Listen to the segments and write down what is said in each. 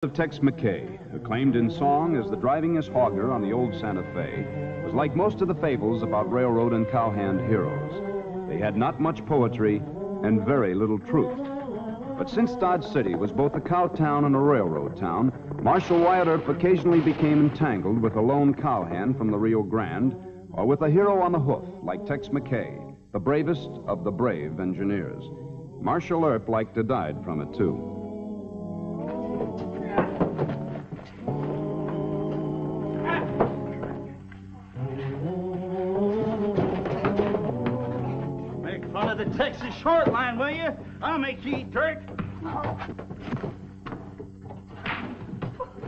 Of Tex McKay, acclaimed in song as the drivingest hogger on the old Santa Fe, was like most of the fables about railroad and cowhand heroes. They had not much poetry and very little truth. But since Dodge City was both a cow town and a railroad town, Marshal Wyatt Earp occasionally became entangled with a lone cowhand from the Rio Grande or with a hero on the hoof like Tex McKay, the bravest of the brave engineers. Marshal Earp liked to died from it, too. The Texas short line, will you? I'll make you eat dirt.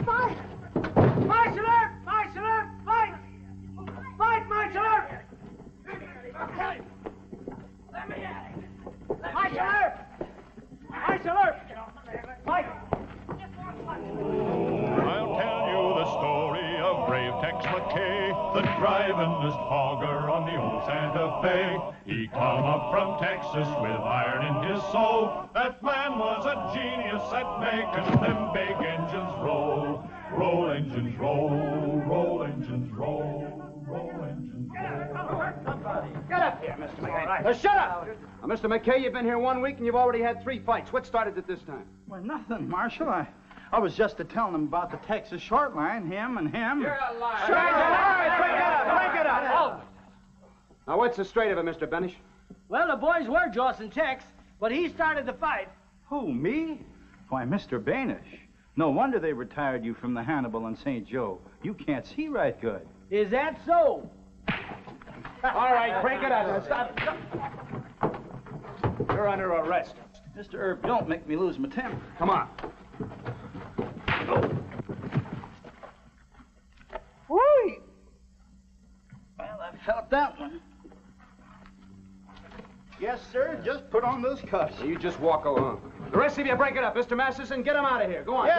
Fight! Marshal Earp! Marshal Earp! Fight! Fight, Marshal Earp! Let me at it! Marshal Earp! Marshal Earp! Fight! I'll tell you the story of brave Tex McKay, the drivingest hogger on the old Santa Fe. He come up from Texas with iron in his soul. That man was a genius at making them big engines roll. Roll engines roll, roll engines roll, roll engines roll. Get up here, Mr. McKay. Shut up! Now, Mr. McKay, you've been here 1 week and you've already had 3 fights. What started it this time? Well, nothing, Marshal. I was just telling him about the Texas short line, him and him. You're a liar. Sure, All right, break it up, break it up. Now, what's the straight of it, Mr. Benish? Well, the boys were Joss and Tex, but he started the fight. Who, me? Why, Mr. Banish. No wonder they retired you from the Hannibal and St. Joe. You can't see right good. Is that so? All right, break it up. Now, stop. You're under arrest. Mr. Earp, don't make me lose my temper. Come on. Whee! Well, I felt that one. Yes, sir. Just put on those cuffs. You just walk along. The rest of you break it up. Mr. Masterson, get him out of here. Go on. Gave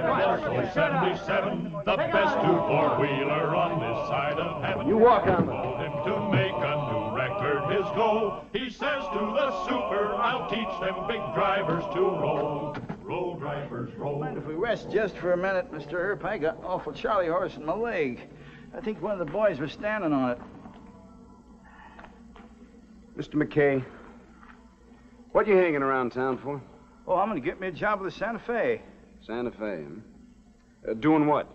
him Marshal 77, the best 2-4-wheeler on this side of heaven. You walk on them. Told him to make a new record his goal. He says to the super, I'll teach them big drivers to roll. Roll, drivers, roll. Mind if we rest just for a minute, Mr. Earp? I got an awful Charlie horse in my leg. I think one of the boys was standing on it. Mr. McKay, what you hanging around town for? Oh, I'm going to get me a job with the Santa Fe. Santa Fe, huh? Doing what?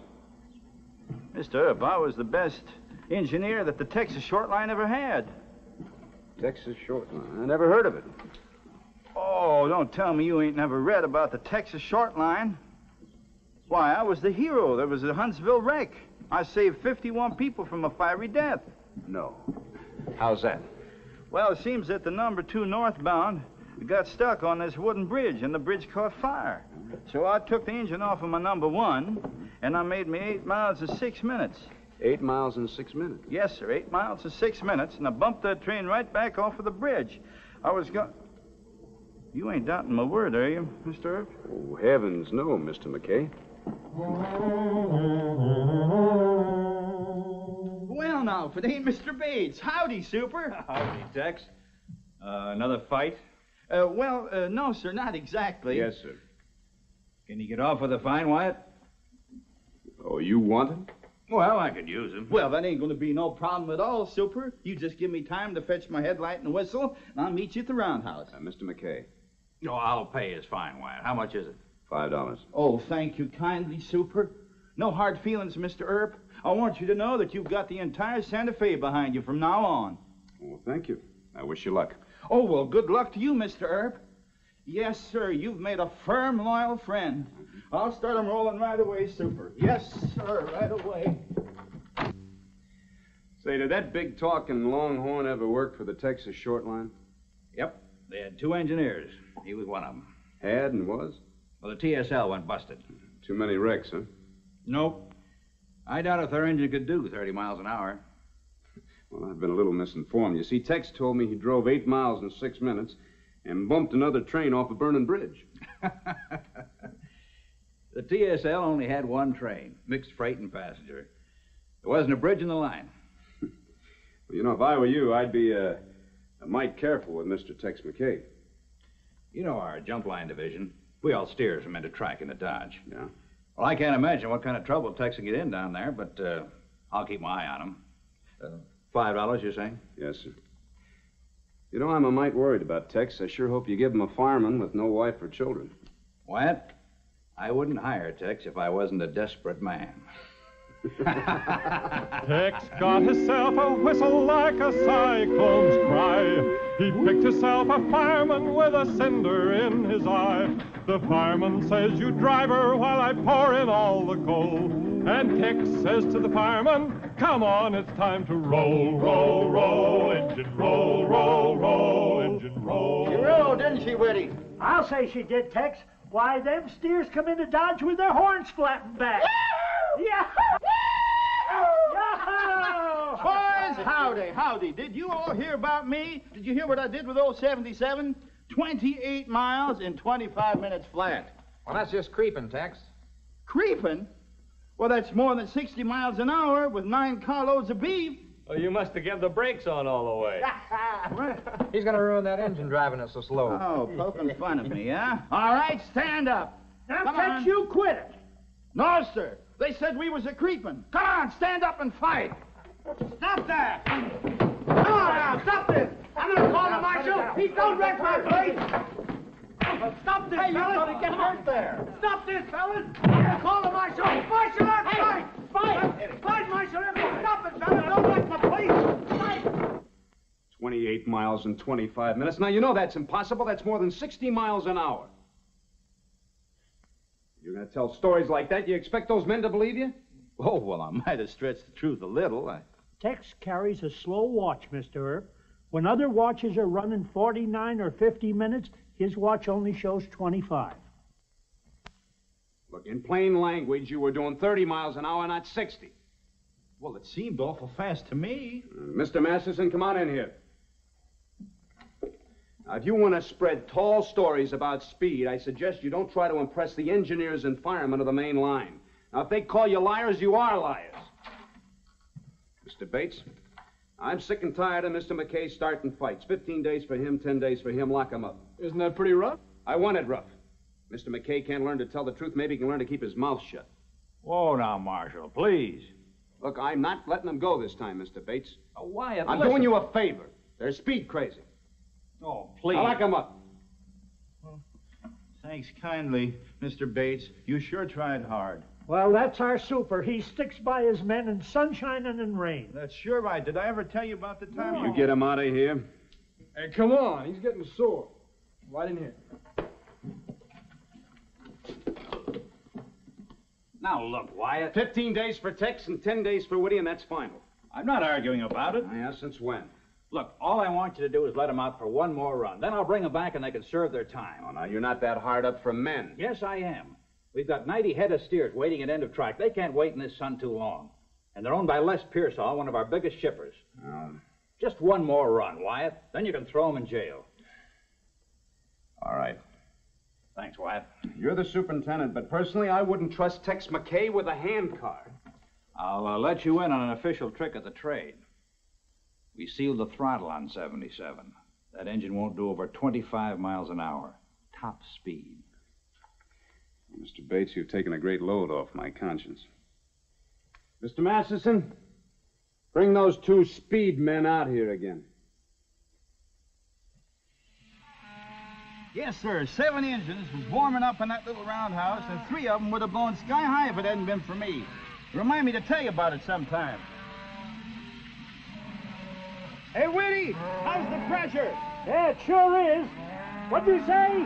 Mr. Earp, I was the best engineer that the Texas short line ever had. Texas short line. I never heard of it. Oh, don't tell me you ain't never read about the Texas short line. Why, I was the hero. There was a Huntsville wreck. I saved 51 people from a fiery death. No. How's that? Well, it seems that the number 2 northbound got stuck on this wooden bridge, and the bridge caught fire. So I took the engine off of my number 1, and I made me 8 miles in 6 minutes. 8 miles in 6 minutes? Yes, sir, 8 miles in 6 minutes, and I bumped that train right back off of the bridge. I was going... You ain't doubting my word, are you, Mr. Earp? Oh, heavens, no, Mr. McKay. Well, now, if it ain't Mr. Bates. Howdy, Super. Howdy, Tex. Another fight? No, sir, not exactly. Yes, sir. Can you get off with a fine, Wyatt? Oh, you want him? Well, I could use him. Well, that ain't going to be no problem at all, Super. You just give me time to fetch my headlight and whistle, and I'll meet you at the roundhouse. Mr. McKay. No, I'll pay his fine, Wyatt. How much is it? $5. Oh, thank you kindly, Super. No hard feelings, Mr. Earp. I want you to know that you've got the entire Santa Fe behind you from now on. Well, thank you. I wish you luck. Oh, well, good luck to you, Mr. Earp. Yes, sir, you've made a firm, loyal friend. I'll start 'em rolling right away, Super. Yes, sir, right away. Say, did that big talking Longhorn ever work for the Texas short line? Yep. They had 2 engineers. He was one of them. Had and was? Well, the TSL went busted. Too many wrecks, huh? Nope. I doubt if their engine could do 30 miles an hour. Well, I've been a little misinformed. You see, Tex told me he drove 8 miles in 6 minutes and bumped another train off a burning bridge. The TSL only had 1 train, mixed freight and passenger. There wasn't a bridge in the line. Well, you know, if I were you, I'd be a mite careful with Mr. Tex McKay. You know our jump line division. We all steers from into track into Dodge. Yeah? Well, I can't imagine what kind of trouble Tex will get in down there, but I'll keep my eye on him. $5, you're saying? Yes, sir. You know, I'm a mite worried about Tex. I sure hope you give him a fireman with no wife or children. Wyatt, I wouldn't hire Tex if I wasn't a desperate man. Tex got himself a whistle like a cyclone's cry. He picked himself a fireman with a cinder in his eye. The fireman says, "You driver, while I pour in all the coal." And Tex says to the fireman, "Come on, it's time to roll, roll, roll, engine roll, roll, roll, engine roll." She rolled, didn't she, Whitty? I'll say she did, Tex. Why, them steers come into Dodge with their horns flattened back. Yeah. Boys, howdy, howdy. Did you all hear about me? Did you hear what I did with old 77? 28 miles in 25 minutes flat. Well, that's just creeping, Tex. Creeping? Well, that's more than 60 miles an hour with 9 carloads of beef. Well, you must have kept the brakes on all the way. He's going to ruin that engine driving us so slow. Oh, poking fun at me, huh? All right, stand up. Now, Come Tex, on. you quit it. No, sir. They said we was a creeping. Come on, stand up and fight. Stop that. Come on now, stop this. I'm going to call the marshal. He don't wreck my place. Stop this, fellas. You're going to get hurt there. Stop this, fellas. I'm going to call the marshal. Marshal, fight. Fight. Fight, marshal. Stop it, fellas. Don't wreck my place. Fight. 28 miles in 25 minutes. Now, you know that's impossible. That's more than 60 miles an hour. You're going to tell stories like that? You expect those men to believe you? Oh, well, I might have stretched the truth a little. Tex carries a slow watch, Mr. Earp. When other watches are running 49 or 50 minutes, his watch only shows 25. Look, in plain language, you were doing 30 miles an hour, not 60. Well, it seemed awful fast to me. Mr. Masterson, come on in here. Now, if you want to spread tall stories about speed, I suggest you don't try to impress the engineers and firemen of the main line. Now, if they call you liars, you are liars. Mr. Bates, I'm sick and tired of Mr. McKay starting fights. 15 days for him, 10 days for him. Lock him up. Isn't that pretty rough? I want it rough. Mr. McKay can't learn to tell the truth. Maybe he can learn to keep his mouth shut. Whoa now, Marshal, please. Look, I'm not letting him go this time, Mr. Bates. Wyatt, I'm doing you a favor. They're speed crazy. Oh, please. Now lock him up. Thanks kindly, Mr. Bates. You sure tried hard. Well, that's our super. He sticks by his men in sunshine and in rain. That's sure right. Did I ever tell you about the time You get him out of here. Hey, come on. He's getting sore. Right in here. Now, look, Wyatt. 15 days for Tex and 10 days for Whitty, and that's final. I'm not arguing about it. Yeah, since when? Look, all I want you to do is let them out for one more run. Then I'll bring them back and they can serve their time. Oh, now, you're not that hard up for men. Yes, I am. We've got 90 head of steers waiting at end of track. They can't wait in this sun too long. And they're owned by Les Pearsall, one of our biggest shippers. Just one more run, Wyatt. Then you can throw them in jail. All right. Thanks, Wyatt. You're the superintendent, but personally, I wouldn't trust Tex McKay with a hand car. I'll let you in on an official trick of the trade. We sealed the throttle on 77. That engine won't do over 25 miles an hour. Top speed. Mr. Bates, you've taken a great load off my conscience. Mr. Masterson, bring those 2 speed men out here again. Yes, sir. 7 engines was warming up in that little roundhouse, and 3 of them would have blown sky high if it hadn't been for me. Remind me to tell you about it sometime. Hey, Whitty, how's the pressure? Yeah, it sure is. What'd you say?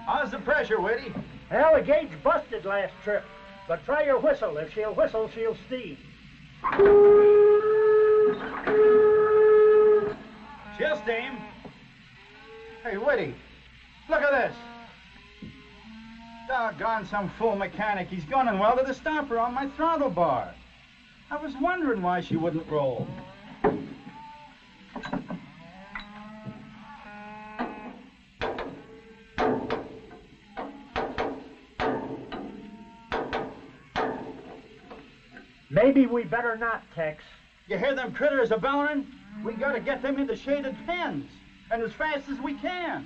How's the pressure, Whitty? Well, the gauge busted last trip. But try your whistle. If she'll whistle, she'll steam. She'll steam. Hey, Whitty, look at this. Doggone some fool mechanic. He's gunning well to the stopper on my throttle bar. I was wondering why she wouldn't roll. Maybe we better not, Tex. You hear them critters a-bellering? We gotta get them into shaded pens, and as fast as we can.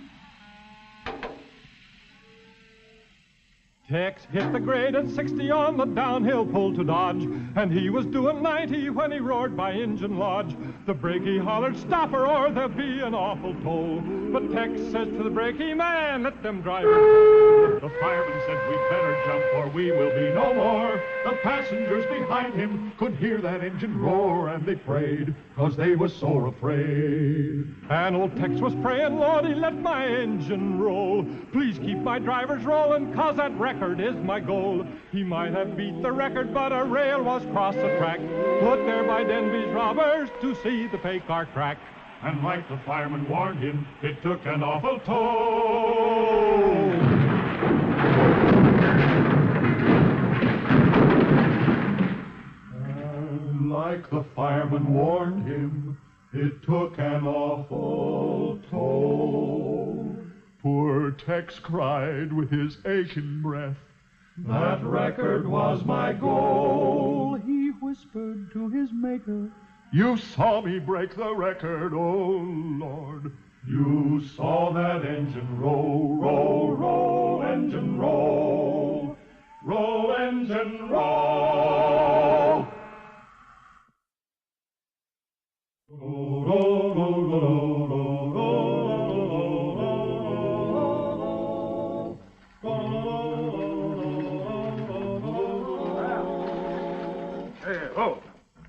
Tex hit the grade at 60 on the downhill pull to Dodge, and he was doing 90 when he roared by Engine Lodge. The brakie hollered, "Stop her or there'll be an awful toll." But Tex says to the brakie man, "Let them drivers." The fireman said, "We'd better jump or we will be no more." The passengers behind him could hear that engine roar, and they prayed, 'cause they was so afraid. And old Tex was praying, "Lordy, let my engine roll. Please keep my drivers rolling, 'cause that record is my goal." He might have beat the record, but a rail was crossed the track, put there by Denby's robbers to see the pay car crack. And like the fireman warned him, it took an awful toll. And like the fireman warned him, it took an awful toll. Poor Tex cried with his aching breath, "That record was my goal." He whispered to his maker, "You saw me break the record, oh Lord. You saw that engine roll, roll, roll, engine roll. Roll, engine roll. Roll, roll, roll, roll, roll, roll.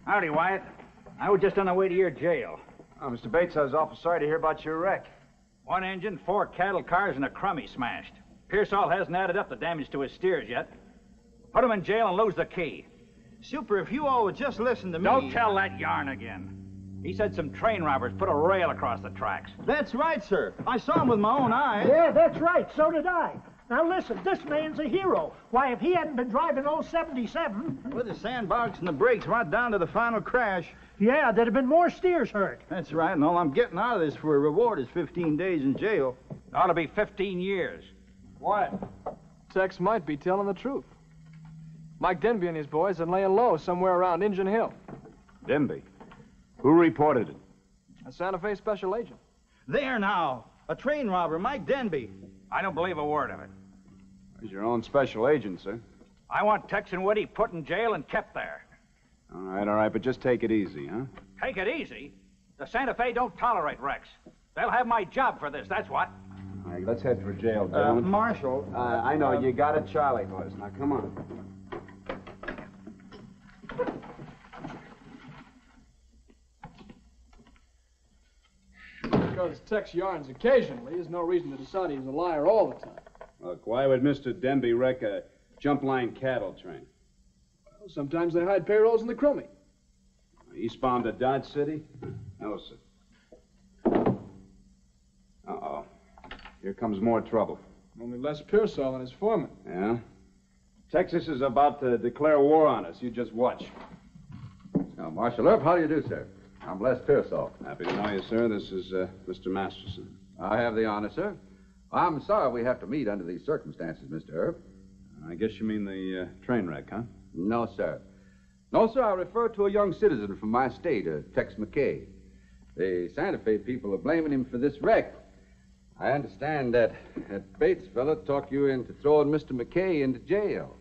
Howdy, Wyatt. I was just on the way to your jail. Oh, Mr. Bates, I was awful sorry to hear about your wreck. One engine, 4 cattle cars, and a crummy smashed. Pearsall hasn't added up the damage to his steers yet. Put him in jail and lose the key. Super, if you all would just listen to me. Don't tell that yarn again. He said some train robbers put a rail across the tracks. That's right, sir. I saw him with my own eyes. Yeah, that's right. So did I. Now listen, this man's a hero. Why, if he hadn't been driving old 77... With the sandbox and the brakes right down to the final crash. Yeah, there'd have been more steers hurt. That's right, and all I'm getting out of this for a reward is 15 days in jail. It ought to be 15 years. What? Tex might be telling the truth. Mike Denby and his boys are laying low somewhere around Indian Hill. Denby? Who reported it? A Santa Fe special agent. There now, a train robber, Mike Denby. I don't believe a word of it. He's your own special agent, sir. I want Tex and Woody put in jail and kept there. All right, but just take it easy, huh? Take it easy. The Santa Fe don't tolerate wrecks. They'll have my job for this, that's what. All right, let's head for jail, gentlemen. Marshal. I know, you got it, Charlie, boys. Now, come on. Because Tex yarns occasionally is no reason to decide he's a liar all the time. Look, why would Mr. Denby wreck a jump line cattle train? Well, sometimes they hide payrolls in the crummy. Eastbound to Dodge City? No, sir. Uh-oh. Here comes more trouble. Only Les Pearsall and his foreman. Yeah? Texas is about to declare war on us. You just watch. Now, Marshal Earp, how do you do, sir? I'm Les Pearsall. Happy to know you, sir. This is Mr. Masterson. I have the honor, sir. I'm sorry we have to meet under these circumstances, Mr. Earp. I guess you mean the train wreck, huh? No, sir. No, sir, I refer to a young citizen from my state, Tex McKay. The Santa Fe people are blaming him for this wreck. I understand that Bates fella talked you into throwing Mr. McKay into jail.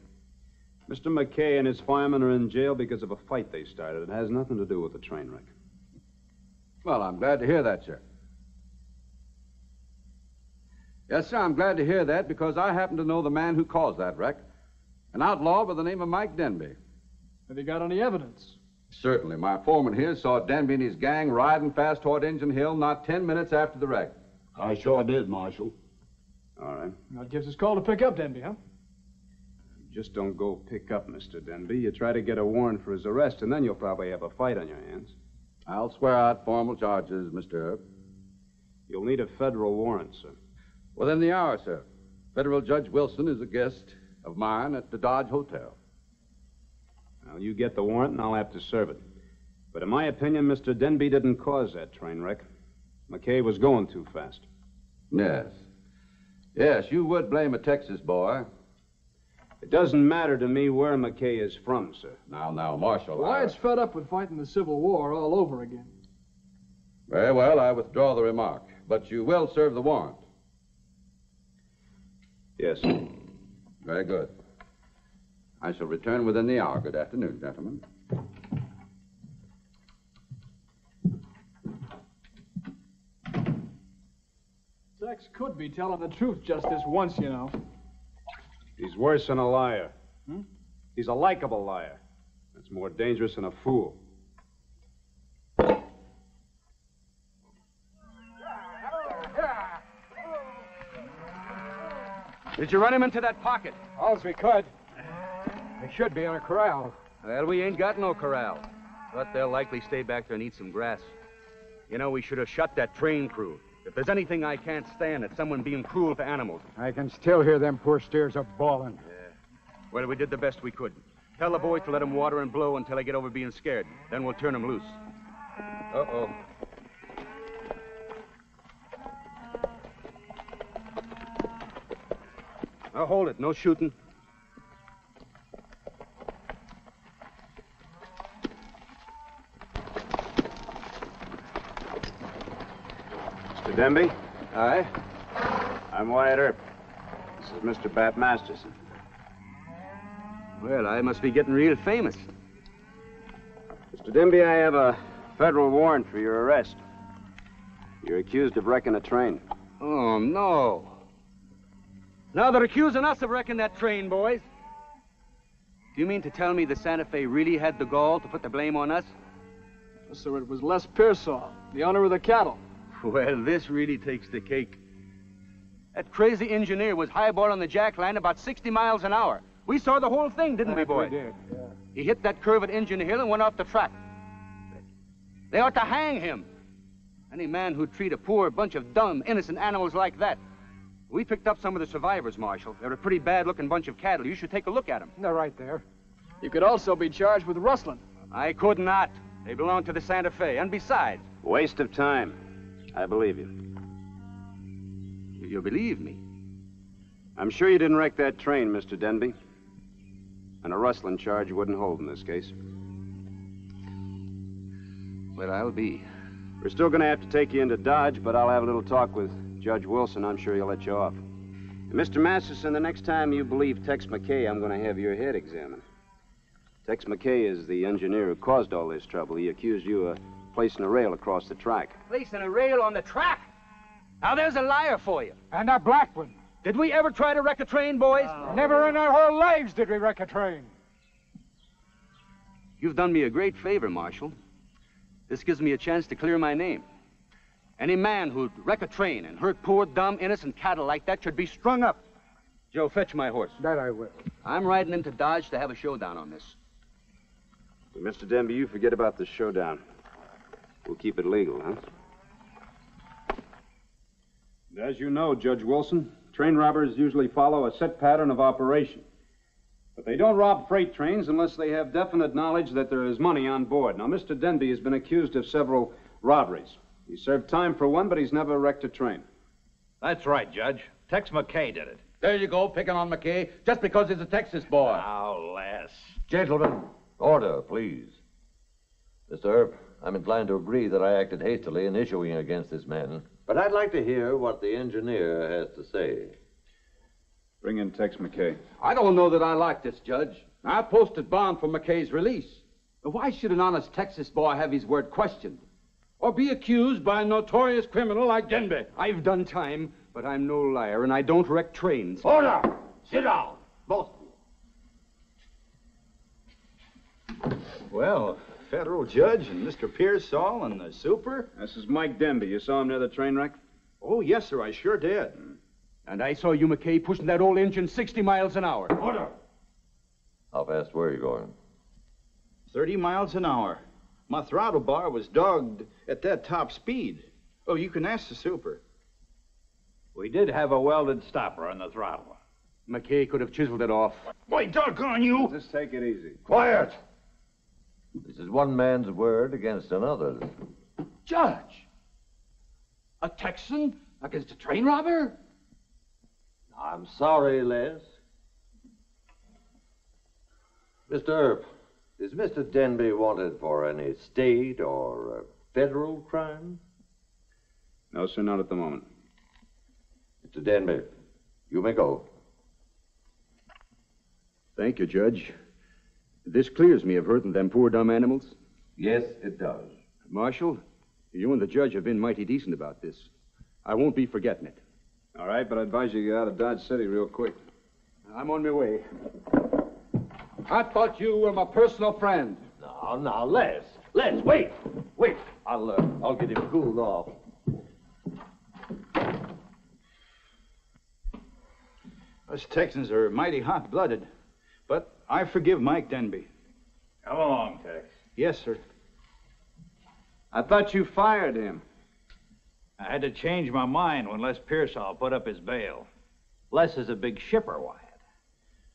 Mr. McKay and his firemen are in jail because of a fight they started. It has nothing to do with the train wreck. Well, I'm glad to hear that, sir. Yes, sir, I'm glad to hear that because I happen to know the man who caused that wreck, an outlaw by the name of Mike Denby. Have you got any evidence? Certainly. My foreman here saw Denby and his gang riding fast toward Indian Hill not 10 minutes after the wreck. I sure did, Marshal. All right. That gives us call to pick up Denby, huh? Just don't go pick up Mr. Denby. You try to get a warrant for his arrest, and then you'll probably have a fight on your hands. I'll swear out formal charges, Mr. Earp. You'll need a federal warrant, sir. Within the hour, sir. Federal Judge Wilson is a guest of mine at the Dodge Hotel. Well, you get the warrant, and I'll have to serve it. But in my opinion, Mr. Denby didn't cause that train wreck. McKay was going too fast. Yes. Yes, you would blame a Texas boy. It doesn't matter to me where McKay is from, sir. Now, Marshal. Wyatt's fed up with fighting the Civil War all over again. Very well, I withdraw the remark. But you will serve the warrant. Yes. Very good. I shall return within the hour. Good afternoon, gentlemen. Tex could be telling the truth just this once, you know. He's worse than a liar. He's a likable liar. That's more dangerous than a fool. Did you run him into that pocket? All's we could. They should be in a corral. Well, we ain't got no corral. But they'll likely stay back there and eat some grass. You know, we should have shut that train crew. If there's anything I can't stand, it's someone being cruel to animals. I can still hear them poor steers a bawling. Well, we did the best we could. Tell the boys to let them water and blow until they get over being scared. Then we'll turn them loose. Uh-oh. Now, hold it. No shooting. Mr. Denby? Aye? I'm Wyatt Earp. This is Mr. Bat Masterson. Well, I must be getting real famous. Mr. Denby, I have a federal warrant for your arrest. You're accused of wrecking a train. Oh, no. Now they're accusing us of wrecking that train, boys. Do you mean to tell me the Santa Fe really had the gall to put the blame on us? So it was Les Pearsall, the owner of the cattle. Well, this really takes the cake. That crazy engineer was highballing the jack line about 60 miles an hour. We saw the whole thing, didn't we, boys? We did, yeah. He hit that curve at Engine Hill and went off the track. They ought to hang him. Any man who'd treat a poor bunch of dumb, innocent animals like that. We picked up some of the survivors, Marshal. They're a pretty bad-looking bunch of cattle. You should take a look at them. They're right there. You could also be charged with rustling. I could not. They belong to the Santa Fe. And besides... Waste of time. I believe you. You believe me? I'm sure you didn't wreck that train, Mr. Denby. And a rustling charge wouldn't hold in this case. Well, I'll be. We're still going to have to take you into Dodge, but I'll have a little talk with Judge Wilson. I'm sure he'll let you off. And Mr. Masterson, the next time you believe Tex McKay, I'm going to have your head examined. Tex McKay is the engineer who caused all this trouble. He accused you of placing a rail across the track. Placing a rail on the track? Now, there's a liar for you. And a black one. Did we ever try to wreck a train, boys? Never in our whole lives did we wreck a train. You've done me a great favor, Marshal. This gives me a chance to clear my name. Any man who'd wreck a train and hurt poor, dumb, innocent cattle like that should be strung up. Joe, fetch my horse. That I will. I'm riding into Dodge to have a showdown on this. Mr. Denby, you forget about the showdown. We'll keep it legal, huh? And as you know, Judge Wilson, train robbers usually follow a set pattern of operation. But they don't rob freight trains unless they have definite knowledge that there is money on board. Now, Mr. Denby has been accused of several robberies. He served time for one, but he's never wrecked a train. That's right, Judge. Tex McKay did it. There you go, picking on McKay, just because he's a Texas boy. Now, Les. Gentlemen, order, please. Mr. Earp, I'm inclined to agree that I acted hastily in issuing against this man. But I'd like to hear what the engineer has to say. Bring in Tex McKay. I don't know that I like this, Judge. I posted bond for McKay's release. But why should an honest Texas boy have his word questioned? Or be accused by a notorious criminal like Denby? I've done time, but I'm no liar, and I don't wreck trains. Order! Sit down, both of you. Well, federal judge and Mr. Pearsall and the super? This is Mike Denby. You saw him near the train wreck? Oh, yes, sir, I sure did. And I saw you, McKay, pushing that old engine 60 miles an hour. Order! How fast were you going? 30 miles an hour. My throttle bar was dogged at that top speed. Oh, you can ask the super. We did have a welded stopper on the throttle. McKay could have chiseled it off. Why, doggone you! Just take it easy. Quiet! This is one man's word against another's. Judge! A Texan against a train robber? I'm sorry, Les. Mr. Earp, is Mr. Denby wanted for any state or federal crime? No, sir, not at the moment. Mr. Denby, you may go. Thank you, Judge. This clears me of hurting them poor dumb animals. Yes, it does. Marshal, you and the judge have been mighty decent about this. I won't be forgetting it. All right, but I advise you to get out of Dodge City real quick. I'm on my way. I thought you were my personal friend. Now, Les. Les, wait. Wait. I'll get him cooled off. Us Texans are mighty hot-blooded, but I forgive Mike Denby. Come along, Tex. Yes, sir. I thought you fired him. I had to change my mind when Les Pearsall put up his bail. Les is a big shipper, Wyatt.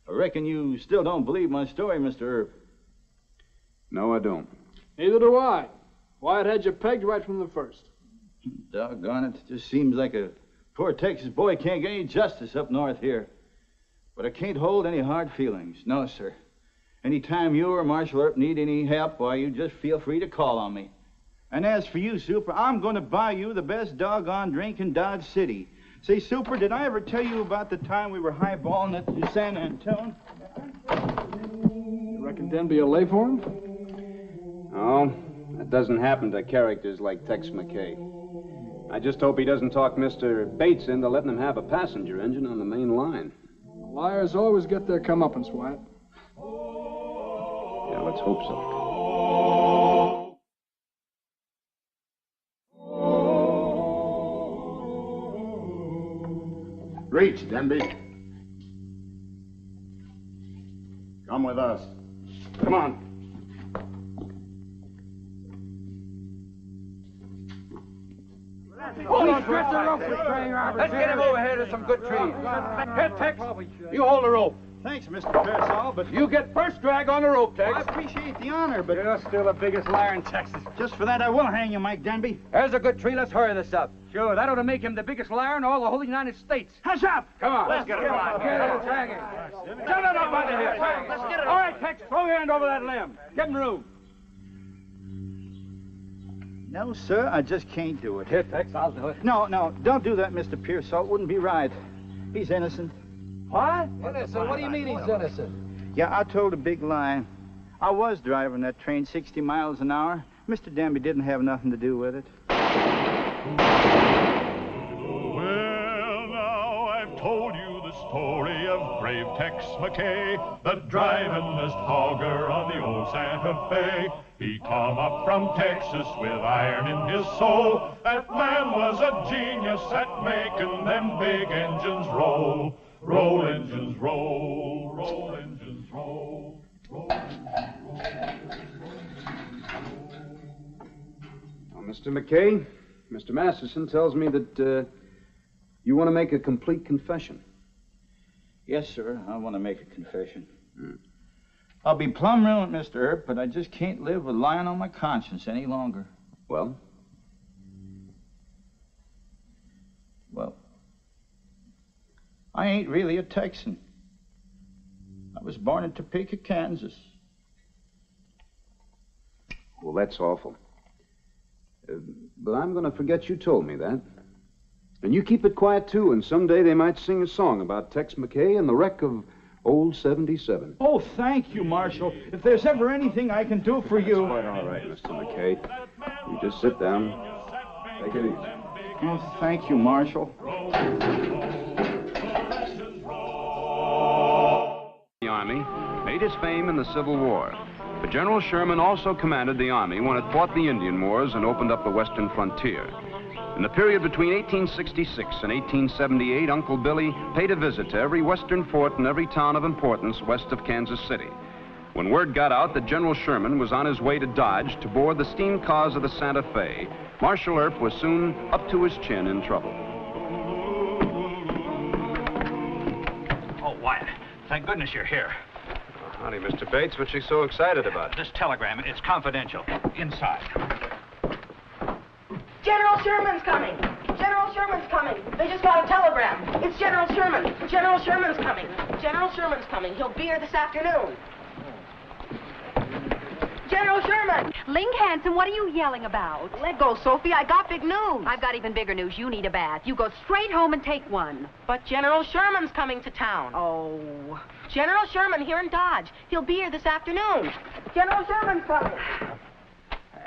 I reckon you still don't believe my story, Mr. Earp. No, I don't. Neither do I. Wyatt had you pegged right from the first. Doggone it. Just seems like a poor Texas boy can't get any justice up north here. But I can't hold any hard feelings. No, sir. Anytime you or Marshal Earp need any help, why, you just feel free to call on me. And as for you, Super, I'm going to buy you the best doggone drink in Dodge City. Say, Super, did I ever tell you about the time we were highballing at San Antone? You reckon Denby will lay for him? No, that doesn't happen to characters like Tex McKay. I just hope he doesn't talk Mr. Bates into letting him have a passenger engine on the main line. Liars always get their comeuppance, Wyatt. Yeah, let's hope so. Reach, Denby. Come with us. Come on. Let's get him over here to some good trees. Here, Tex. You hold the rope. Thanks, Mr. Pearsall, but You get first drag on the rope, Tex. I appreciate the honor, but You're still the biggest liar in Texas. just for that I will hang you, Mike Denby. There's a good tree. Let's hurry this up. Sure, that ought to make him the biggest liar in all the whole United States. Hush up! Come on. Let's get him on. Get him. Drag him. Shut it up under here. Let's get it. All right, Tex, throw your hand over that limb. Give him room. No, sir, I just can't do it. Here, Tex, I'll do it. No, don't do that, Mr. Pearsall. It wouldn't be right. He's innocent. What? Innocent? What do you mean he's innocent? Yeah, I told a big lie. I was driving that train 60 miles an hour. Mr. Denby didn't have nothing to do with it. Well, now I've told you the story of brave Tex McKay, the drivingest hogger on the old Santa Fe. He come up from Texas with iron in his soul. That man was a genius at making them big engines roll. Roll engines roll, roll engines roll, roll engines roll. Now, Mr. McKay, Mr. Masterson tells me that you want to make a complete confession. Yes, sir, I want to make a confession. I'll be plumb ruined, Mr. Earp, but I just can't live with lying on my conscience any longer. Well? Well, I ain't really a Texan. I was born in Topeka, Kansas. Well, that's awful. But I'm going to forget you told me that. And you keep it quiet, too, and someday they might sing a song about Tex McKay and the wreck of Old 77. Oh, thank you, Marshal. If there's ever anything I can do for you... That's quite all right, Mr. McKay. You just sit down. Take it easy. Oh, thank you, Marshal. The Army made his fame in the Civil War. But General Sherman also commanded the Army when it fought the Indian Wars and opened up the western frontier. In the period between 1866 and 1878, Uncle Billy paid a visit to every western fort and every town of importance west of Kansas City. When word got out that General Sherman was on his way to Dodge to board the steam cars of the Santa Fe, Marshal Earp was soon up to his chin in trouble. Oh, Wyatt, thank goodness you're here. Howdy, Mr. Bates. What you so excited about? This telegram, it's confidential. Inside. General Sherman's coming. General Sherman's coming. They just got a telegram. It's General Sherman. General Sherman's coming. General Sherman's coming. He'll be here this afternoon. General Sherman! Link Hanson, what are you yelling about? Let go, Sophie. I got big news. I've got even bigger news. You need a bath. You go straight home and take one. But General Sherman's coming to town. Oh. General Sherman here in Dodge. He'll be here this afternoon. General Sherman's coming.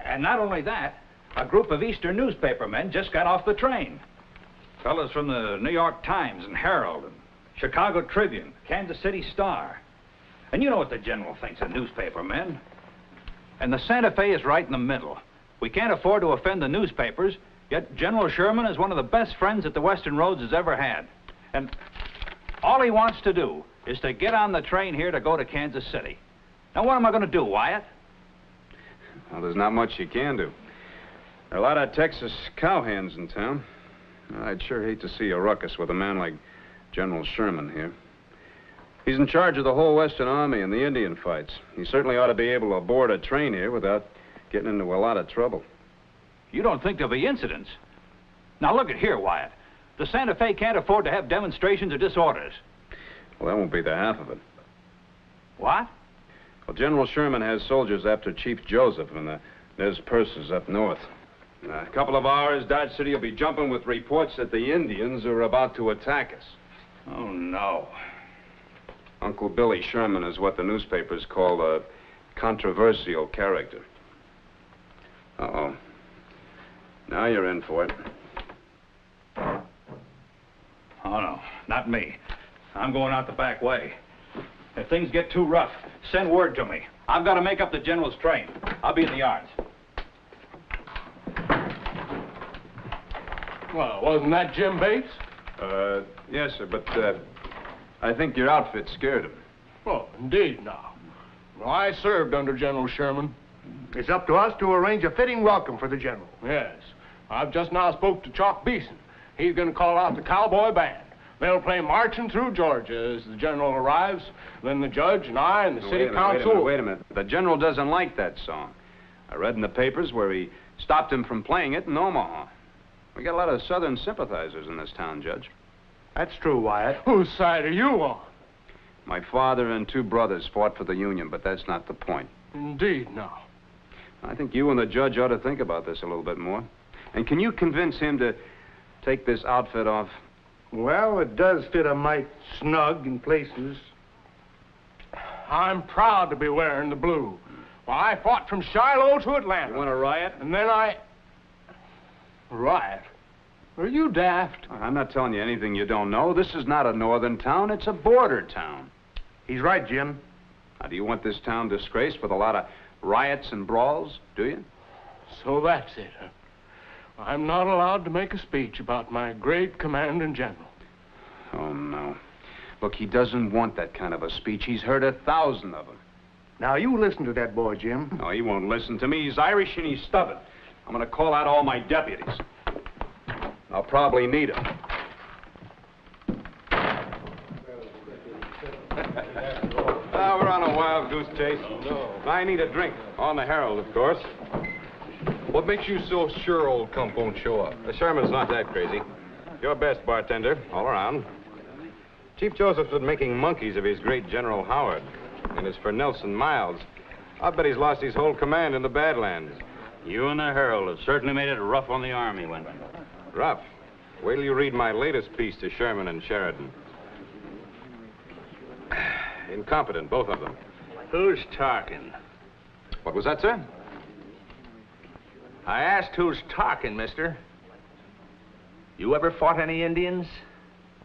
And not only that, a group of Eastern newspapermen just got off the train. Fellas from the New York Times and Herald and Chicago Tribune, Kansas City Star. And you know what the general thinks of newspapermen. And the Santa Fe is right in the middle. We can't afford to offend the newspapers, yet General Sherman is one of the best friends that the Western Roads has ever had. And all he wants to do is to get on the train here to go to Kansas City. Now, what am I going to do, Wyatt? Well, there's not much you can do. There are a lot of Texas cowhands in town. I'd sure hate to see a ruckus with a man like General Sherman here. He's in charge of the whole Western Army and the Indian fights. He certainly ought to be able to board a train here without getting into a lot of trouble. You don't think there'll be incidents? Now, look at here, Wyatt. The Santa Fe can't afford to have demonstrations or disorders. Well, that won't be the half of it. What? Well, General Sherman has soldiers after Chief Joseph and there's purses up north. In a couple of hours, Dodge City will be jumping with reports that the Indians are about to attack us. Oh, no. Uncle Billy Sherman is what the newspapers call a controversial character. Uh-oh. Now you're in for it. Oh, no, not me. I'm going out the back way. If things get too rough, send word to me. I've got to make up the general's train. I'll be in the yards. Well, wasn't that Jim Bates? Yes, sir, but, I think your outfit scared him. Oh, indeed, now. Well, I served under General Sherman. It's up to us to arrange a fitting welcome for the general. Yes. I've just now spoke to Chalk Beeson. He's going to call out the Cowboy band. They'll play Marching Through Georgia as the general arrives. Then the judge and I and the city council... Wait a minute. The general doesn't like that song. I read in the papers where he stopped him from playing it in Omaha. We got a lot of Southern sympathizers in this town, Judge. That's true, Wyatt. Whose side are you on? My father and two brothers fought for the Union, but that's not the point. Indeed, no. I think you and the judge ought to think about this a little bit more. And can you convince him to take this outfit off? Well, it does fit a mite snug in places. I'm proud to be wearing the blue. Well, I fought from Shiloh to Atlanta. You want to riot? And then Riot? Are you daft? I'm not telling you anything you don't know. This is not a northern town. It's a border town. He's right, Jim. Now, do you want this town disgraced with a lot of riots and brawls, do you? So that's it, huh? I'm not allowed to make a speech about my great commanding general. Oh, no. Look, he doesn't want that kind of a speech. He's heard 1,000 of them. Now, you listen to that boy, Jim. No, he won't listen to me. He's Irish and he's stubborn. I'm going to call out all my deputies. I'll probably need them. We're on a wild goose chase. I need a drink. On the Herald, of course. What makes you so sure old Kump won't show up? The Sherman's not that crazy. Your best bartender, all around. Chief Joseph's been making monkeys of his great General Howard. And as for Nelson Miles, I bet he's lost his whole command in the Badlands. You and the Herald have certainly made it rough on the Army, Wendell. Rough? Wait till you read my latest piece to Sherman and Sheridan. Incompetent, both of them. Who's talking? What was that, sir? I asked who's talking, mister. You ever fought any Indians?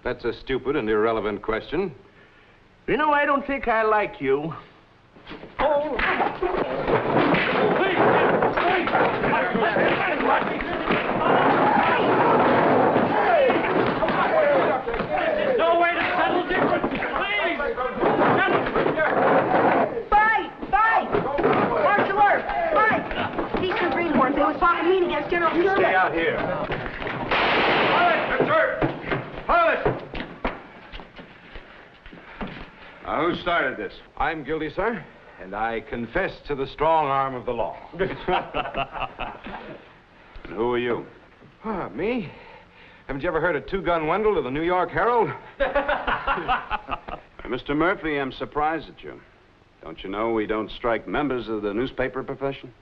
That's a stupid and irrelevant question. You know, I don't think I like you. Oh! There's no way to settle differences, please! Fight! Fight! Martial arts! Fight! Eastern Greenhorns, they was talking mean against General Sherman. Stay out here. Pilot, sir! Pilot! Who started this? I'm guilty, sir, and I confess to the strong arm of the law. And who are you? Me? Haven't you ever heard of Two-Gun Wendell of the New York Herald? Mr. Murphy, I'm surprised at you. Don't you know we don't strike members of the newspaper profession?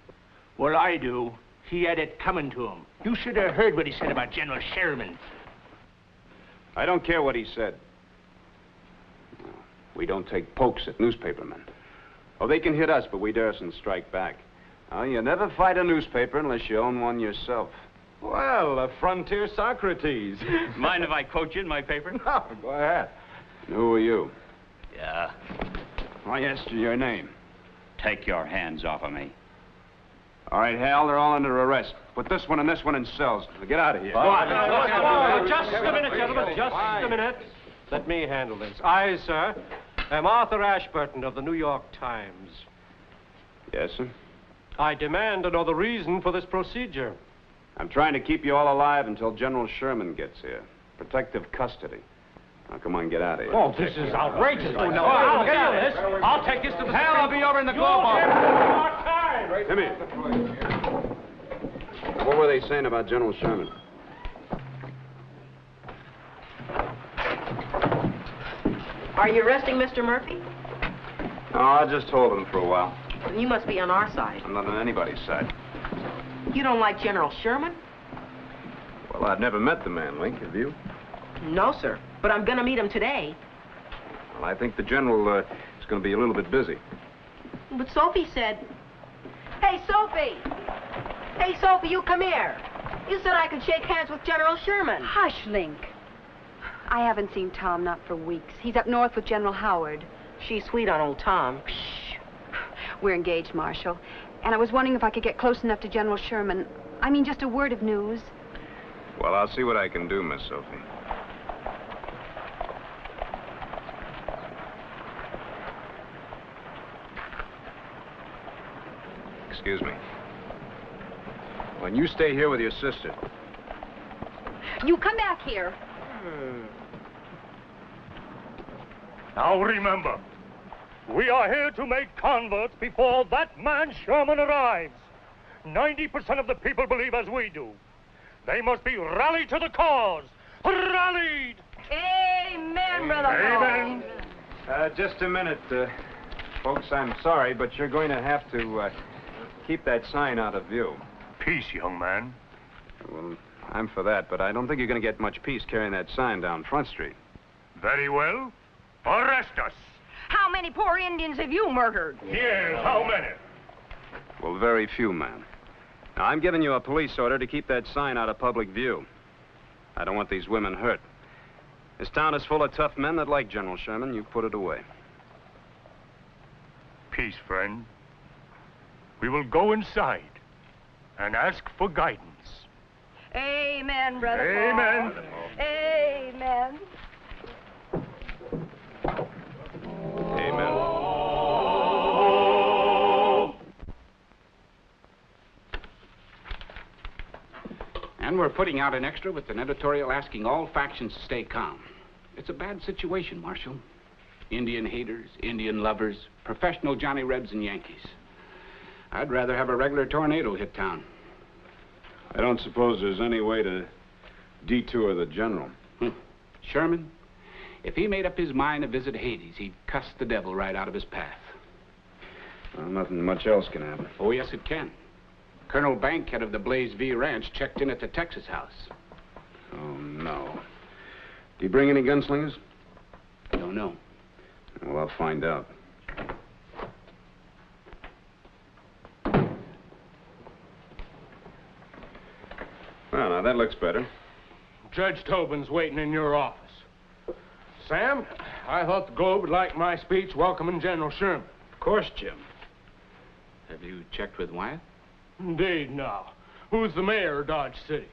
Well, I do. He had it coming to him. You should have heard what he said about General Sherman. I don't care what he said. We don't take pokes at newspapermen. Oh, they can hit us, but we daresn't strike back. Now, you never fight a newspaper unless you own one yourself. Well, a frontier Socrates. Mind if I quote you in my paper? No, go ahead. And who are you? Yeah. I asked you your name. Take your hands off of me. All right, Hal, they're all under arrest. Put this one and this one in cells. Now, get out of here. Go on. Just a minute, gentlemen. Just a minute. Let me handle this. I, sir, am Arthur Ashburton of the New York Times. Yes, sir? I demand to know the reason for this procedure. I'm trying to keep you all alive until General Sherman gets here. Protective custody. Now, come on, get out of here. Oh, this is outrageous. Oh, no, I'll get out of this. I'll take this to the... Hal, I'll be over in the glove office. Come here. What were they saying about General Sherman? Are you arresting Mr. Murphy? No, I'll just hold him for a while. You must be on our side. I'm not on anybody's side. You don't like General Sherman? Well, I've never met the man, Link. Have you? No, sir. But I'm going to meet him today. Well, I think the general is going to be a little bit busy. But Sophie said... Hey, Sophie! Hey, Sophie, you come here. You said I could shake hands with General Sherman. Hush, Link. I haven't seen Tom, not for weeks. He's up north with General Howard. She's sweet on old Tom. Shh. We're engaged, Marshal. And I was wondering if I could get close enough to General Sherman. I mean, just a word of news. Well, I'll see what I can do, Miss Sophie. Excuse me. When you stay here with your sister. You come back here. Now remember, we are here to make converts before that man Sherman arrives. 90% of the people believe as we do. They must be rallied to the cause. Rallied! Amen, Brother Amen. Just a minute, folks. I'm sorry, but you're going to have to keep that sign out of view. Peace, young man. Well, I'm for that, but I don't think you're going to get much peace carrying that sign down Front Street. Very well. Arrest us. How many poor Indians have you murdered? Yes, how many? Well, very few, ma'am. Now, I'm giving you a police order to keep that sign out of public view. I don't want these women hurt. This town is full of tough men that like General Sherman. You put it away. Peace, friend. We will go inside and ask for guidance. Amen, Brother Amen. Paul. Amen. Amen. And we're putting out an extra with an editorial asking all factions to stay calm. It's a bad situation, Marshal. Indian haters, Indian lovers, professional Johnny Rebs and Yankees. I'd rather have a regular tornado hit town. I don't suppose there's any way to detour the general. Sherman, if he made up his mind to visit Hades, he'd cuss the devil right out of his path. Well, nothing much else can happen. Oh, yes, it can. Colonel Bankhead of the Blaze V Ranch checked in at the Texas house. Oh, no. Did he bring any gunslingers? Don't know. Well, I'll find out. Well, now, that looks better. Judge Tobin's waiting in your office. Sam, I thought the Globe would like my speech welcoming General Sherman. Of course, Jim. Have you checked with Wyatt? Indeed, now. Who's the mayor of Dodge City?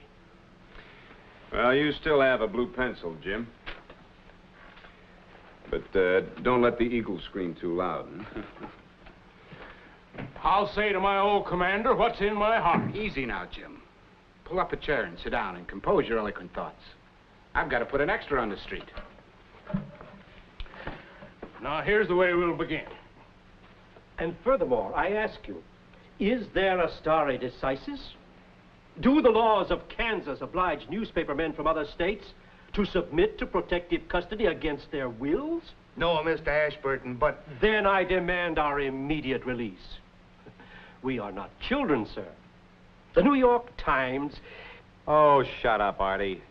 Well, you still have a blue pencil, Jim. But don't let the eagle scream too loud. I'll say to my old commander what's in my heart. Easy now, Jim. Pull up a chair and sit down and compose your eloquent thoughts. I've got to put an extra on the street. Now, here's the way we'll begin. And furthermore, I ask you, is there a stare decisis? Do the laws of Kansas oblige newspaper men from other states to submit to protective custody against their wills? No, Mr. Ashburton, but... Then I demand our immediate release. We are not children, sir. The New York Times... Oh, shut up, Artie.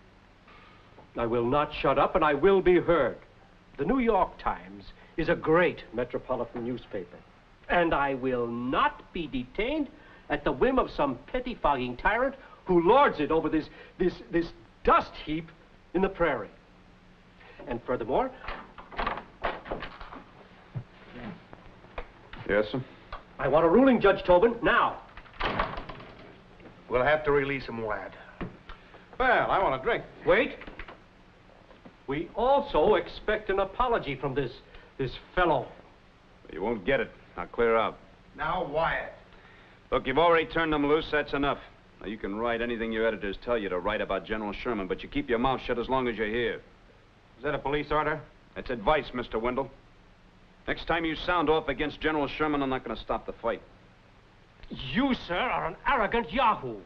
I will not shut up, and I will be heard. The New York Times is a great metropolitan newspaper, and I will not be detained at the whim of some pettifogging tyrant who lords it over this dust heap in the prairie. And furthermore... Yes, sir? I want a ruling, Judge Tobin, now. We'll have to release him, lad. Well, I want a drink. Wait. We also expect an apology from this fellow. You won't get it. I'll clear out. Now, Wyatt. Look, you've already turned them loose. That's enough. Now, you can write anything your editors tell you to write about General Sherman, but you keep your mouth shut as long as you're here. Is that a police order? That's advice, Mr. Wendell. Next time you sound off against General Sherman, I'm not going to stop the fight. You, sir, are an arrogant yahoo.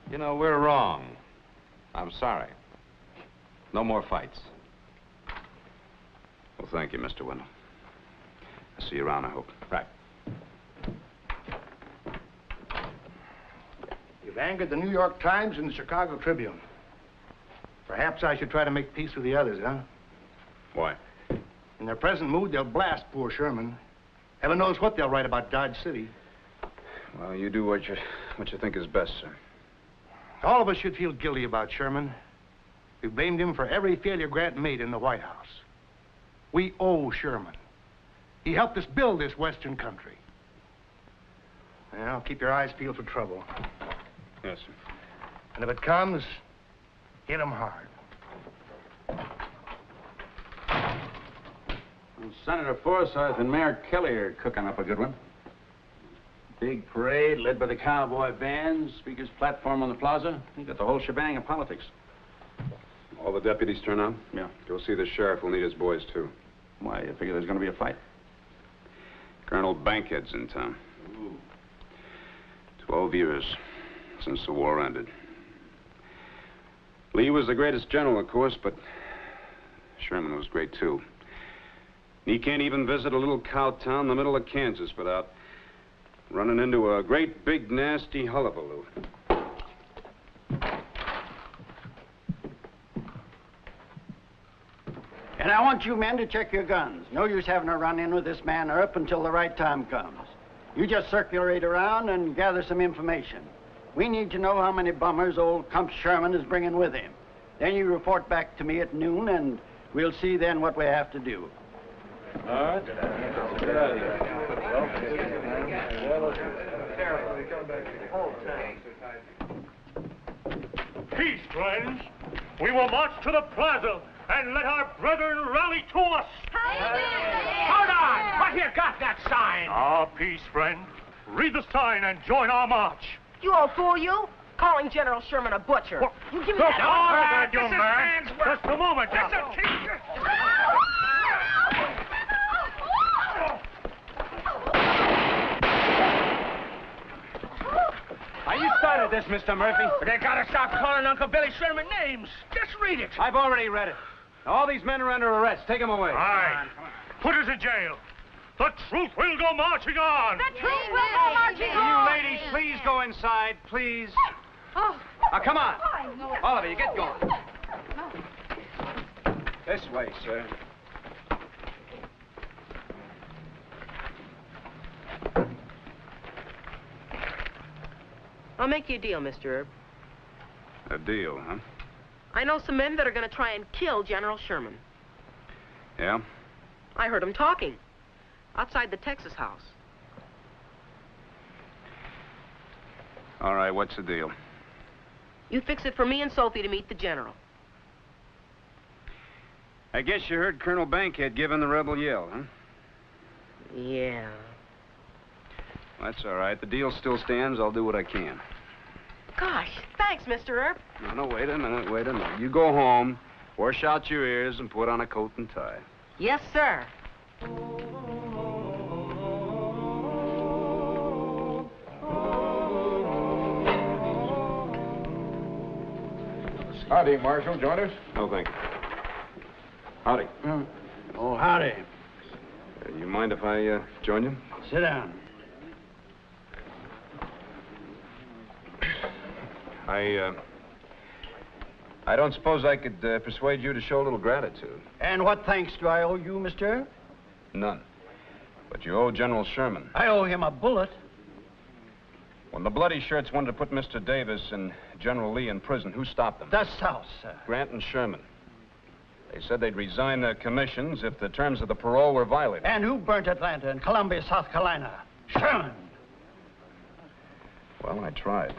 You know, we're wrong. I'm sorry. No more fights. Well, thank you, Mr. Wendell. I'll see you around, I hope. Right. You've angered the New York Times and the Chicago Tribune. Perhaps I should try to make peace with the others, huh? Why? In their present mood, they'll blast poor Sherman. Heaven knows what they'll write about Dodge City. Well, you do what you think is best, sir. All of us should feel guilty about Sherman. We've blamed him for every failure Grant made in the White House. We owe Sherman. He helped us build this Western country. Well, keep your eyes peeled for trouble. Yes, sir. And if it comes, hit him hard. Well, Senator Forsyth and Mayor Kelly are cooking up a good one. Big parade led by the Cowboy band, speaker's platform on the plaza. You got the whole shebang of politics. All the deputies turn out? Yeah. Go see the sheriff. We'll need his boys, too. Why, you figure there's going to be a fight? Colonel Bankhead's in town. 12 years since the war ended. Lee was the greatest general, of course, but Sherman was great, too. He can't even visit a little cow town in the middle of Kansas without running into a great, big, nasty hullabaloo. And I want you men to check your guns. No use having a run-in with this man Earp until the right time comes. You just circulate around and gather some information. We need to know how many bummers old Comp Sherman is bringing with him. Then you report back to me at noon, and we'll see then what we have to do. All right. Peace, friends. We will march to the plaza and let our brethren rally to us. Hold on! What you got that sign? Ah, peace, friend. Read the sign and join our march. You old fool, you! Calling General Sherman a butcher. You give me Look, that. all right, you This is man. man's work. Just a moment now. Now, you started this, Mr. Murphy. But they gotta stop calling Uncle Billy Sherman names. Just read it. I've already read it. Now, all these men are under arrest. Take them away. Aye. Put us in jail. The truth will go marching on. The truth will go marching on. You ladies, please go inside, please. Oh. Now, come on. All of you, get going. This way, sir. I'll make you a deal, Mr. Erb. A deal, huh? I know some men that are going to try and kill General Sherman. Yeah? I heard them talking outside the Texas house. All right, what's the deal? You fix it for me and Sophie to meet the general. I guess you heard Colonel Bankhead giving the rebel yell, huh? Yeah. That's all right. The deal still stands. I'll do what I can. Gosh, thanks, Mr. Erb. No, wait a minute. You go home, wash out your ears, and put on a coat and tie. Yes, sir. seat. Howdy, Marshal. Join us? No, thank you. Howdy. Oh, howdy. You mind if I join you? Sit down. I don't suppose I could persuade you to show a little gratitude. And what thanks do I owe you, mister? None. But you owe General Sherman. I owe him a bullet. When the Bloody Shirts wanted to put Mr. Davis and General Lee in prison, who stopped them? The South, sir. Grant and Sherman. They said they'd resign their commissions if the terms of the parole were violated. And who burnt Atlanta and Columbia, South Carolina? Sherman. Well, I tried.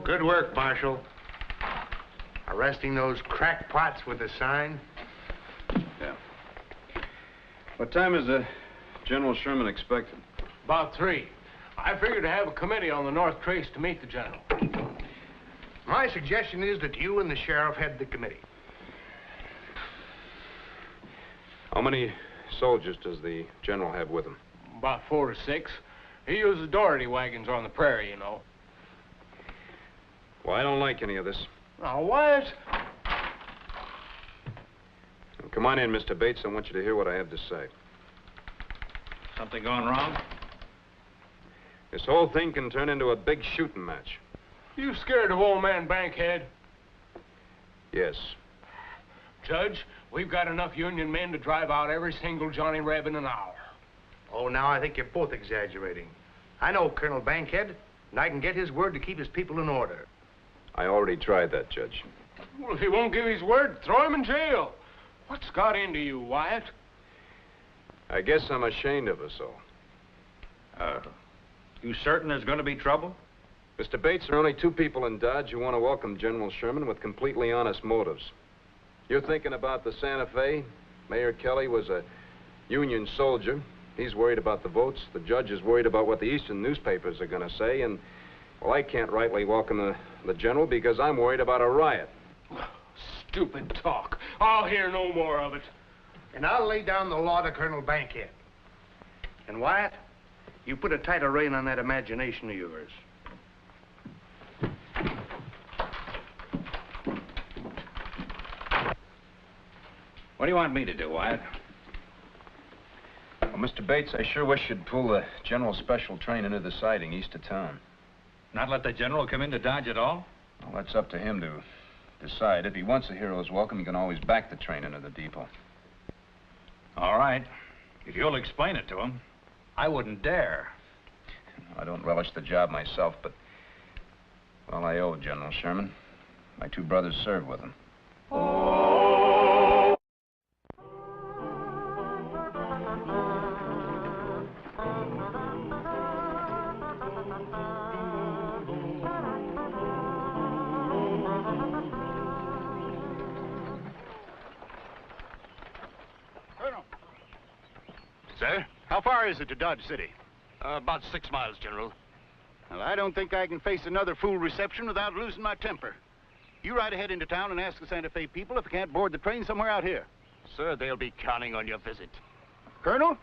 Good work, Marshal. Arresting those crackpots with a sign. Yeah. What time is General Sherman expected? About 3. I figured to have a committee on the North Trace to meet the general. My suggestion is that you and the sheriff head the committee. How many soldiers does the general have with him? About 4 to 6. He uses Doherty wagons on the prairie, you know. Well, I don't like any of this. Now, what? Come on in, Mr. Bates. I want you to hear what I have to say. Something going wrong? This whole thing can turn into a big shooting match. You scared of old man Bankhead? Yes. Judge, we've got enough Union men to drive out every single Johnny Reb in an hour. Oh, now I think you're both exaggerating. I know Colonel Bankhead, and I can get his word to keep his people in order. I already tried that, Judge. Well, if he won't give his word, throw him in jail. What's got into you, Wyatt? I guess I'm ashamed of us all. You certain there's going to be trouble? Mr. Bates, there are only 2 people in Dodge who want to welcome General Sherman with completely honest motives. You're thinking about the Santa Fe. Mayor Kelly was a Union soldier. He's worried about the votes. The judge is worried about what the Eastern newspapers are going to say. And, well, I can't rightly welcome the general because I'm worried about a riot. Stupid talk. I'll hear no more of it. And I'll lay down the law to Colonel Bankhead. And Wyatt, you put a tighter rein on that imagination of yours. What do you want me to do, Wyatt? Well, Mr. Bates, I sure wish you'd pull the General Special train into the siding east of town. Not let the general come into Dodge at all? Well, that's up to him to decide. If he wants a hero's welcome, he can always back the train into the depot. All right. If you'll explain it to him. I wouldn't dare. I don't relish the job myself, but, well, I owe General Sherman. My 2 brothers served with him. Colonel. Sir? How far is it to Dodge City? About 6 miles, General. Well, I don't think I can face another full reception without losing my temper. You ride ahead into town and ask the Santa Fe people if they can't board the train somewhere out here. Sir, they'll be counting on your visit. Colonel,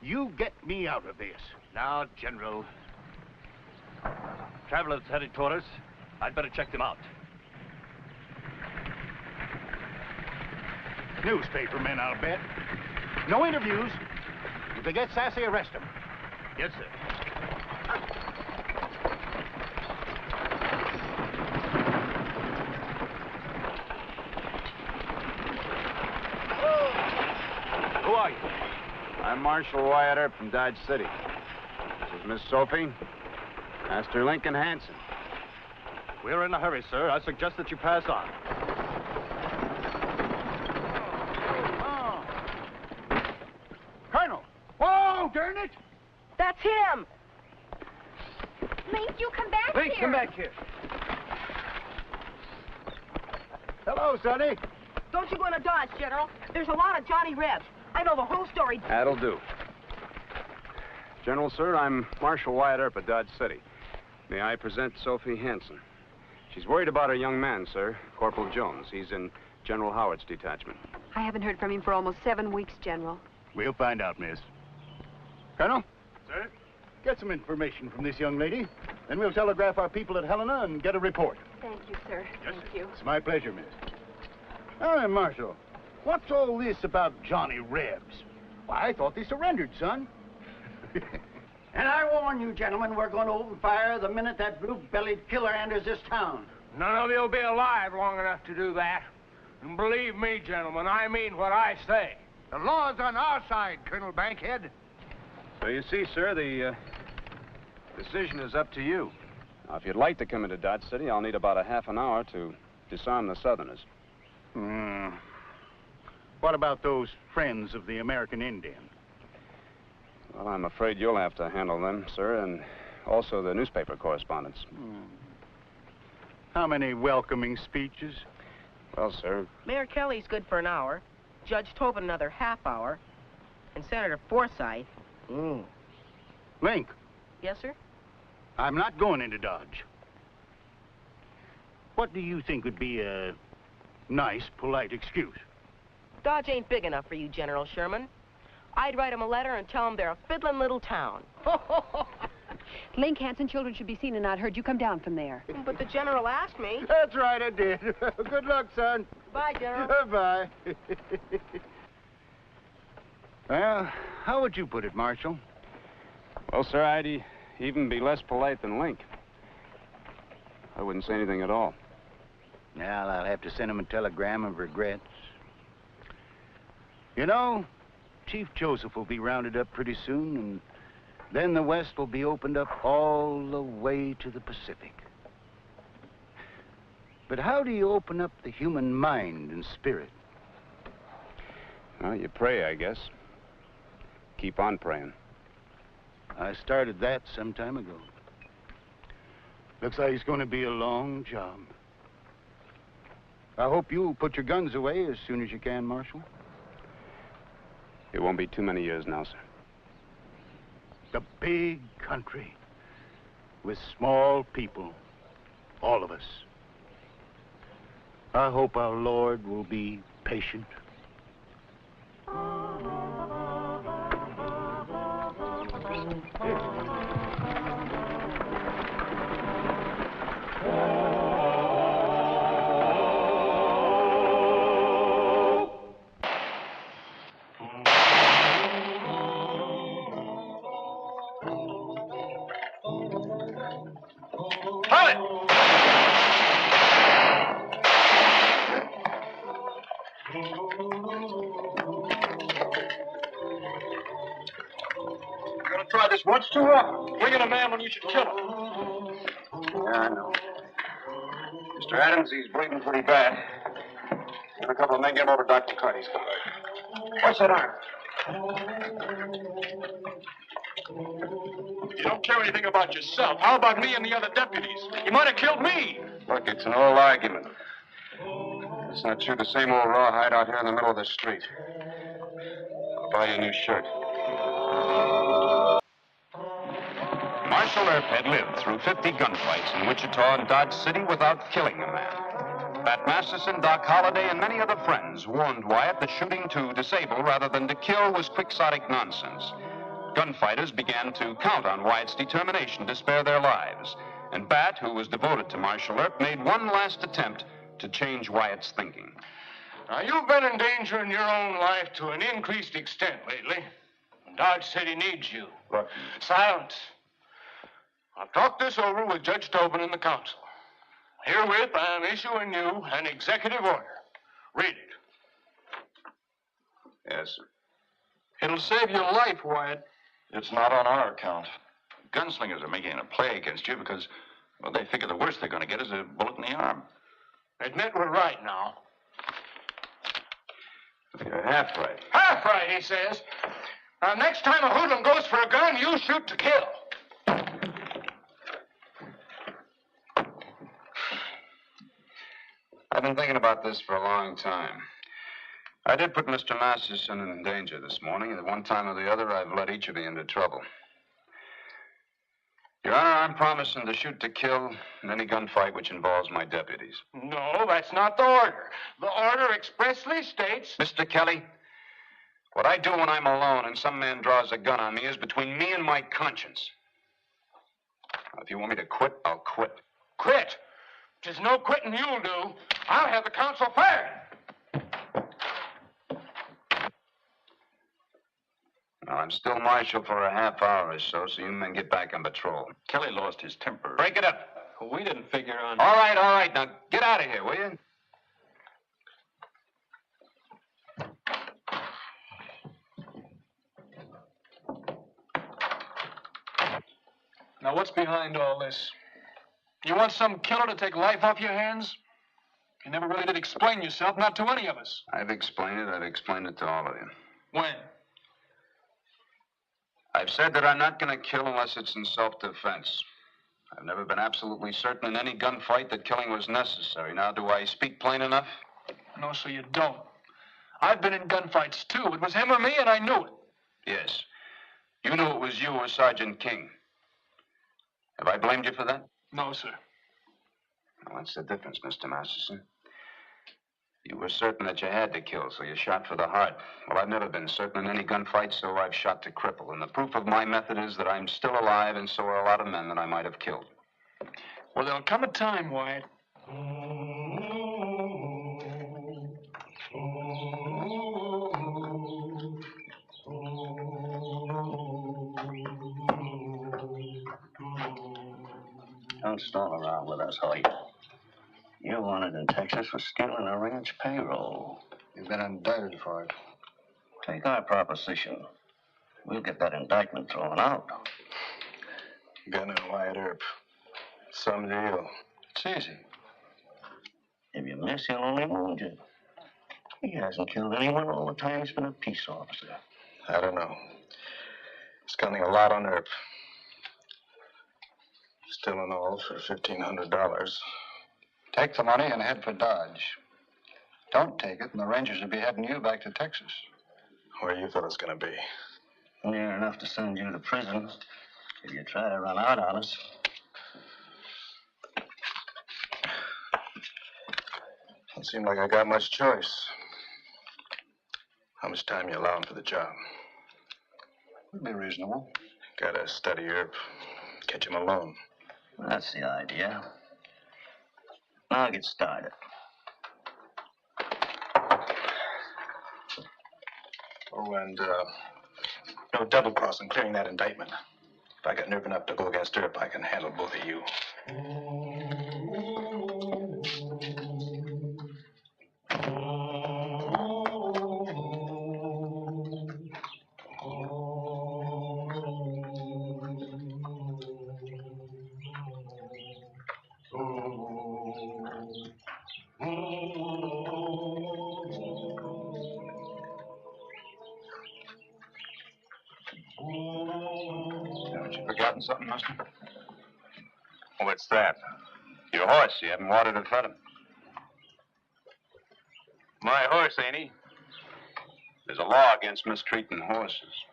you get me out of this. Now, General. Travelers headed toward us. I'd better check them out. Newspaper men, I'll bet. No interviews. If they get sassy, arrest them. Yes, sir. Who are you? I'm Marshal Wyatt Earp from Dodge City. This is Miss Sophie. Master Lincoln Hanson. We're in a hurry, sir. I suggest that you pass on. Colonel! Whoa, darn it! That's him! Link, you come back Link, here! come back here. Hello, Sonny. Don't you go into Dodge, General. There's a lot of Johnny Rebs. I know the whole story. That'll do. General, sir, I'm Marshal Wyatt Earp at Dodge City. May I present Sophie Hanson? She's worried about her young man, sir, Corporal Jones. He's in General Howard's detachment. I haven't heard from him for almost 7 weeks, General. We'll find out, miss. Colonel? Sir? Get some information from this young lady. Then we'll telegraph our people at Helena and get a report. Thank you, sir. Thank you. It's my pleasure, miss. Now then, Marshal, what's all this about Johnny Rebs? Why, I thought they surrendered, son. And I warn you, gentlemen, we're going to open fire the minute that blue-bellied killer enters this town. None of you'll be alive long enough to do that. And believe me, gentlemen, I mean what I say. The law's on our side, Colonel Bankhead. So you see, sir, the decision is up to you. Now, if you'd like to come into Dodge City, I'll need about a half an hour to disarm the Southerners. What about those friends of the American Indian? Well, I'm afraid you'll have to handle them, sir, and also the newspaper correspondents. How many welcoming speeches? Well, sir, Mayor Kelly's good for an hour, Judge Tobin another half hour, and Senator Forsyth. Link, Yes, sir? I'm not going into Dodge. What do you think would be a nice, polite excuse? Dodge ain't big enough for you, General Sherman. I'd write 'em a letter and tell 'em they're a fiddlin' little town. Link, Hanson, children should be seen and not heard. You come down from there. But the General asked me. That's right, I did. Good luck, son. Bye, General. Bye. Well, how would you put it, Marshal? well, sir, I'd even be less polite than Link. I wouldn't say anything at all. Well, I'll have to send him a telegram of regrets. You know, Chief Joseph will be rounded up pretty soon, and then the West will be opened up all the way to the Pacific. But how do you open up the human mind and spirit? Well, you pray, I guess. Keep on praying. I started that some time ago. Looks like it's going to be a long job. I hope you'll put your guns away as soon as you can, Marshal. It won't be too many years now, sir. The big country with small people, all of us. I hope our Lord will be patient. Try this once too often. Bringing a man when you should kill him. Yeah, I know. Mr. Adams, he's bleeding pretty bad. Get a couple of men, get him over to Dr. Carty's. What's that arm? You don't care anything about yourself. How about me and the other deputies? You might have killed me. Look, it's an old argument. It's not true. The same old rawhide out here in the middle of the street. I'll buy you a new shirt. Marshal Earp had lived through 50 gunfights in Wichita and Dodge City without killing a man. Pat Masterson, Doc Holliday, and many other friends warned Wyatt that shooting to disable rather than to kill was quixotic nonsense. Gunfighters began to count on Wyatt's determination to spare their lives. And Bat, who was devoted to Marshal Earp, made one last attempt to change Wyatt's thinking. Now, you've been endangering your own life to an increased extent lately. Dodge City needs you. Look. Silence. I've talked this over with Judge Tobin and the council. Herewith, I am issuing you an executive order. Read it. Yes, sir. It'll save your life, Wyatt. It's not on our account. Gunslingers are making a play against you because, well, they figure the worst they're going to get is a bullet in the arm. Admit we're right now. You're half right. Half right, he says. Now, next time a hoodlum goes for a gun, you shoot to kill. I've been thinking about this for a long time. I did put Mr. Masterson in danger this morning, and at one time or the other, I've led each of you into trouble. Your Honor, I'm promising to shoot to kill in any gunfight which involves my deputies. No, that's not the order. The order expressly states... Mr. Kelly, what I do when I'm alone and some man draws a gun on me is between me and my conscience. If you want me to quit, I'll quit. Quit? There's no quitting you'll do. I'll have the council fired. Well, I'm still marshal for a half hour or so you men get back on patrol. Kelly lost his temper. Break it up. We didn't figure on... All right. Now, get out of here, will you? Now, what's behind all this? You want some killer to take life off your hands? You never really did explain yourself, not to any of us. I've explained it. I've explained it to all of you. When? I've said that I'm not going to kill unless it's in self-defense. I've never been absolutely certain in any gunfight that killing was necessary. Now, do I speak plain enough? No, sir, you don't. I've been in gunfights, too. It was him or me, and I knew it. Yes. You knew it was you or Sergeant King. Have I blamed you for that? No, sir. Well, that's the difference, Mr. Masterson. You were certain that you had to kill, so you shot for the heart. Well, I've never been certain in any gunfight, so I've shot to cripple. And the proof of my method is that I'm still alive, and so are a lot of men that I might have killed. Well, there'll come a time, Wyatt. Don't stall around with us, Hoyt. You're wanted in Texas for stealing a ranch payroll. You've been indicted for it. Take our proposition. We'll get that indictment thrown out. Gunning Wyatt Earp. Some deal. It's easy. If you miss, he'll only wound you. He hasn't killed anyone all the time he's been a peace officer. I don't know. He's gunning a lot on Earp. Still in all for $1,500. Take the money and head for Dodge. Don't take it, and the Rangers will be heading you back to Texas. Where you thought it was going to be? Near enough to send you to prison if you try to run out on us. Don't seem like I got much choice. How much time you allowing for the job? Would be reasonable. Gotta study Earp. Catch him alone. That's the idea. Now get started. Oh, and no double-crossing, clearing that indictment. If I got nerve enough to go against Earp, I can handle both of you. Haven't you forgotten something, mister? What's that? Your horse. You haven't watered or fed him. My horse, ain't he? There's a law against mistreating horses.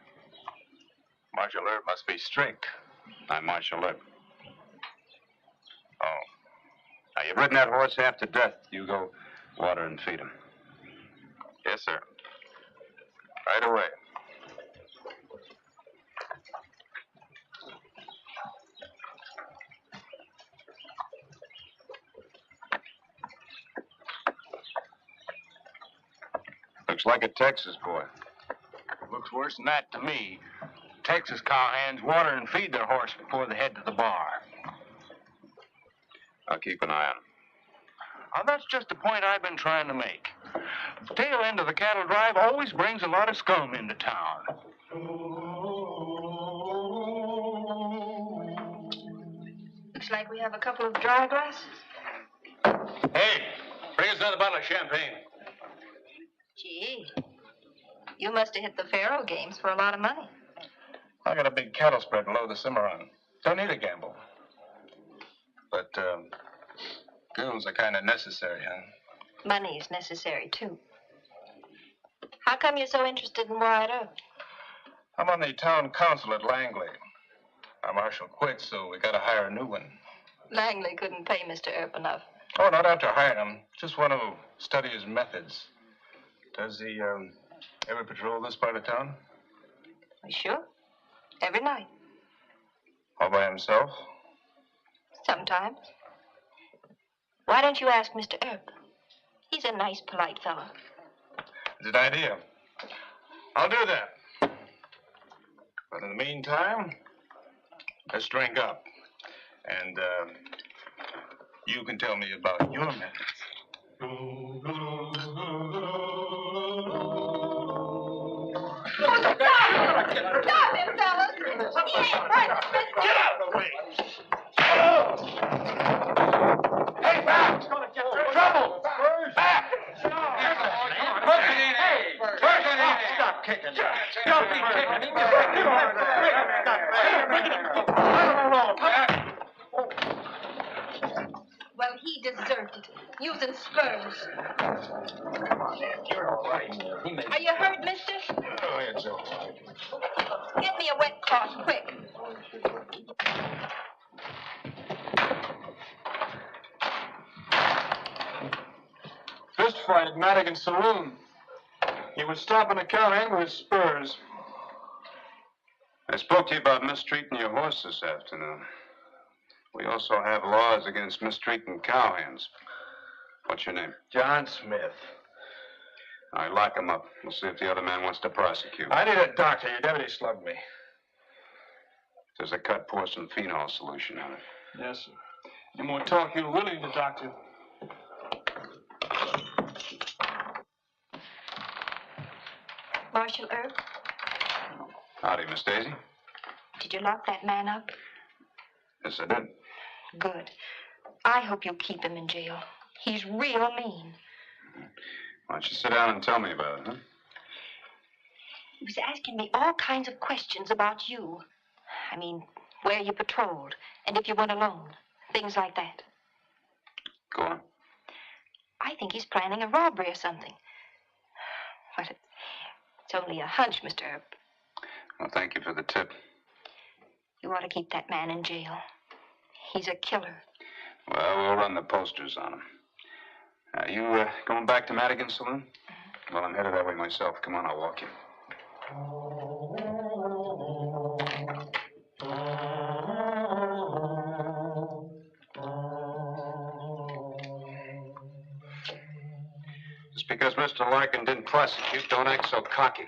Marshal Earp must be strict. I'm Marshal Earp. Oh. Now, you've ridden that horse half to death. You go water and feed him. Yes, sir. Right away. Looks like a Texas boy. Looks worse than that to me. Texas cowhands water and feed their horse before they head to the bar. I'll keep an eye on him. Now, that's just the point I've been trying to make. The tail end of the cattle drive always brings a lot of scum into town. Looks like we have a couple of dry glasses. Hey, bring us another bottle of champagne. Gee, you must have hit the faro games for a lot of money. I got a big cattle spread below the Cimarron. Don't need a gamble. But, goons are kind of necessary, huh? Money is necessary, too. How come you're so interested in Wyatt Earp? I'm on the town council at Langley. Our marshal quit, so we got to hire a new one. Langley couldn't pay Mr. Earp enough. Oh, not after hiring him. Just want to study his methods. Does he, ever patrol this part of town? Sure. Every night. All by himself? Sometimes. Why don't you ask Mr. Earp? He's a nice, polite fellow. Good idea. I'll do that. But in the meantime, let's drink up. And, you can tell me about your methods. Stop him, fellas! He ain't right. Get out of the way! Hey, back! It's gonna get trouble! Back! Stop kicking. Don't be kicking him. Well, he deserved it. Using spurs. Come on, Ed. You're all right. Are you hurt, mister? Oh, it's all right. Get me a wet cloth, quick. Fist fight at Madigan's saloon. He was stopping a cowhand with his spurs. I spoke to you about mistreating your horse this afternoon. We also have laws against mistreating cowhands. What's your name? John Smith. All right, lock him up. We'll see if the other man wants to prosecute. I need a doctor. Your deputy slugged me. There's a cut, pour some phenol solution on it. Yes, sir. Any more talk, you'll really need a doctor. Marshal Earp, Howdy, Miss Daisy. did you lock that man up? Yes, I did. Good. I hope you'll keep him in jail. He's real mean. Why don't you sit down and tell me about it, huh? He was asking me all kinds of questions about you. I mean, where you patrolled, and if you went alone. Things like that. Go on. I think he's planning a robbery or something. But it's only a hunch, Mr. Earp. Well, thank you for the tip. You ought to keep that man in jail. He's a killer. Well, we'll run the posters on him. You going back to Madigan's saloon? Well, I'm headed that way myself. Come on, I'll walk you. Just because Mr. Larkin didn't prosecute, don't act so cocky.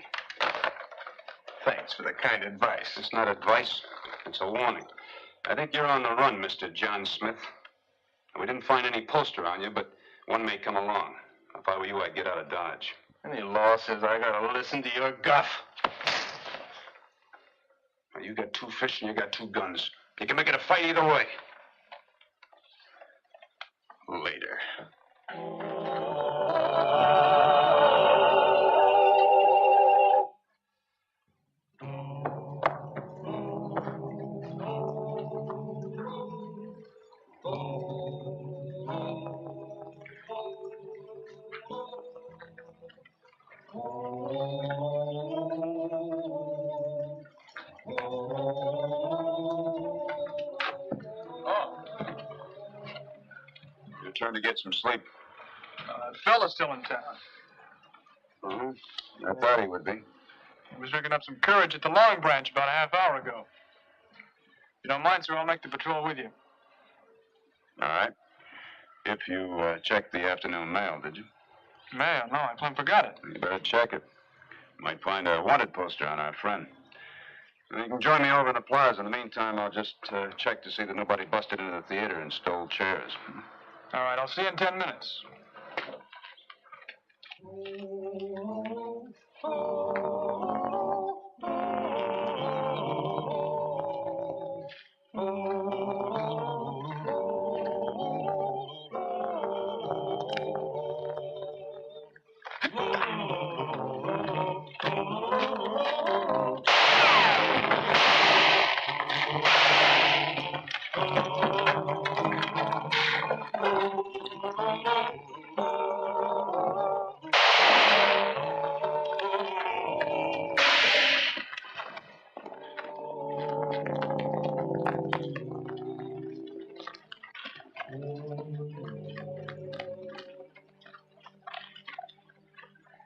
Thanks for the kind advice. It's not advice. It's a warning. I think you're on the run, Mr. John Smith. We didn't find any poster on you, but one may come along. If I were you, I'd get out of Dodge. Any law says I gotta listen to your guff. Well, you got 2 fish and you got 2 guns. You can make it a fight either way. Later. Your turn to get some sleep. Fella's still in town. I thought he would be. He was drinking up some courage at the Long Branch about a half hour ago. If you don't mind, sir, I'll make the patrol with you. All right. If you checked the afternoon mail, did you? Mail? No, I plumb forgot it. You better check it. You might find a wanted poster on our friend. You can join me over in the plaza. In the meantime, I'll just check to see that nobody busted into the theater and stole chairs. All right, I'll see you in 10 minutes.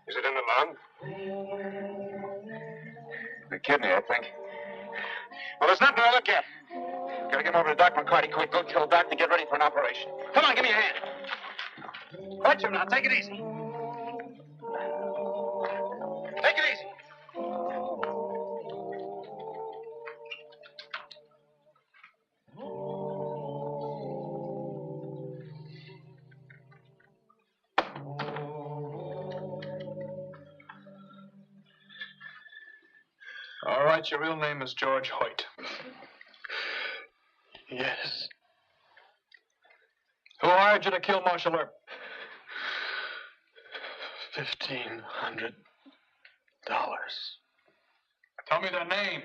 Is it in the lung? The kidney, I think. Well, there's nothing to look at. Gotta get him over to Doc McCarty. Quick, go tell Doc to get ready for an operation. Come on, give me a hand. Watch him now. Take it easy. Take it easy. All right, your real name is George Hoyt. Yes. Who hired you to kill Marshal Earp? $1,500. Tell me their names.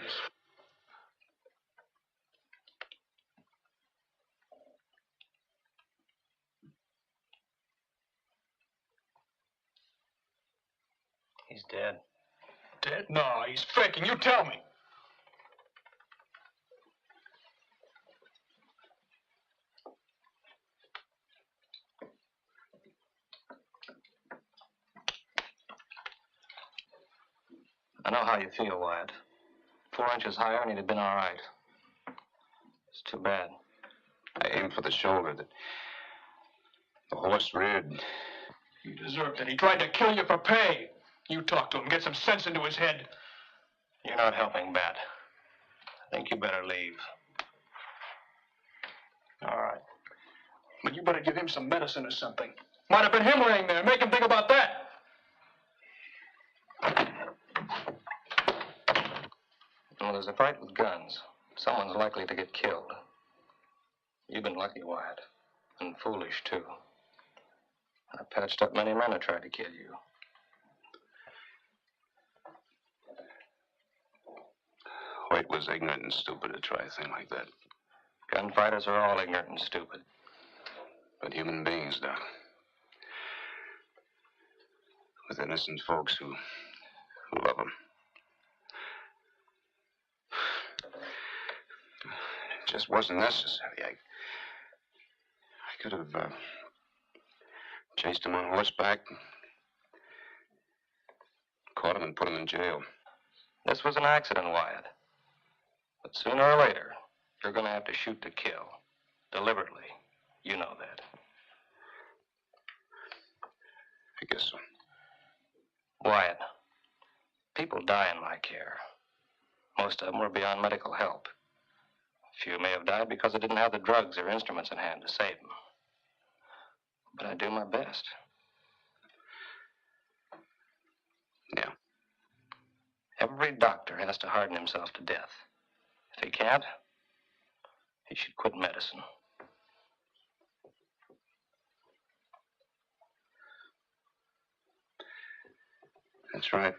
He's dead. Dead? No, he's faking. You tell me. I know how you feel, Wyatt. 4 inches higher and he'd have been all right. It's too bad. I aimed for the shoulder. The horse reared. He deserved it. He tried to kill you for pay. You talk to him. Get some sense into his head. You're not helping, Bat. I think you better leave. All right. But you better give him some medicine or something. Might have been him laying there. Make him think about that. Well, there's a fight with guns. Someone's likely to get killed. You've been lucky, Wyatt. And foolish, too. I patched up many men who tried to kill you. Hoyt was ignorant and stupid to try a thing like that. Gunfighters are all ignorant and stupid. But human beings, Doc. With innocent folks who love them. It just wasn't necessary. I could have chased him on horseback, caught him and put him in jail. This was an accident, Wyatt. But sooner or later, you're going to have to shoot to kill. Deliberately. You know that. I guess so. Wyatt, people die in my care. Most of them were beyond medical help. A few may have died because I didn't have the drugs or instruments in hand to save them. But I do my best. Yeah. Every doctor has to harden himself to death. If he can't, he should quit medicine. That's right.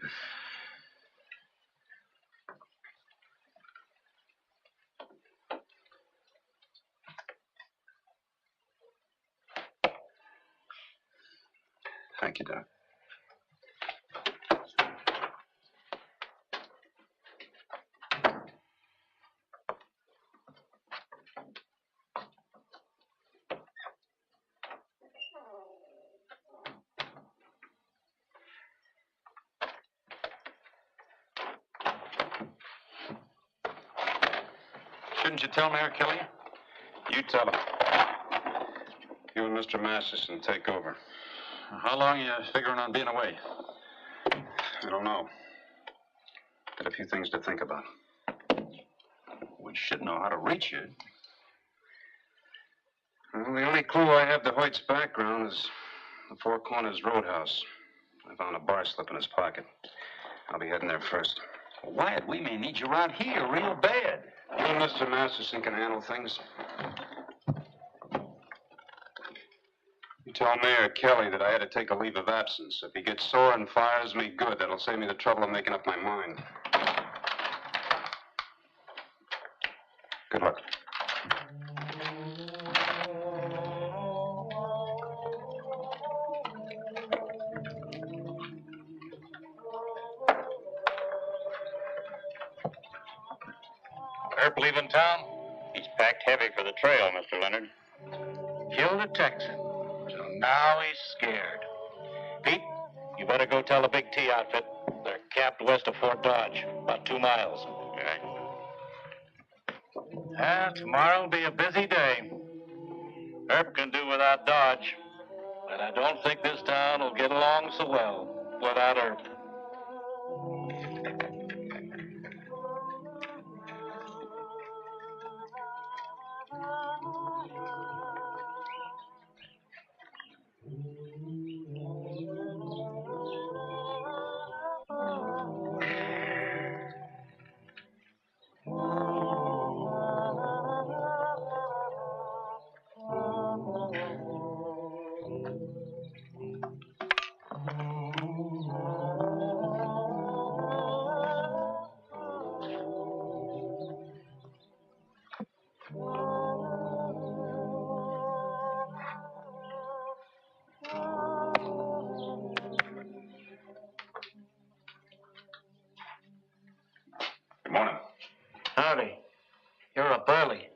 Thank you, Doc. Shouldn't you tell Mayor Kelly? You tell him. You and Mr. Masterson take over. How long are you figuring on being away? I don't know. Got a few things to think about. We should know how to reach you. Well, the only clue I have to Hoyt's background is the Four Corners Roadhouse. I found a bar slip in his pocket. I'll be heading there first. Wyatt, we may need you around here real bad. You and Mr. Masterson can handle things. You tell Mayor Kelly that I had to take a leave of absence. If he gets sore and fires me, good. That'll save me the trouble of making up my mind. Good luck. Earp leaving town? He's packed heavy for the trail, Mr. Leonard. Killed a Texan. So now he's scared. Pete, you better go tell the Big T outfit. They're camped west of Fort Dodge, about 2 miles. All right. Tomorrow'll be a busy day. Herb can do without Dodge, but I don't think this town will get along so well without Herb. Good morning. Howdy. You're up early.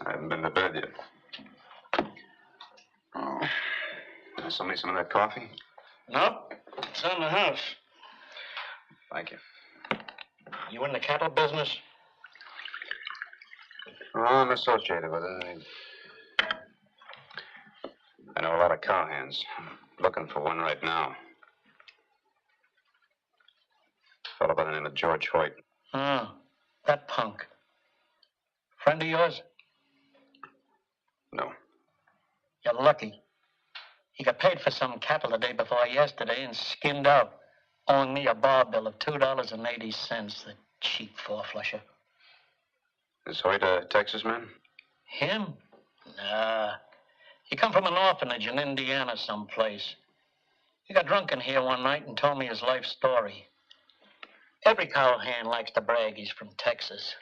I haven't been to bed yet. Oh. Somebody some of that coffee? Nope. It's in the house. Thank you. You in the cattle business? Oh, I'm associated with it. I know a lot of cowhands. I'm looking for one right now. A fellow by the name of George Hoyt. Oh, that punk. Friend of yours? No. You're lucky. He got paid for some cattle the day before yesterday and skinned out, owing me a bar bill of $2.80, the cheap four-flusher. Is Hoyt a Texas man? Him? Nah. He come from an orphanage in Indiana someplace. He got drunk in here one night and told me his life story. Every cowhand likes to brag he's from Texas.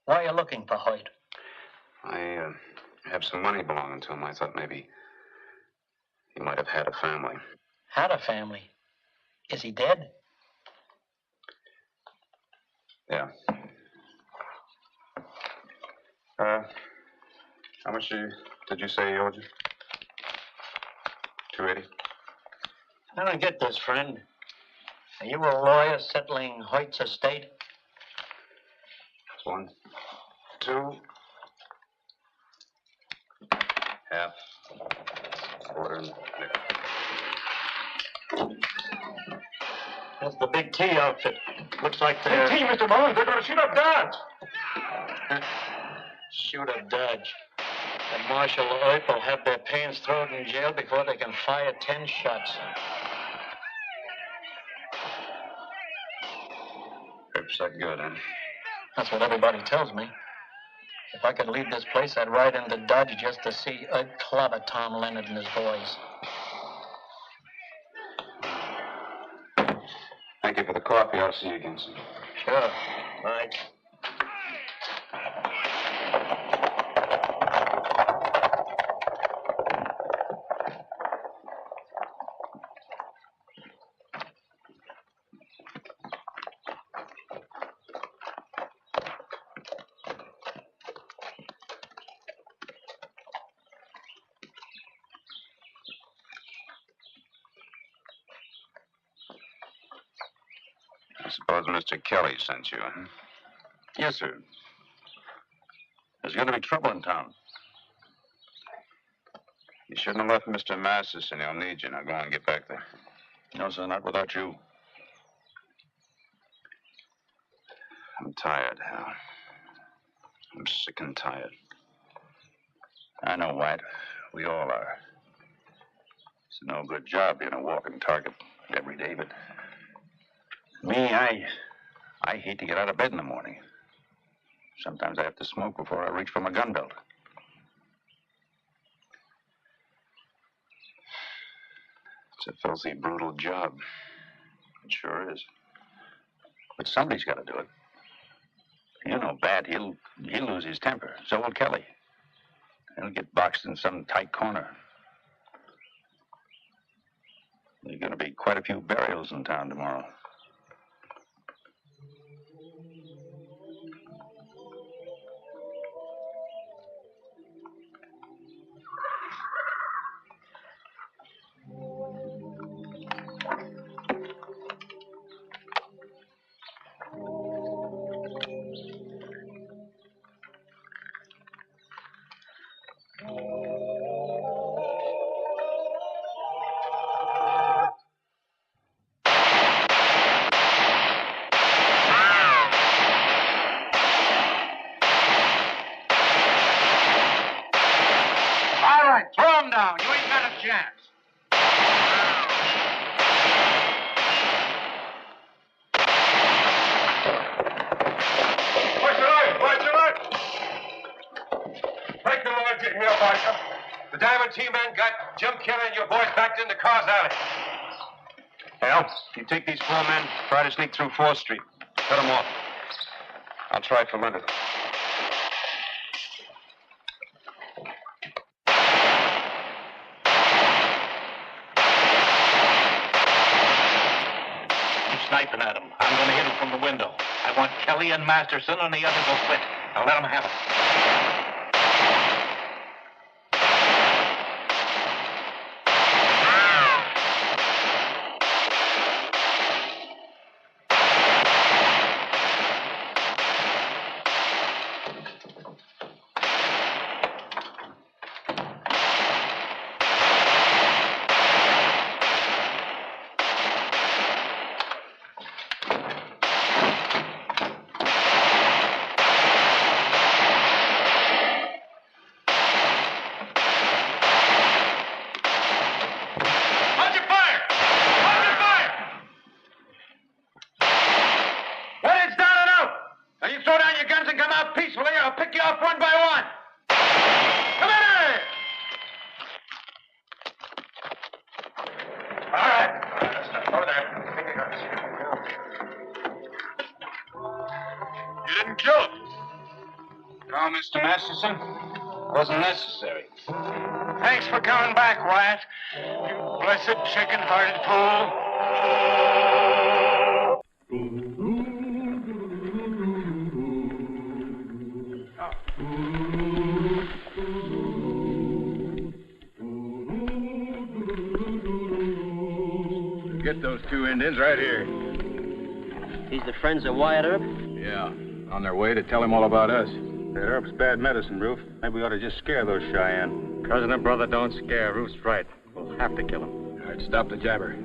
Why are you looking for Hoyt? I have some money belonging to him. I thought maybe he might have had a family. Had a family? Is he dead? Yeah. How much did you say he owed you? 280. I don't get this, friend. Are you a lawyer settling Hoyt's estate? 1, 2. Half. Quarter. That's the Big T outfit. Looks like they're... Big T, Mr. Mullins, they're going to shoot up Dodge. Shoot up Dodge. And Marshal Earp will have their pants thrown in jail before they can fire 10 shots. Earp's that good, huh? That's what everybody tells me. If I could leave this place, I'd ride into Dodge just to see Earp clobber Tom Leonard and his boys. Thank you for the coffee. I'll see you again soon. Sure. Right. I suppose Mr. Kelly sent you, huh? Yes, sir. There's going to be trouble in town. You shouldn't have left Mr. Masterson. He'll need you. Now go on and get back there. No, sir, not without you. I'm tired, Hal. I'm sick and tired. I know, White. We all are. It's no good job being a walking target every day, but me, I hate to get out of bed in the morning. Sometimes I have to smoke before I reach for my gun belt. It's a filthy, brutal job. It sure is. But somebody's got to do it. You know, Bad, he'll lose his temper. So will Kelly. He'll get boxed in some tight corner. There's going to be quite a few burials in town tomorrow. G-men got Jim Kelly and your boys backed into Carr's Alley. Al, you take these 4 men, try to sneak through 4th Street. Cut them off. I'll try for Leonard. Sniping at him. I'm going to hit him from the window. I want Kelly and Masterson and the others will quit. I'll let them have it. Mr. Masterson. Wasn't necessary. Thanks for coming back, Wyatt. You blessed chicken-hearted fool. Get those 2 Indians right here. These the friends of Wyatt Earp? Yeah, on their way to tell him all about us. That Earp's bad medicine, Roof. Maybe we ought to just scare those Cheyenne. Cousin and brother don't scare. Roof's right. We'll have to kill him. All right, stop the jabber.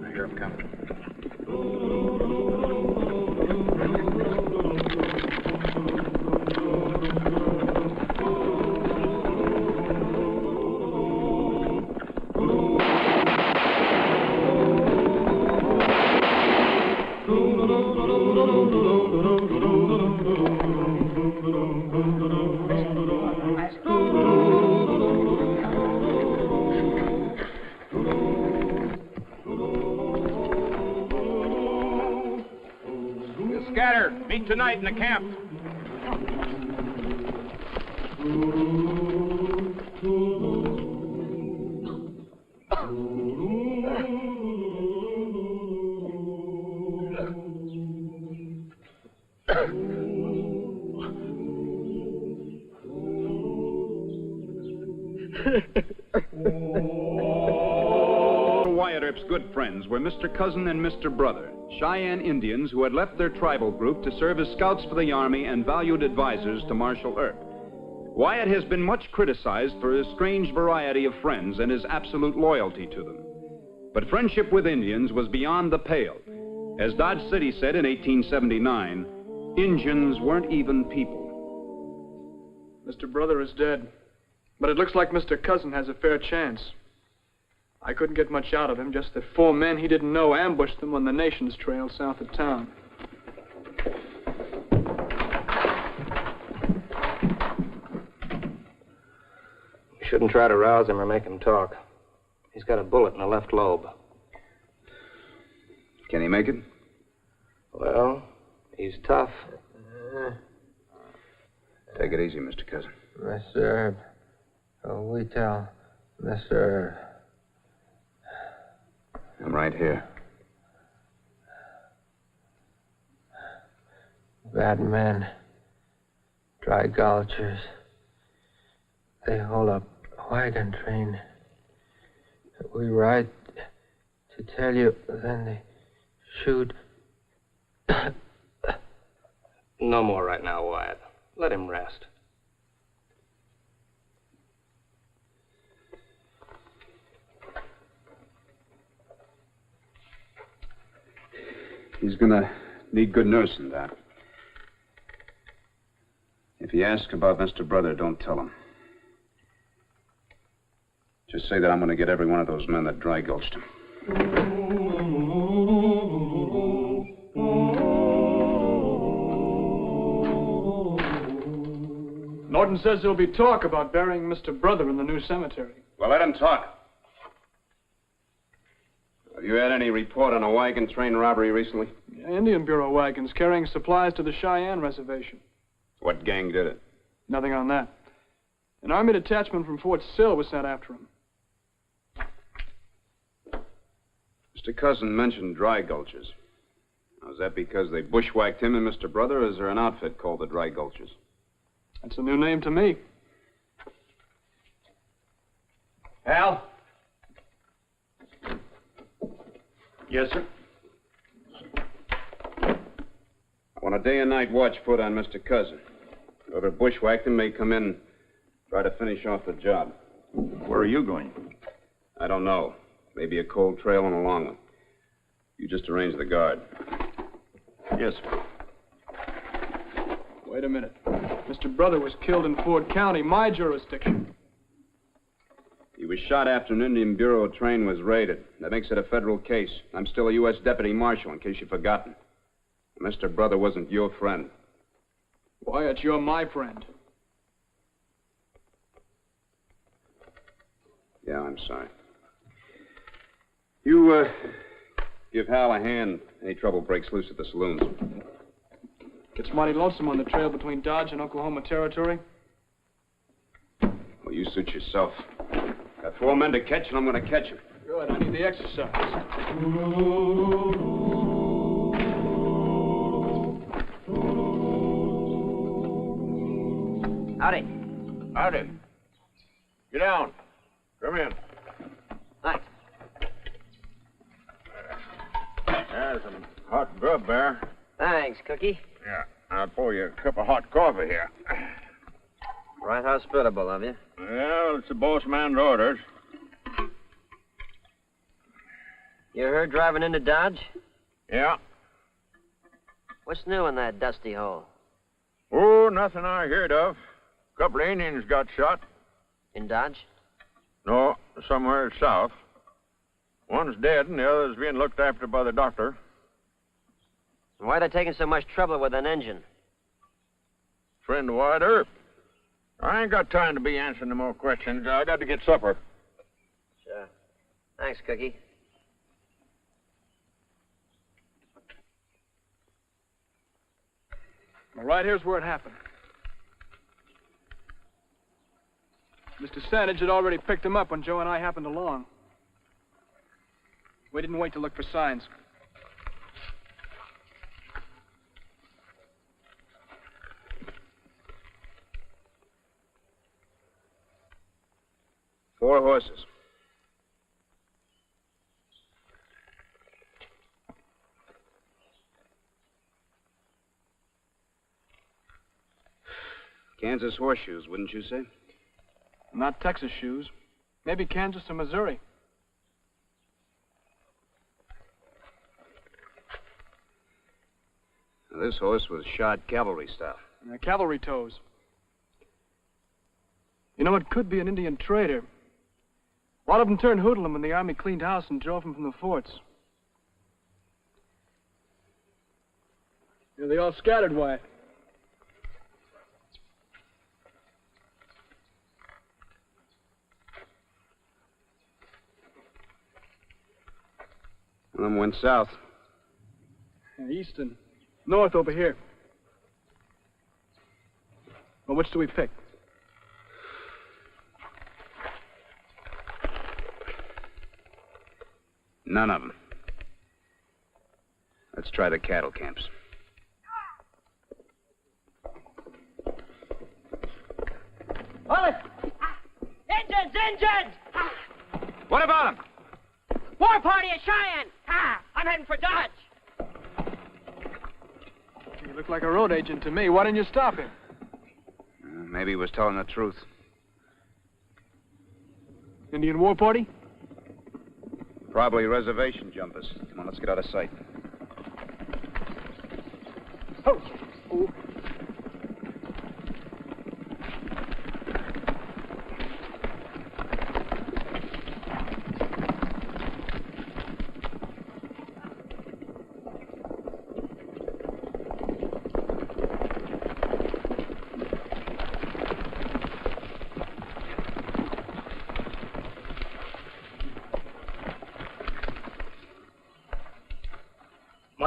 I hear him coming. Meet tonight in the camp. Wyatt Earp's good friends were Mr. Cousin and Mr. Brother, Cheyenne Indians who had left their tribal group to serve as scouts for the Army and valued advisors to Marshal Earp. Wyatt has been much criticized for his strange variety of friends and his absolute loyalty to them. But friendship with Indians was beyond the pale. As Dodge City said in 1879, Injuns weren't even people. Mr. Brother is dead, but it looks like Mr. Cousin has a fair chance. I couldn't get much out of him, just that 4 men he didn't know ambushed them on the Nation's Trail south of town. You shouldn't try to rouse him or make him talk. He's got a bullet in the left lobe. Can he make it? Well, he's tough. Take it easy, Mr. Cousin. Mr. Earp, we tell Mr. Earp. I'm right here. Bad men, dry gulchers. They hold up a wagon train. We ride to tell you, then they shoot. No more right now, Wyatt. Let him rest. He's gonna need good nursing, Doc. If he asks about Mr. Brother, don't tell him. Just say that I'm gonna get every one of those men that dry gulched him. Norton says there'll be talk about burying Mr. Brother in the new cemetery. Well, Well, let him talk. Have you had any report on a wagon train robbery recently? Indian Bureau wagons carrying supplies to the Cheyenne Reservation. What gang did it? Nothing on that. An Army detachment from Fort Sill was sent after him. Mr. Cousin mentioned Dry Gulches. Now, is that because they bushwhacked him and Mr. Brother, or is there an outfit called the Dry Gulches? That's a new name to me. Al? Yes, sir. I want a day and night watch put on Mr. Cousin. Whoever bushwhacked him may come in and try to finish off the job. Where are you going? I don't know. Maybe a cold trail and a long one. You just arrange the guard. Yes, sir. Wait a minute. Mr. Brother was killed in Ford County, my jurisdiction. He was shot after an Indian Bureau train was raided. That makes it a federal case. I'm still a U.S. Deputy Marshal, in case you've forgotten. Mr. Brother wasn't your friend. Wyatt, you're my friend. Yeah, I'm sorry. You, give Hal a hand. Any trouble breaks loose at the saloons. It's mighty lonesome on the trail between Dodge and Oklahoma Territory. Well, you suit yourself. Got 4 men to catch, and I'm going to catch them. Good, I need the exercise. Howdy. Howdy. Get down. Come in. Thanks. There's some hot grub there. Thanks, Cookie. Yeah, I'll pour you a cup of hot coffee here. Right hospitable of you. Well, it's the boss man's orders. You heard driving into Dodge? Yeah. What's new in that dusty hole? Oh, nothing I heard of. A couple of Indians got shot. In Dodge? No, somewhere south. One's dead and the other's being looked after by the doctor. Why are they taking so much trouble with an engine? Friend of White Earp. I ain't got time to be answering no more questions. I got to get supper. Sure. Thanks, Cookie. All right, here's where it happened. Mr. Sandage had already picked him up when Joe and I happened along. We didn't wait to look for signs. Four horses. Kansas horseshoes, wouldn't you say? Not Texas shoes. Maybe Kansas or Missouri. Now, this horse was shod cavalry style. Cavalry toes. You know, it could be an Indian trader. A lot of them turned hoodlum when the Army cleaned house and drove them from the forts. Yeah, they all scattered, Wyatt. One of them went south. Yeah, east and north over here. Well, which do we pick? None of them. Let's try the cattle camps. Wallace! Engines! Engines! What about them? War party at Cheyenne! I'm heading for Dodge. You look like a road agent to me. Why didn't you stop him? Maybe he was telling the truth. Indian war party? Probably reservation jumpers. Come on, let's get out of sight. Oh. Oh.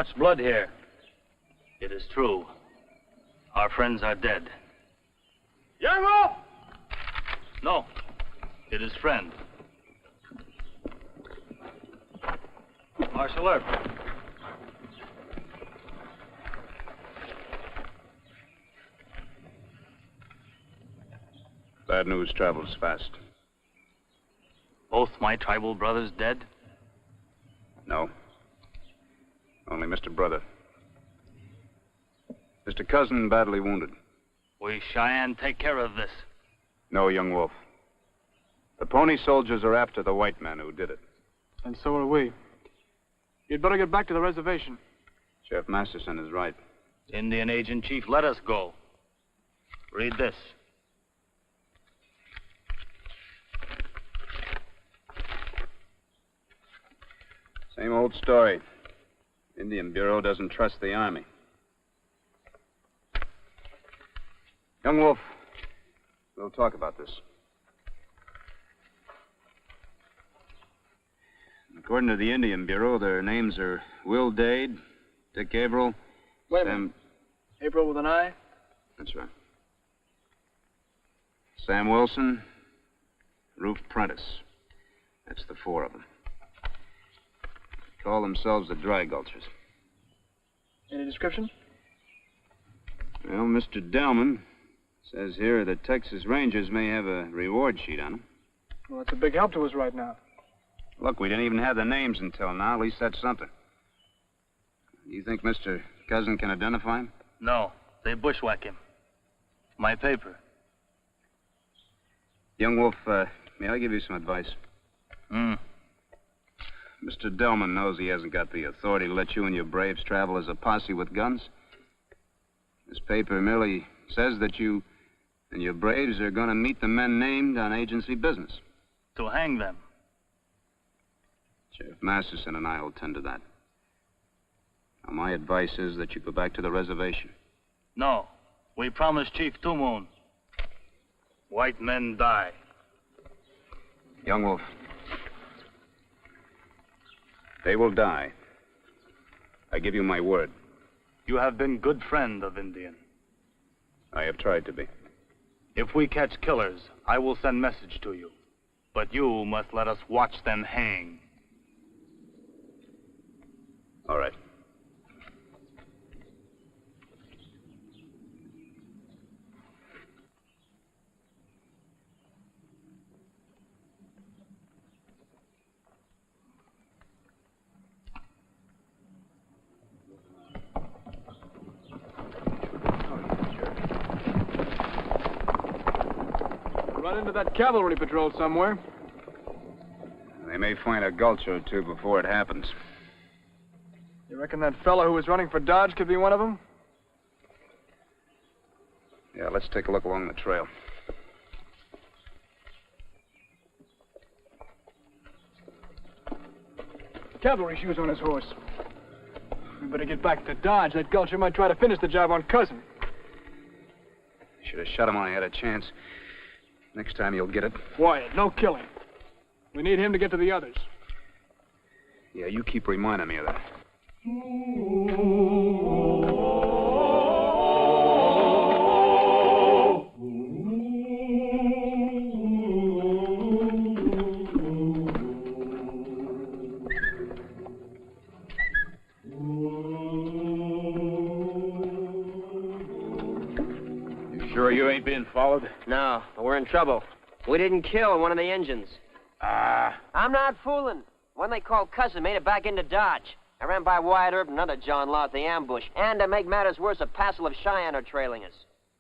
much blood here. It is true. Our friends are dead. Young Wolf! No, it is friend. Marshal Earp. Bad news travels fast. Both my tribal brothers dead? No. Only Mr. Brother. Mr. Cousin badly wounded. We Cheyenne take care of this. No, young wolf. The Pony soldiers are after the white man who did it. And so are we. You'd better get back to the reservation. Sheriff Masterson is right. Indian agent chief, let us go. Read this. Same old story. Indian Bureau doesn't trust the Army. Young Wolf, we'll talk about this. According to the Indian Bureau, their names are Will Dade, Dick Averill, Wait a Sam... minute. April with an I? That's right. Sam Wilson, Ruth Prentice. That's the four of them. They call themselves the Dry Gulchers. Any description? Well, Mr. Delman says here that Texas Rangers may have a reward sheet on them. Well, that's a big help to us right now. Look, we didn't even have the names until now. At least that's something. You think Mr. Cousin can identify him? No, they bushwhack him. My paper. Young Wolf, may I give you some advice? Mr. Delman knows he hasn't got the authority to let you and your braves travel as a posse with guns. This paper merely says that you and your braves are going to meet the men named on agency business. To hang them. Sheriff Masterson and I will tend to that. Now, my advice is that you go back to the reservation. No, we promised Chief Two Moon. White men die. Young Wolf, they will die. I give you my word. You have been good friend of Indian. I have tried to be. If we catch killers, I will send message to you. But you must let us watch them hang. All right. Run into that cavalry patrol somewhere. They may find a gulch or two before it happens. You reckon that fellow who was running for Dodge could be one of them? Yeah, let's take a look along the trail. Cavalry shoes on his horse. We better get back to Dodge. That Gulcher might try to finish the job on Cousin. Should have shot him when I had a chance. Next time you'll get it. Wyatt, no killing. We need him to get to the others. Yeah, you keep reminding me of that. You sure you ain't being followed? No, but we're in trouble. We didn't kill one of the engines. I'm not fooling. One they called Cousin made it back into Dodge. I ran by Wyatt Earp and another John Law at the ambush. And to make matters worse, a passel of Cheyenne are trailing us.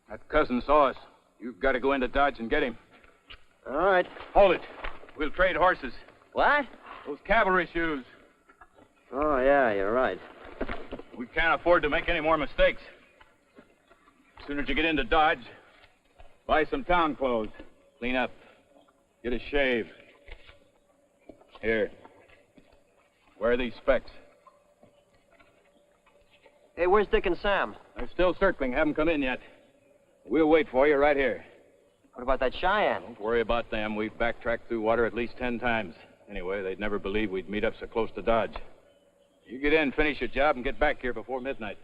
That Cousin saw us. You've got to go into Dodge and get him. All right. Hold it. We'll trade horses. What? Those cavalry shoes. Oh, yeah, you're right. We can't afford to make any more mistakes. As soon as you get into Dodge, buy some town clothes. Clean up. Get a shave. Here. Wear these specs. Hey, where's Dick and Sam? They're still circling. Haven't come in yet. We'll wait for you right here. What about that Cheyenne? Don't worry about them. We've backtracked through water at least 10 times. Anyway, they'd never believe we'd meet up so close to Dodge. You get in, finish your job, and get back here before midnight.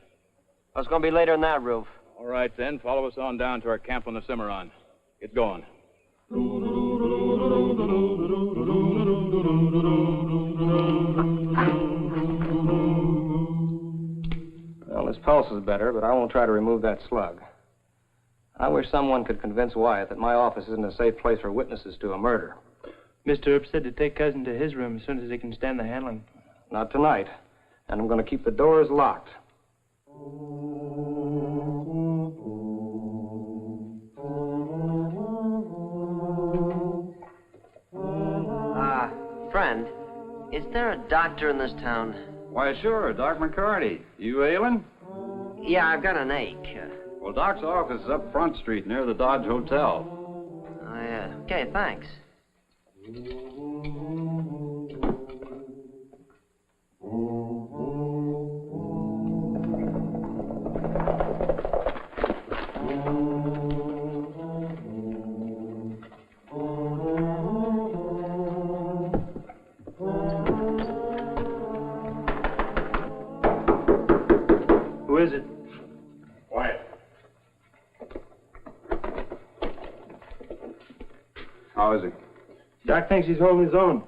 Oh, it's going to be later than that, Roof. All right, then. Follow us on down to our camp on the Cimarron. Get going. Well, his pulse is better, but I won't try to remove that slug. I wish someone could convince Wyatt that my office isn't a safe place for witnesses to a murder. Mr. Earp said to take Cousin to his room as soon as he can stand the handling. Not tonight. And I'm going to keep the doors locked. Friend, is there a doctor in this town? Why, sure, Doc McCarty. You ailing? Yeah, I've got an ache. Well, Doc's office is up Front Street near the Dodge Hotel. Oh, yeah. Okay, thanks. Who is it? Wyatt. How is he? Doc thinks he's holding his own.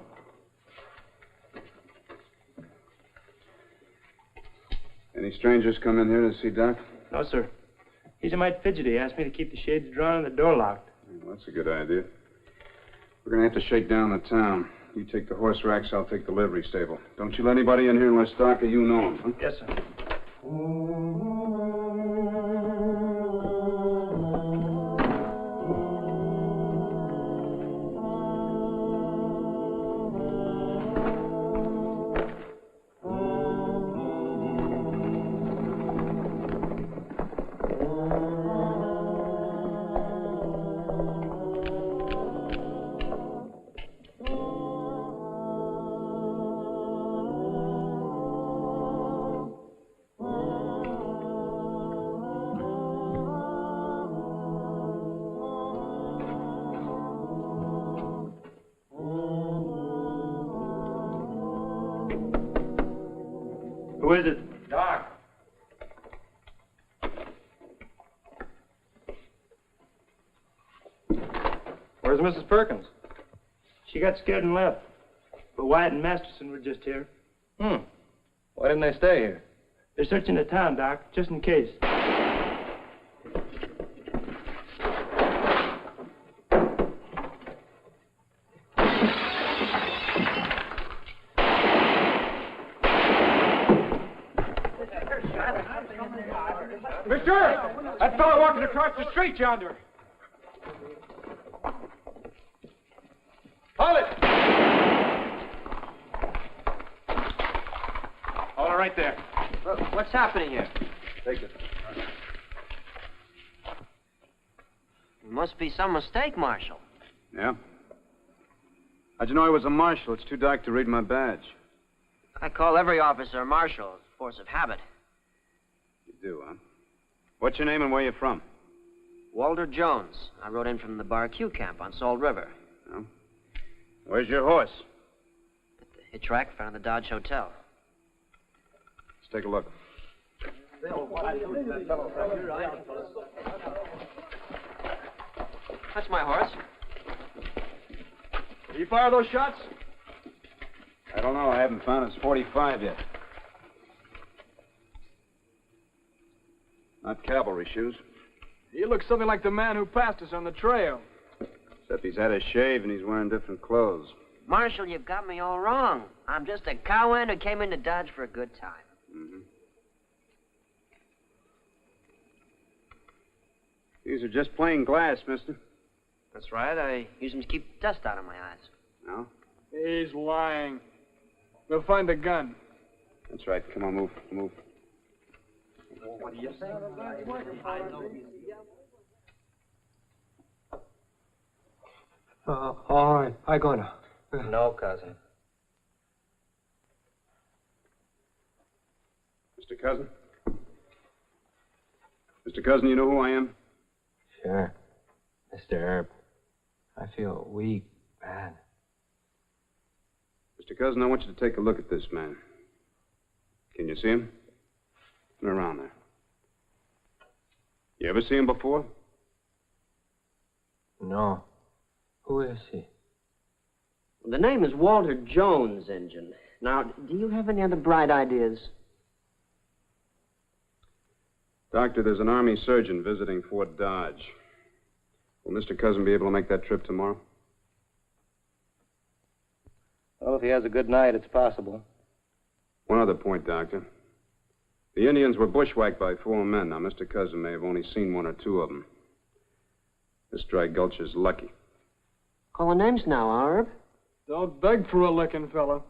Any strangers come in here to see Doc? No, sir. He's a mite fidgety. Asked me to keep the shades drawn and the door locked. Well, that's a good idea. We're going to have to shake down the town. You take the horse racks, I'll take the livery stable. Don't you let anybody in here unless Doc or you know him, huh? Yes, sir. Who is it? Doc. Where's Mrs. Perkins? She got scared and left. But Wyatt and Masterson were just here. Why didn't they stay here? They're searching the town, Doc, just in case. Mister! That fellow walking across the street yonder. Hold it! All right there. What's happening here? Take it. Must be some mistake, Marshal. Yeah? How'd you know I was a marshal? It's too dark to read my badge. I call every officer a marshal. It's force of habit. You do, huh? What's your name and where you from? Walter Jones. I rode in from the Bar Q camp on Salt River. Oh? Where's your horse? Hit track in front of the Dodge Hotel. Let's take a look. That's my horse. Did you fire those shots? I don't know. I haven't found his 45 yet. Not cavalry shoes. He looks something like the man who passed us on the trail. Except he's had a shave and he's wearing different clothes. Marshal, you've got me all wrong. I'm just a cowhand who came into Dodge for a good time. Mm-hmm. These are just plain glass, mister. That's right. I use them to keep dust out of my eyes. No? He's lying. We'll find the gun. That's right. Come on, move. Move. What do you say? All right. I go now. No, cousin. Mr. Cousin? Mr. Cousin, you know who I am? Sure. Mr. Earp. I feel weak, bad. Mr. Cousin, I want you to take a look at this man. Can you see him? Turn around there. You ever see him before? No. Who is he? The name is Walter Jones, Injun. Now, do you have any other bright ideas? Doctor, there's an Army surgeon visiting Fort Dodge. Will Mr. Cousin be able to make that trip tomorrow? Well, if he has a good night, it's possible. One other point, Doctor. The Indians were bushwhacked by 4 men. Now, Mr. Cousin may have only seen 1 or 2 of them. This Dry Gulch is lucky. Call the names now, Herb. Don't beg for a licking, fella.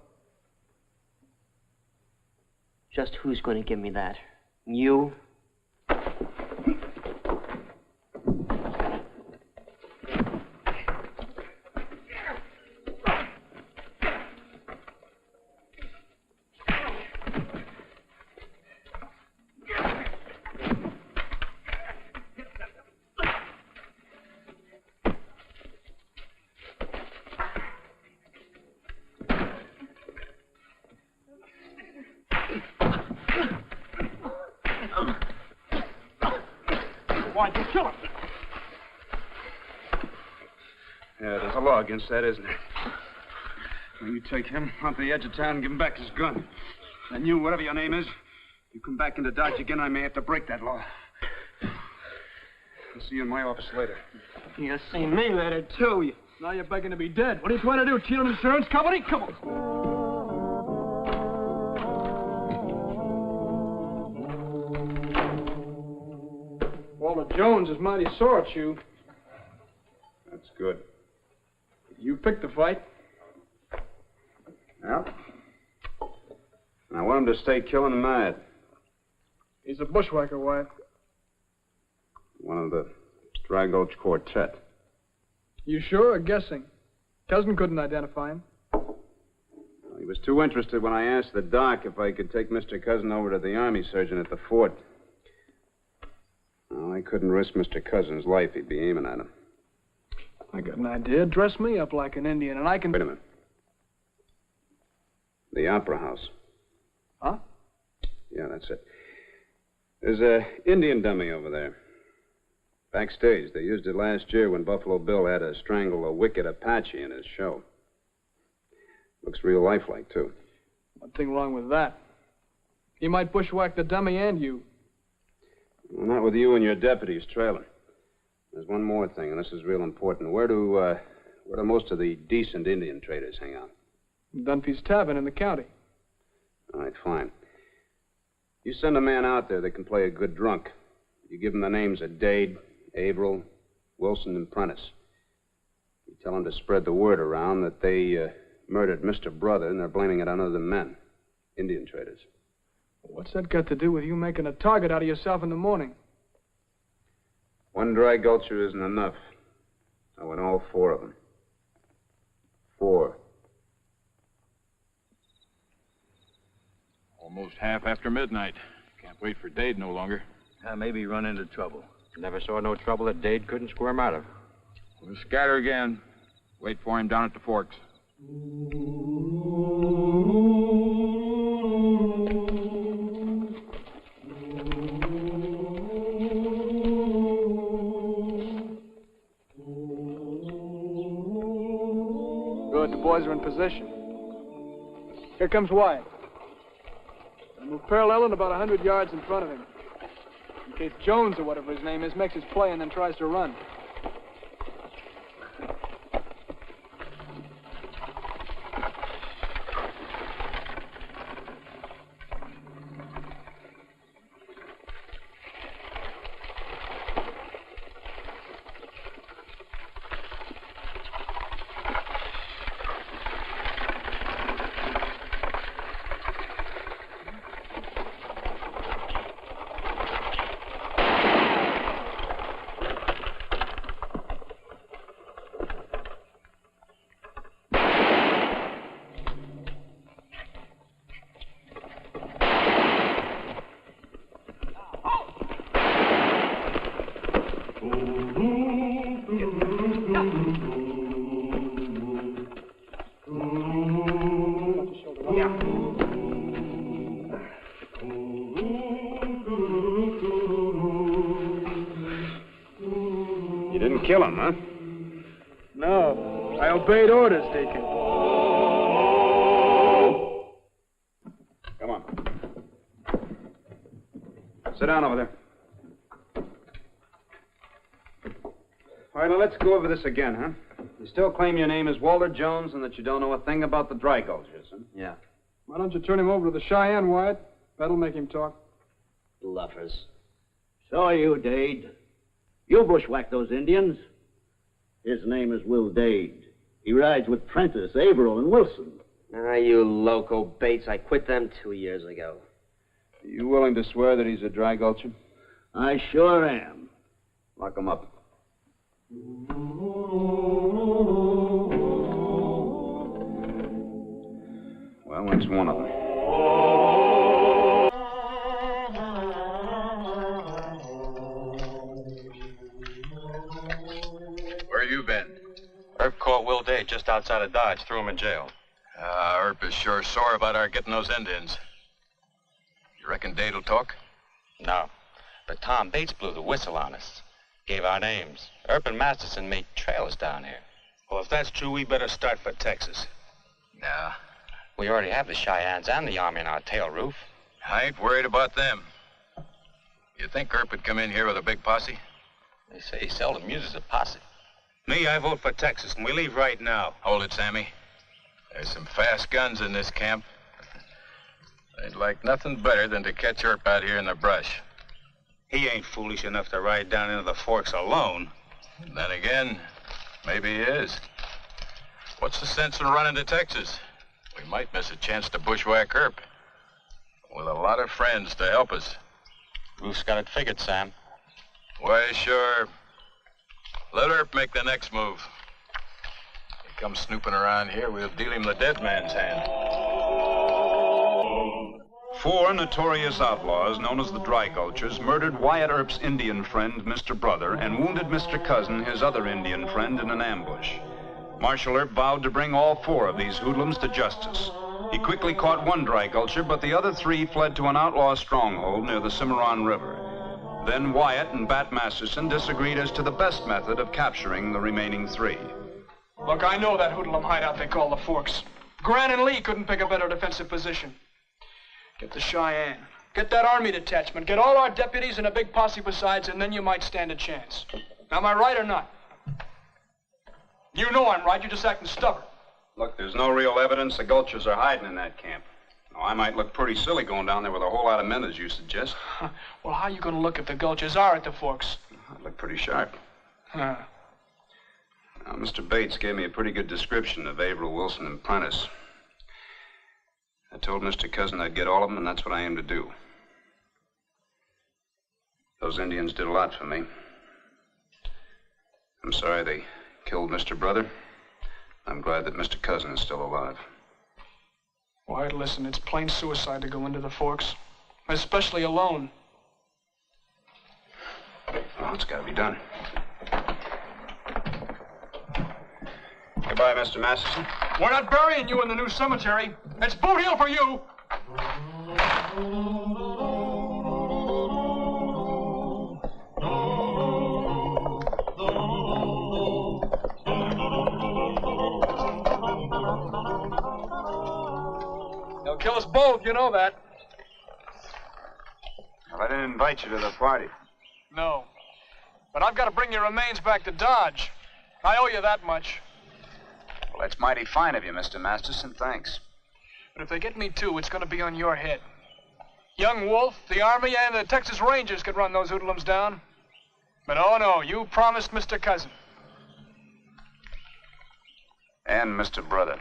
Just who's going to give me that? You? Why'd you kill him? Yeah, there's a law against that, isn't there? Now, you take him out to the edge of town and give him back his gun. And you, whatever your name is, you come back into Dodge again, I may have to break that law. I'll see you in my office later. You'll see me later, too. Now you're begging to be dead. What are you trying to do, cheat an insurance company? Come on. Walter Jones is mighty sore at you. That's good. You picked the fight. Yeah. And I want him to stay killing and mad. He's a bushwhacker, Wyatt. One of the Dry Gulch Quartet. You sure or guessing? Cousin couldn't identify him. He was too interested when I asked the doc if I could take Mr. Cousin over to the Army surgeon at the fort. Well, I couldn't risk Mr. Cousin's life. He'd be aiming at him. I got an idea. Dress me up like an Indian, and I can... Wait a minute. The Opera House. Huh? Yeah, that's it. There's a Indian dummy over there. Backstage. They used it last year when Buffalo Bill had to strangle a wicked Apache in his show. Looks real lifelike, too. One thing wrong with that. He might bushwhack the dummy and you. Well, not with you and your deputies trailing. There's one more thing, and this is real important. Where do most of the decent Indian traders hang out? Dunphy's Tavern in the county. All right, fine. You send a man out there that can play a good drunk. You give him the names of Dade, Averill, Wilson, and Prentice. You tell him to spread the word around that they murdered Mr. Brother, and they're blaming it on other men, Indian traders. What's that got to do with you making a target out of yourself in the morning? One Dry Gulcher isn't enough. I want all 4 of them. 4. Almost half after midnight. Can't wait for Dade no longer. Maybe run into trouble. Never saw no trouble that Dade couldn't squirm out of. We'll scatter again. Wait for him down at the forks. Good, the boys are in position. Here comes Wyatt. Move parallel and about 100 yards in front of him. In case Jones, or whatever his name is, makes his play and then tries to run. kill him, huh? No, I obeyed orders, Deacon. Come on. Sit down over there. All right, now let's go over this again, huh? You still claim your name is Walter Jones and that you don't know a thing about the dry gulches, huh? Yeah. Why don't you turn him over to the Cheyenne, Wyatt? That'll make him talk. Bluffers. So are you, Dade. You bushwhacked those Indians. His name is Will Dade. He rides with Prentice, Averill, and Wilson. Ah, you loco Bates. I quit them 2 years ago. Are you willing to swear that he's a dry gulcher? I sure am. Lock him up. Well, that's one of them. Where you been? Earp caught Will Day just outside of Dodge, threw him in jail. Earp is sure sore about our getting those Indians. You reckon Dade'll talk? No, but Tom Bates blew the whistle on us. Gave our names. Earp and Masterson made trails down here. Well, if that's true, we better start for Texas. Yeah. We already have the Cheyennes and the Army in our tail roof. I ain't worried about them. You think Earp would come in here with a big posse? They say he seldom uses a posse. Me, I vote for Texas, and we leave right now. Hold it, Sammy. There's some fast guns in this camp. They'd like nothing better than to catch Earp out here in the brush. He ain't foolish enough to ride down into the Forks alone. Then again, maybe he is. What's the sense in running to Texas? We might miss a chance to bushwhack Earp. With a lot of friends to help us. Roof's got it figured, Sam. Why, sure. Let Earp make the next move. If he comes snooping around here, we'll deal him the dead man's hand. 4 notorious outlaws known as the Dry Gulchers murdered Wyatt Earp's Indian friend, Mr. Brother, and wounded Mr. Cousin, his other Indian friend, in an ambush. Marshal Earp vowed to bring all 4 of these hoodlums to justice. He quickly caught one Dry Gulcher, but the other 3 fled to an outlaw stronghold near the Cimarron River. Then Wyatt and Bat Masterson disagreed as to the best method of capturing the remaining 3. Look, I know that hoodlum hideout they call the Forks. Grant and Lee couldn't pick a better defensive position. Get the Cheyenne. Get that army detachment. Get all our deputies and a big posse besides, and then you might stand a chance. Now, am I right or not? You know I'm right. You're just acting stubborn. Look, there's no real evidence the Gulchers are hiding in that camp. Now, I might look pretty silly going down there with a whole lot of men, as you suggest. Well, how are you going to look if the Gulchers are at the Forks? I'd look pretty sharp. Huh. Now, Mr. Bates gave me a pretty good description of Averill, Wilson, and Prentice. I told Mr. Cousin I'd get all of them, and that's what I aim to do. Those Indians did a lot for me. I'm sorry they killed Mr. Brother. I'm glad that Mr. Cousin is still alive. Wyatt, listen, it's plain suicide to go into the Forks, especially alone. Well, it's got to be done. Goodbye, Mr. Masterson. We're not burying you in the new cemetery. It's Boot Hill for you. They'll kill us both, you know that. Well, I didn't invite you to the party. No. But I've got to bring your remains back to Dodge. I owe you that much. Well, that's mighty fine of you, Mr. Masterson. Thanks. But if they get me too, it's going to be on your head. Young Wolf, the Army, and the Texas Rangers could run those hoodlums down. But oh no, you promised Mr. Cousin. And Mr. Brother.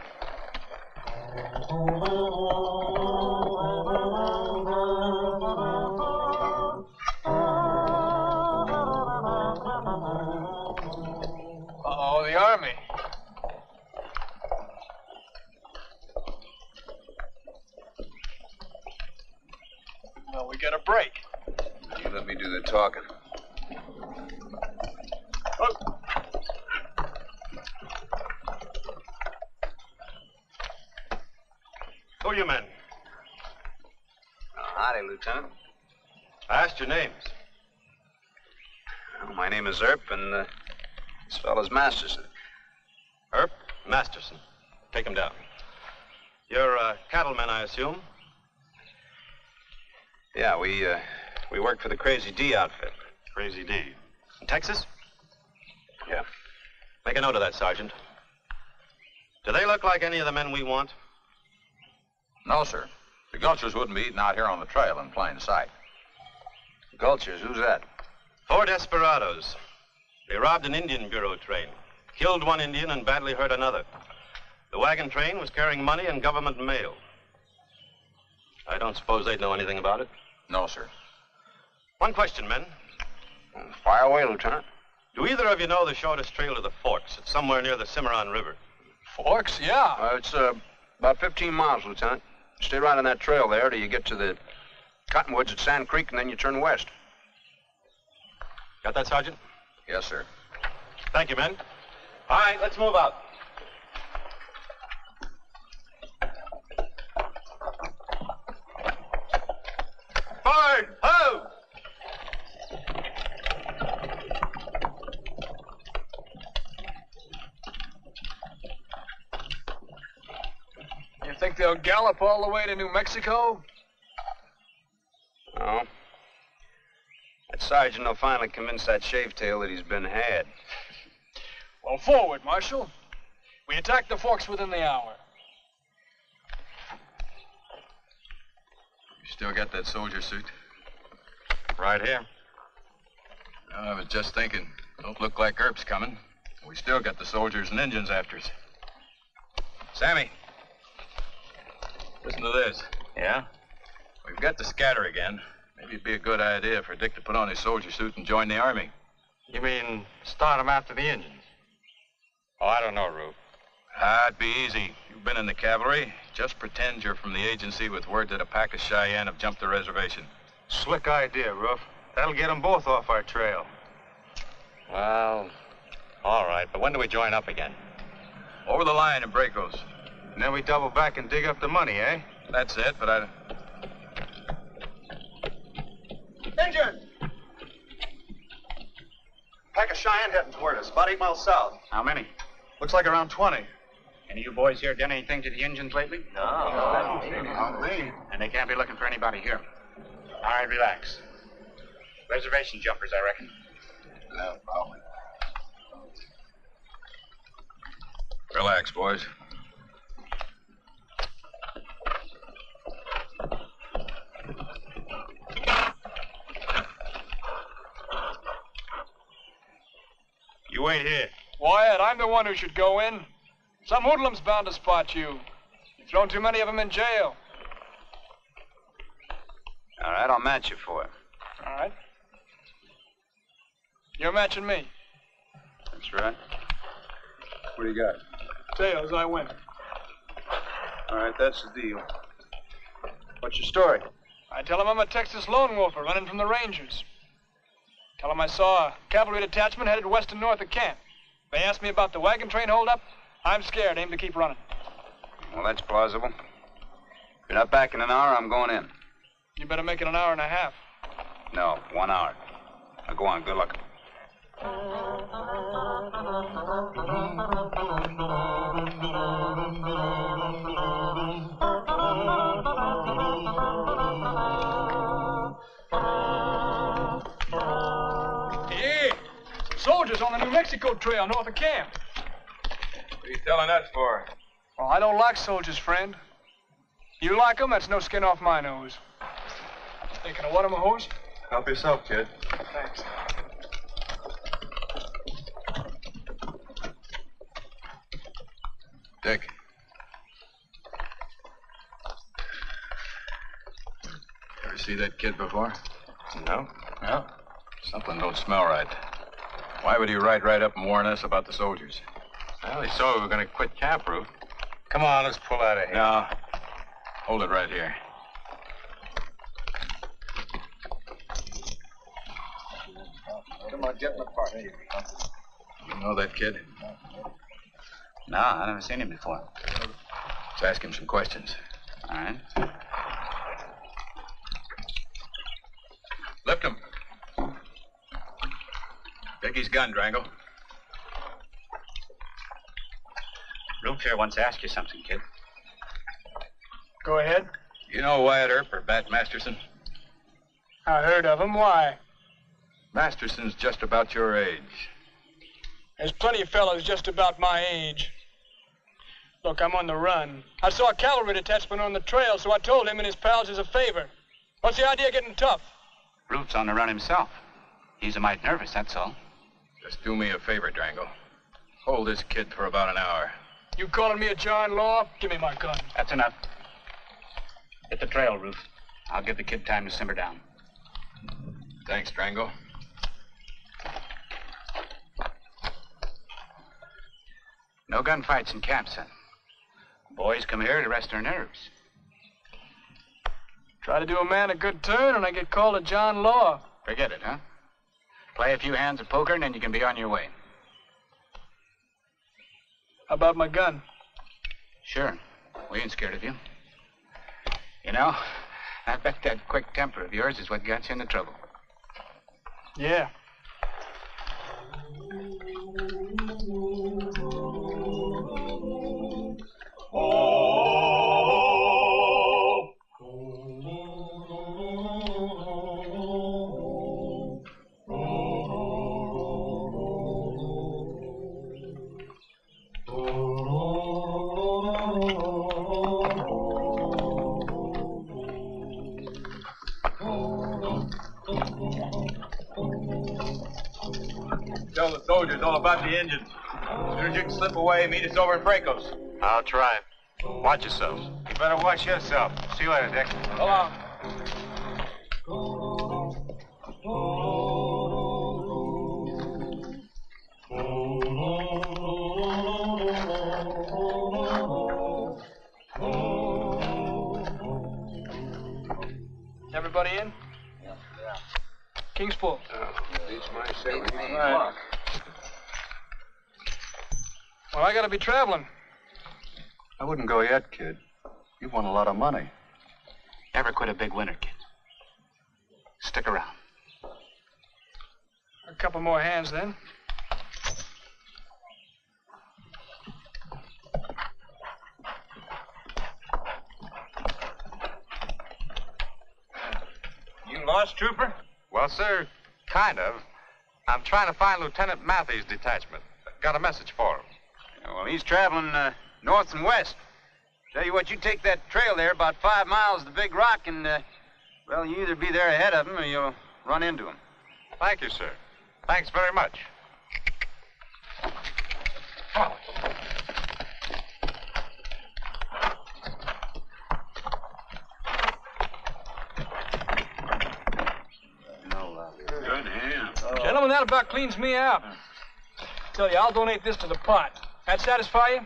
Uh-oh, the Army. Well, we get a break. You let me do the talking. Oh. Who are you men? Howdy, Lieutenant. I asked your names. Well, my name is Earp, and This fellow's Masterson. Herb Masterson. Take him down. You're cattlemen, I assume? Yeah, we work for the Crazy D outfit. Crazy D. In Texas? Yeah. Make a note of that, Sergeant. Do they look like any of the men we want? No, sir. The Gulchers wouldn't be eating out here on the trail in plain sight. Gulchers, who's that? 4 desperados. They robbed an Indian Bureau train, killed one Indian and badly hurt another. The wagon train was carrying money and government mail. I don't suppose they'd know anything about it? No, sir. One question, men. Fire away, Lieutenant. Do either of you know the shortest trail to the Forks? It's somewhere near the Cimarron River. Forks? Yeah. It's about 15 miles, Lieutenant. Stay right on that trail there till you get to the cottonwoods at Sand Creek, and then you turn west. Got that, Sergeant? Yes, sir. Thank you, men. All right, let's move out. Forward! Ho! You think they'll gallop all the way to New Mexico? No. That sergeant will finally convince that shave-tail that he's been had. Well, forward, Marshal. We attack the Forks within the hour. You still got that soldier suit? Right here. I was just thinking, don't look like Earp's coming. We still got the soldiers and Indians after us. Sammy, listen to this. Yeah? We've got to scatter again. Maybe it'd be a good idea for Dick to put on his soldier suit and join the army. You mean start them after the Indians? Oh, I don't know, Rube. It'd be easy. You've been in the cavalry. Just pretend you're from the agency with word that a pack of Cheyenne have jumped the reservation. Slick idea, Roof. That'll get them both off our trail. Well, all right, but when do we join up again? Over the line in Bracos. And then we double back and dig up the money, eh? That's it, but I... Injun! Pack of Cheyenne heading toward us, about 8 miles south. How many? Looks like around 20. Any of you boys here done anything to the Indians lately? No. Not me. And they can't be looking for anybody here. All right, relax. Reservation jumpers, I reckon. No, probably. Relax, boys. You wait here. Wyatt, I'm the one who should go in. Some hoodlum's bound to spot you. You've thrown too many of them in jail. All right, I'll match you for it. All right. You're matching me. That's right. What do you got? Tails, I win. All right, that's the deal. What's your story? I tell him I'm a Texas lone wolfer running from the Rangers. Tell him I saw a cavalry detachment headed west and north of camp. They asked me about the wagon train holdup. I'm scared, aim to keep running. Well, that's plausible. If you're not back in an hour, I'm going in. You better make it an hour and a half. No, 1 hour. Now go on, good luck. Hey, soldiers on the New Mexico trail north of camp. What are you telling that for? Well, I don't like soldiers, friend. You like them? That's no skin off my nose. Hey, can I water my horse? Help yourself, kid. Thanks. Dick. Ever see that kid before? No. No? Something don't smell right. Why would he ride right up and warn us about the soldiers? Well, he saw we were going to quit camp, Rube. Come on, let's pull out of here. No. Hold it right here. Come on, get in the park. You know that kid? No, I've never seen him before. Let's ask him some questions. All right. Lift him. Take his gun, Drango. Rube here wants to ask you something, kid. Go ahead. You know Wyatt Earp or Bat Masterson? I heard of him. Why? Masterson's just about your age. There's plenty of fellows just about my age. Look, I'm on the run. I saw a cavalry detachment on the trail, so I told him and his pals as a favor. What's the idea of getting tough? Rube's on the run himself. He's a mite nervous, that's all. Just do me a favor, Drango. Hold this kid for about an hour. You calling me a John Law? Give me my gun. That's enough. Hit the trail, Ruth. I'll give the kid time to simmer down. Thanks, Drango. No gunfights in camp, son. Boys come here to rest their nerves. Try to do a man a good turn and I get called a John Law. Forget it, huh? Play a few hands of poker and then you can be on your way. How about my gun? Sure. We ain't scared of you. You know, I bet that quick temper of yours is what got you into trouble. Yeah. Tell the soldiers all about the engines. As soon as you can slip away, meet us over in Fracos. I'll try. Watch yourselves. You better watch yourself. See you later, Dick. So long. Everybody in? Yeah. King's full. Beats my sailing. Right. Well, I gotta be traveling. I wouldn't go yet, kid. You've won a lot of money. Never quit a big winner, kid. Stick around. A couple more hands, then. You lost, Trooper? Well, sir, kind of. I'm trying to find Lieutenant Matthews' detachment. Got a message for him. Well, he's traveling north and west. Tell you what, you take that trail there about 5 miles to the Big Rock, and, well, you either be there ahead of him or you'll run into him. Thank you, sir. Thanks very much. Oh. Good hand. Gentlemen, that about cleans me out. Tell you, I'll donate this to the pot. That satisfy you?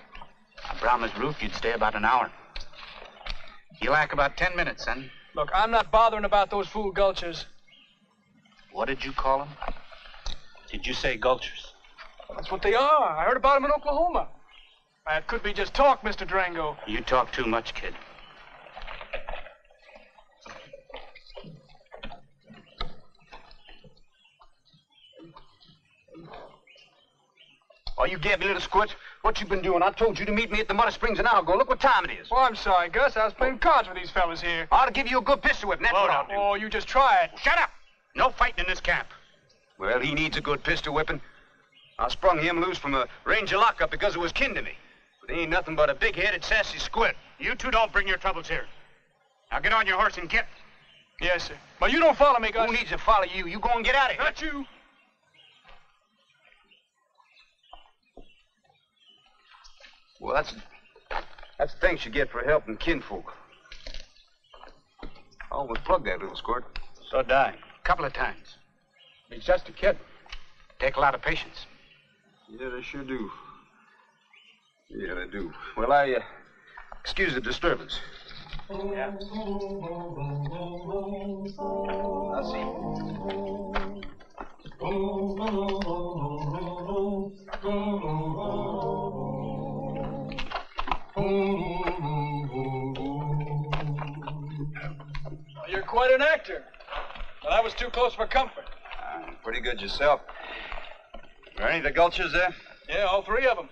I promised Ruth you'd stay about an hour. You lack about 10 minutes, son. Look, I'm not bothering about those fool gulchers. What did you call them? Did you say gulchers? That's what they are. I heard about them in Oklahoma. That could be just talk, Mr. Drango. You talk too much, kid. Oh, you gabby little squirts. What you been doing? I told you to meet me at the Muddy Springs an hour ago. Look what time it is. Oh, I'm sorry, Gus. I was playing cards with these fellas here. I ought to give you a good pistol whip, and that's what I'll do. Oh, you just try it. Shut up! No fighting in this camp. Well, he needs a good pistol whipping. I sprung him loose from a ranger lockup because it was kin to me. But he ain't nothing but a big-headed, sassy squid. You two don't bring your troubles here. Now get on your horse and get. Yes, sir. But you don't follow me, Gus. Who needs to follow you? You go and get out of here. Not you. Well, that's thanks you get for helping kinfolk. I almost plugged that little squirt. So did I. A couple of times. He's just a kid. Take a lot of patience. Yeah, they sure do. Yeah, they do. Well, I, excuse the disturbance. Yeah. I'll see. You're quite an actor. Well, that was too close for comfort. Pretty good yourself. Are any of the gulchers there? Yeah, all three of them.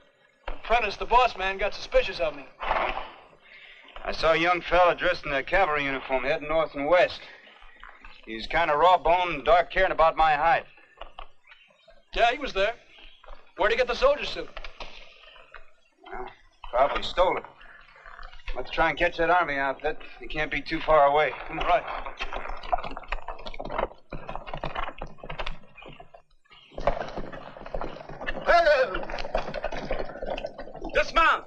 Prentice, the boss man, got suspicious of me. I saw a young fella dressed in a cavalry uniform heading north and west. He's kind of raw-boned and dark-haired about my height. Yeah, he was there. Where'd he get the soldier suit? Well, probably stole it. Let's try and catch that army outfit. They can't be too far away. Come on. Right. Dismount!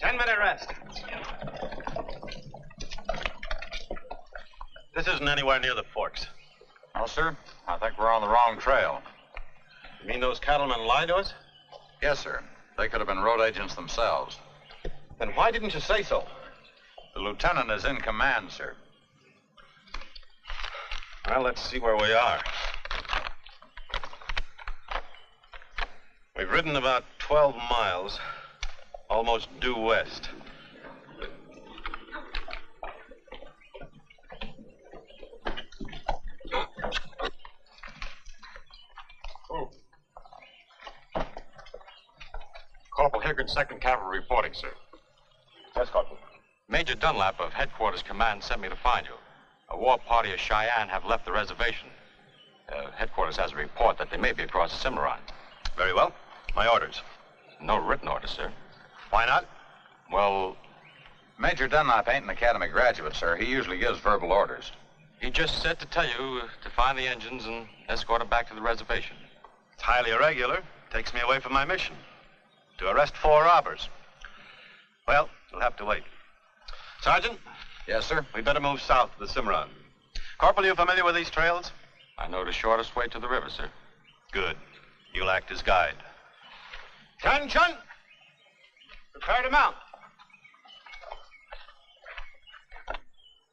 10-minute rest. This isn't anywhere near the Forks. No, sir. I think we're on the wrong trail. You mean those cattlemen lied to us? Yes, sir. They could have been road agents themselves. Then why didn't you say so? The lieutenant is in command, sir. Well, let's see where we are. We've ridden about 12 miles, almost due west. Corporal Higgins, 2nd Cavalry, reporting, sir. Yes, Corporal. Major Dunlap of Headquarters Command sent me to find you. A war party of Cheyenne have left the reservation. Headquarters has a report that they may be across the Cimarron. Very well. My orders. No written orders, sir. Why not? Well, Major Dunlap ain't an academy graduate, sir. He usually gives verbal orders. He just said to tell you to find the engines and escort them back to the reservation. It's highly irregular. Takes me away from my mission. To arrest 4 robbers. Well, you'll have to wait. Sergeant? Yes, sir? We'd better move south to the Cimarron. Corporal, you familiar with these trails? I know the shortest way to the river, sir. Good. You'll act as guide. Attention! Prepare to mount.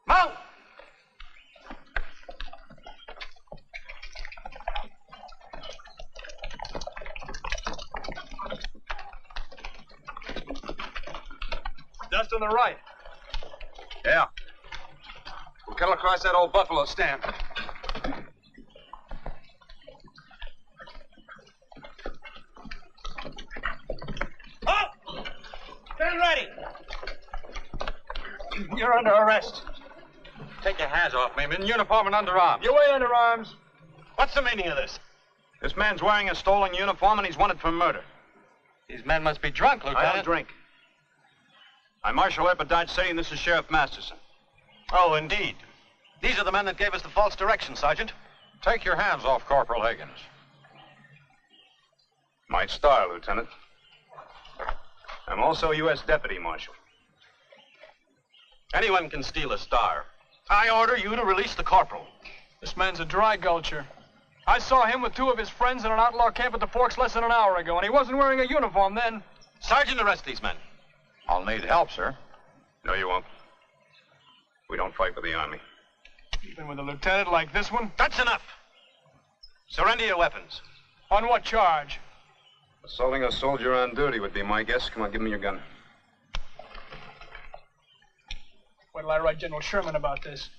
Mount! Just on the right. Yeah. We'll cut across that old buffalo stand. Up! Stand ready. You're under arrest. Take your hands off me. I'm in uniform and underarms. You weigh underarms. What's the meaning of this? This man's wearing a stolen uniform and he's wanted for murder. These men must be drunk, Lieutenant. I don't drink. I'm Marshal Earp of Dodge City, and this is Sheriff Masterson. Oh, indeed. These are the men that gave us the false direction, Sergeant. Take your hands off Corporal Higgins. My star, Lieutenant. I'm also U.S. Deputy Marshal. Anyone can steal a star. I order you to release the corporal. This man's a dry gulcher. I saw him with 2 of his friends in an outlaw camp at the Forks less than an hour ago, and he wasn't wearing a uniform then. Sergeant, arrest these men. I'll need help, sir. No, you won't. We don't fight with the Army. Even with a lieutenant like this one? That's enough. Surrender your weapons. On what charge? Assaulting a soldier on duty would be my guess. Come on, give me your gun. Wait till I write General Sherman about this.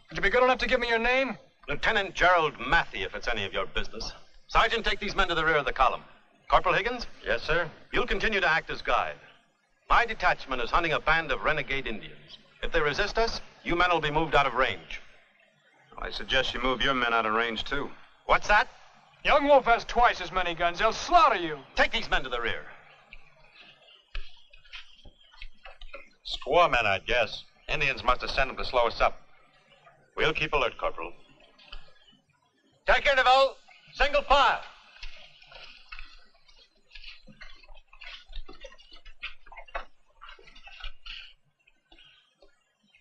Would you be good enough to give me your name? Lieutenant Gerald Matthey, if it's any of your business. Sergeant, take these men to the rear of the column. Corporal Higgins? Yes, sir. You'll continue to act as guide. My detachment is hunting a band of renegade Indians. If they resist us, you men will be moved out of range. I suggest you move your men out of range, too. What's that? Young Wolf has twice as many guns. They'll slaughter you. Take these men to the rear. Squaw men, I'd guess. Indians must have sent them to slow us up. We'll keep alert, Corporal. Take your DeVoe. Single file.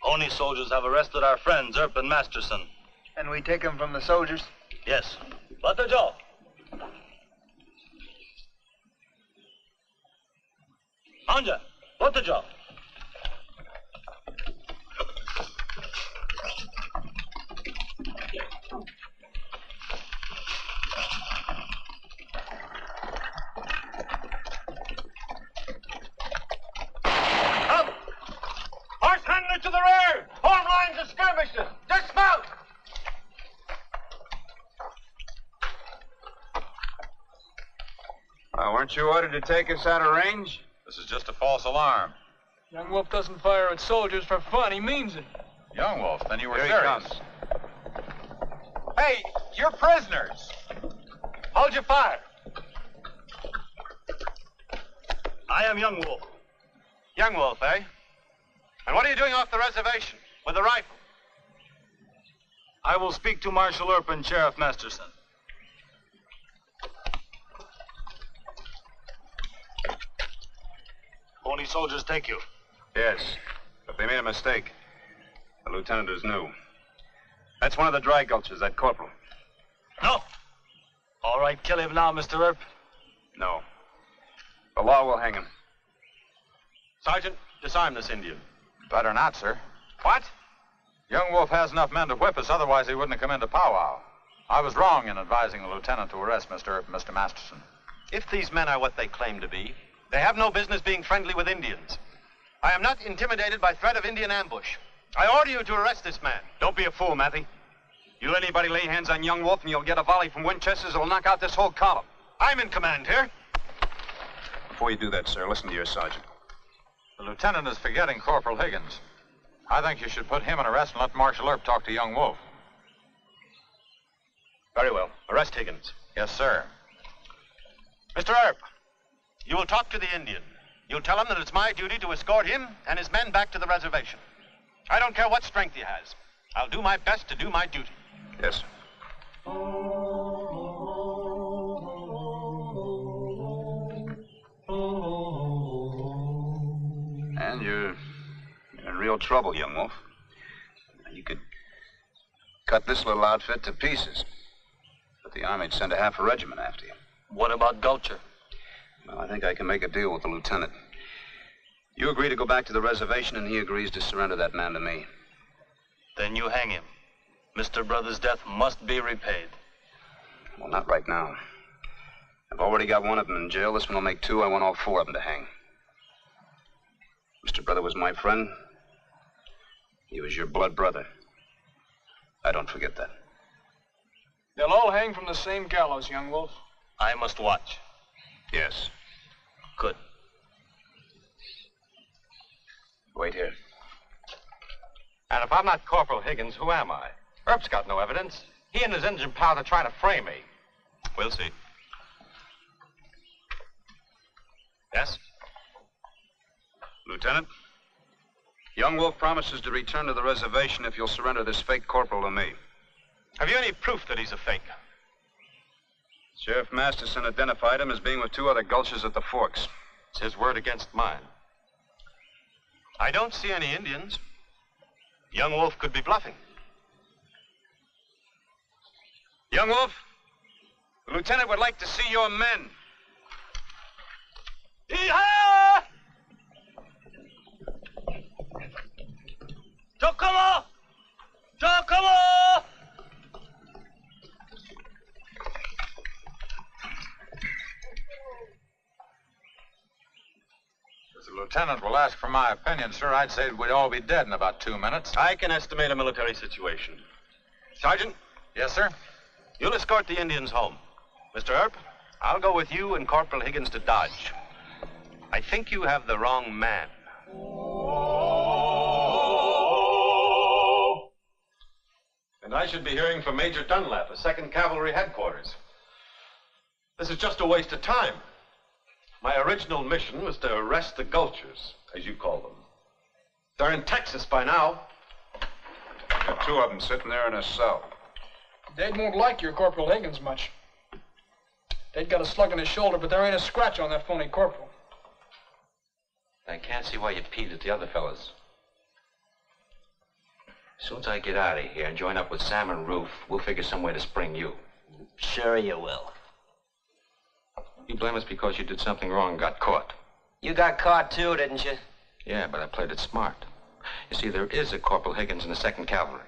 Pony soldiers have arrested our friends, Earp and Masterson. And we take them from the soldiers? Yes. Let the jaw. Anja, let the jaw. Up! Horse handler to the rear! Form lines of skirmishers! Dismount! Now, weren't you ordered to take us out of range? This is just a false alarm. Young Wolf doesn't fire at soldiers for fun. He means it. Young Wolf, then you were Here he serious. comes. Hey, you're prisoners. Hold your fire. I am Young Wolf. Young Wolf, eh? And what are you doing off the reservation with a rifle? I will speak to Marshal Earp and Sheriff Masterson. Pony soldiers take you. Yes, but they made a mistake. The lieutenant is new. That's one of the dry gulches, that corporal. No. All right, kill him now, Mr. Earp. No. The law will hang him. Sergeant, disarm this Indian. Better not, sir. What? Young Wolf has enough men to whip us, otherwise he wouldn't have come into powwow. I was wrong in advising the lieutenant to arrest Mr. Earp and Mr. Masterson. If these men are what they claim to be, they have no business being friendly with Indians. I am not intimidated by threat of Indian ambush. I order you to arrest this man. Don't be a fool, Matthew. You let anybody lay hands on Young Wolf and you'll get a volley from Winchesters that'll knock out this whole column. I'm in command here. Before you do that, sir, listen to your sergeant. The lieutenant is forgetting Corporal Higgins. I think you should put him in arrest and let Marshal Earp talk to Young Wolf. Very well. Arrest Higgins. Yes, sir. Mr. Earp, you will talk to the Indian. You'll tell him that it's my duty to escort him and his men back to the reservation. I don't care what strength he has. I'll do my best to do my duty. Yes, sir. And you're in real trouble, Young Wolf. You could cut this little outfit to pieces. But the Army'd send a half a regiment after you. What about Gulcher? Well, I think I can make a deal with the lieutenant. You agree to go back to the reservation, and he agrees to surrender that man to me. Then you hang him. Mr. Brother's death must be repaid. Well, not right now. I've already got one of them in jail. This one will make two. I want all four of them to hang. Mr. Brother was my friend. He was your blood brother. I don't forget that. They'll all hang from the same gallows, Young Wolf. I must watch. Yes. Good. Wait here. And if I'm not Corporal Higgins, who am I? Earp's got no evidence. He and his Indian pal are trying to frame me. We'll see. Yes? Lieutenant, Young Wolf promises to return to the reservation if you'll surrender this fake corporal to me. Have you any proof that he's a fake? Sheriff Masterson identified him as being with two other gulches at the Forks. It's his word against mine. I don't see any Indians. Young Wolf could be bluffing. Young Wolf, the lieutenant would like to see your men. Hee-haw! Giacomo! Giacomo! If the lieutenant will ask for my opinion, sir, I'd say we'd all be dead in about 2 minutes. I can estimate a military situation. Sergeant? Yes, sir? You'll escort the Indians home. Mr. Earp, I'll go with you and Corporal Higgins to Dodge. I think you have the wrong man. And I should be hearing from Major Dunlap, of 2nd Cavalry Headquarters. This is just a waste of time. My original mission was to arrest the Gulchers, as you call them. They're in Texas by now. Got two of them sitting there in a cell. Dade won't like your Corporal Higgins much. Dade got a slug in his shoulder, but there ain't a scratch on that phony corporal. I can't see why you peed at the other fellas. As soon as I get out of here and join up with Sam and Ruth, we'll figure some way to spring you. Sure you will. You blame us because you did something wrong and got caught. You got caught too, didn't you? Yeah, but I played it smart. You see, there is a Corporal Higgins in the 2nd Cavalry.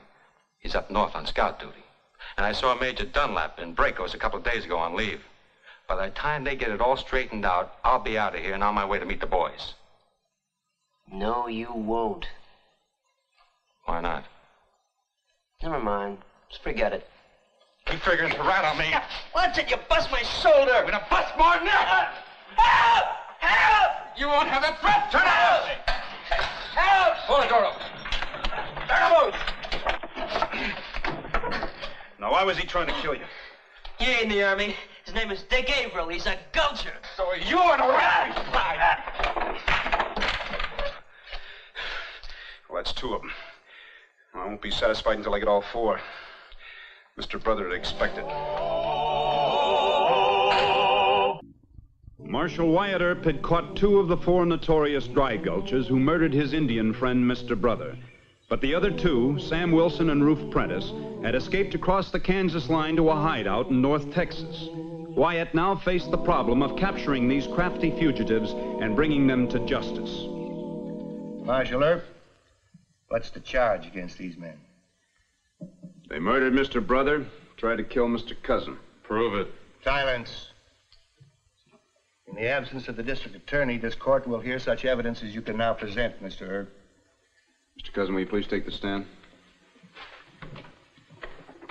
He's up north on scout duty. And I saw Major Dunlap in Bracos a couple of days ago on leave. By the time they get it all straightened out, I'll be out of here and on my way to meet the boys. No, you won't. Why not? Never mind. Just forget it. Keep figuring to rat on me. What's it? You bust my shoulder. I'm gonna bust more than that. Help! Help! You won't have that threat! Turn Help! Help! Pull the door open. Now, why was he trying to kill you? He ain't in the Army. His name is Dick Averill. He's a gulcher. So you're an rat! Well, that's two of them. I won't be satisfied until I get all four. Mr. Brother had expected. Marshal Wyatt Earp had caught two of the four notorious dry gulchers who murdered his Indian friend, Mr. Brother. But the other two, Sam Wilson and Rufe Prentice, had escaped across the Kansas line to a hideout in North Texas. Wyatt now faced the problem of capturing these crafty fugitives and bringing them to justice. Marshal Earp, what's the charge against these men? They murdered Mr. Brother, tried to kill Mr. Cousin. Prove it. Silence. In the absence of the district attorney, this court will hear such evidence as you can now present, Mr. Earp. Mr. Cousin, will you please take the stand?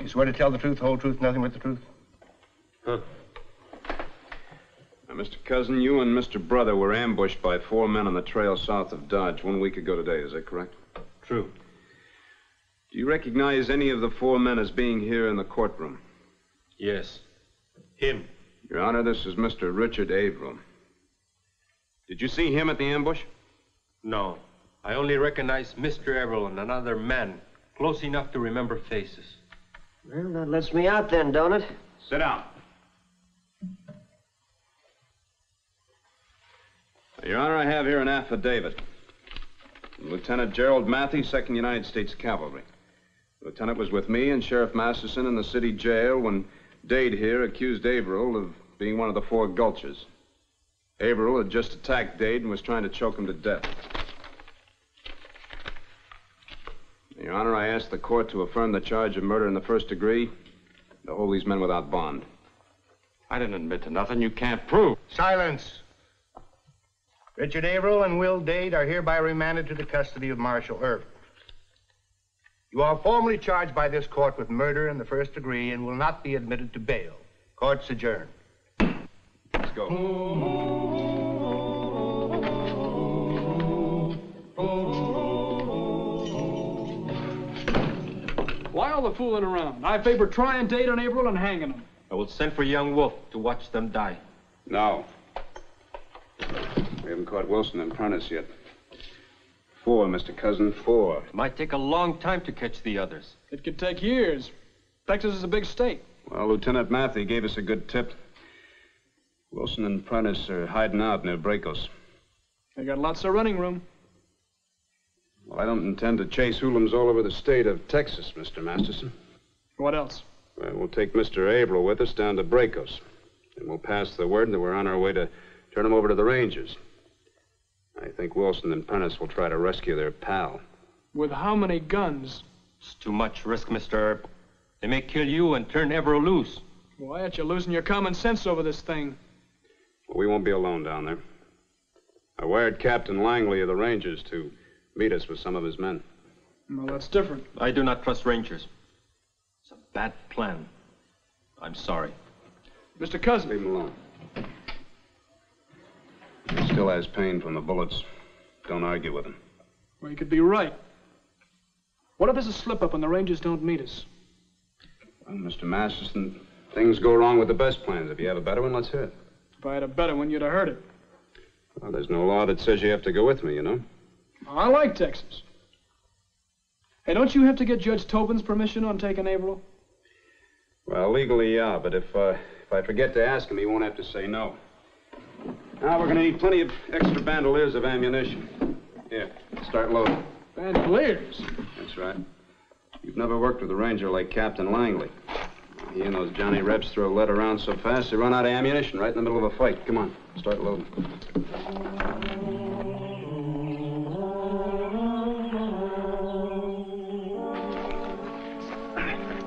You swear to tell the truth, whole truth, nothing but the truth? Huh. Now, Mr. Cousin, you and Mr. Brother were ambushed by four men on the trail south of Dodge 1 week ago today, is that correct? True. Do you recognize any of the four men as being here in the courtroom? Yes. Him. Your Honor, this is Mr. Richard Averill. Did you see him at the ambush? No. I only recognize Mr. Averill and another man, close enough to remember faces. Well, that lets me out then, don't it? Sit down. Your Honor, I have here an affidavit. Lieutenant Gerald Matthew, 2nd United States Cavalry. The lieutenant was with me and Sheriff Masterson in the city jail when Dade here accused Averill of being one of the four gulchers. Averill had just attacked Dade and was trying to choke him to death. Your Honor, I ask the court to affirm the charge of murder in the first degree, to hold these men without bond. I didn't admit to nothing you can't prove. Silence. Richard Averill and Will Dade are hereby remanded to the custody of Marshal Earp. You are formally charged by this court with murder in the first degree and will not be admitted to bail. Court's adjourned. Let's go. Why all the fooling around? I favor trying Dade on Averill and hanging them. I will send for young Wolf to watch them die. No. We haven't caught Wilson and Prentice yet. Four, Mr. Cousin, four. It might take a long time to catch the others. It could take years. Texas is a big state. Well, Lieutenant Matthew gave us a good tip. Wilson and Prentice are hiding out near Bracos. They got lots of running room. Well, I don't intend to chase hoolums all over the state of Texas, Mr. Masterson. What else? Well, we'll take Mr. Averill with us down to Bracos. And we'll pass the word that we're on our way to turn him over to the Rangers. I think Wilson and Prentice will try to rescue their pal. With how many guns? It's too much risk, Mr. Earp. They may kill you and turn Averill loose. Why aren't you losing your common sense over this thing? Well, we won't be alone down there. I wired Captain Langley of the Rangers to meet us with some of his men. Well, that's different. I do not trust Rangers. It's a bad plan. I'm sorry. Mr. Cousin. Leave him alone. He still has pain from the bullets. Don't argue with him. Well, you could be right. What if there's a slip-up and the Rangers don't meet us? Well, Mr. Masterson, things go wrong with the best plans. If you have a better one, let's hear it. If I had a better one, you'd have heard it. Well, there's no law that says you have to go with me, you know. I like Texas. Hey, don't you have to get Judge Tobin's permission on taking Averill? Well, legally, yeah, but if I forget to ask him, he won't have to say no. Now, we're going to need plenty of extra bandoliers of ammunition. Here, start loading. Bandoliers? That's right. You've never worked with a ranger like Captain Langley. He and those Johnny Rebs throw lead around so fast they run out of ammunition right in the middle of a fight. Come on, start loading.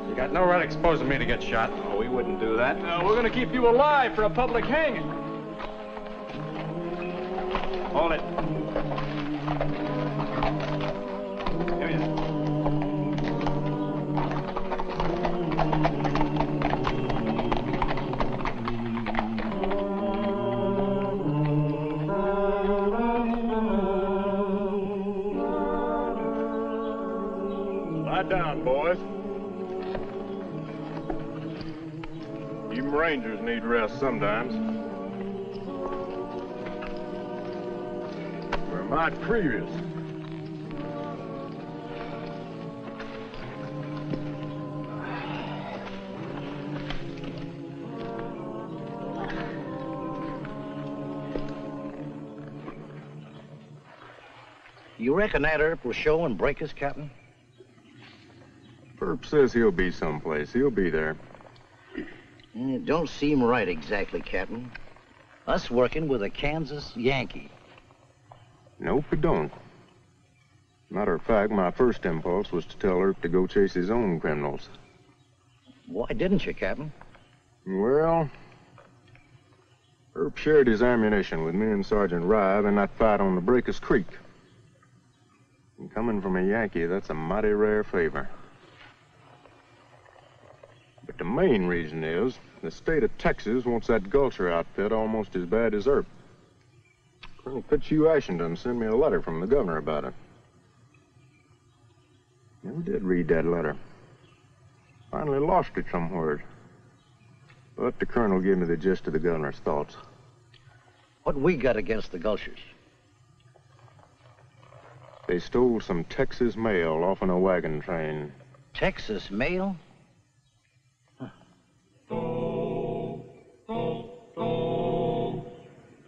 You got no right exposing me to get shot. Oh, we wouldn't do that. No, we're going to keep you alive for a public hanging. Hold it. Here we are. them Rangers need rest sometimes. We're mighty previous. You reckon that Earp will show and break us, Captain? Earp says he'll be someplace. He'll be there. It don't seem right exactly, Captain. Us working with a Kansas Yankee. Nope, it don't. Matter of fact, my first impulse was to tell Earp to go chase his own criminals. Why didn't you, Captain? Well, Earp shared his ammunition with me and Sergeant Rive in that fight on the Breakers Creek. And coming from a Yankee, that's a mighty rare favor. But the main reason is the state of Texas wants that Gulcher outfit almost as bad as Earp. Colonel Fitzhugh Ashington sent me a letter from the governor about it. Never did read that letter. Finally lost it somewhere. But the colonel gave me the gist of the governor's thoughts. What we got against the Gulchers? They stole some Texas mail off on a wagon train. Texas mail?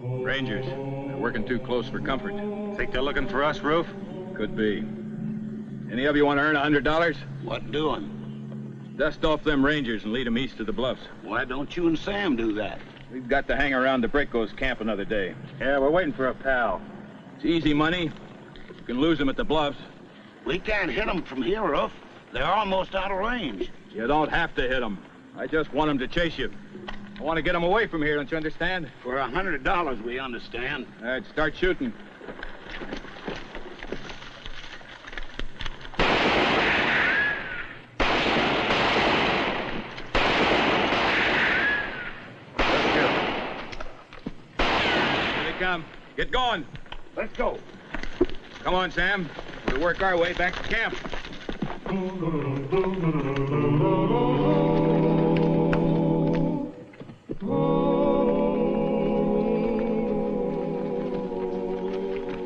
Rangers. They're working too close for comfort. Think they're looking for us, Roof? Could be. Any of you want to earn $100? What doing? Dust off them Rangers and lead them east to the bluffs. Why don't you and Sam do that? We've got to hang around to Braco's camp another day. Yeah, we're waiting for a pal. It's easy money. You can lose them at the bluffs. We can't hit them from here, Roof. They're almost out of range. You don't have to hit them. I just want them to chase you. I want to get them away from here, don't you understand? For $100, we understand. All right, start shooting. Here they come. Get going. Let's go. Come on, Sam. We'll work our way back to camp.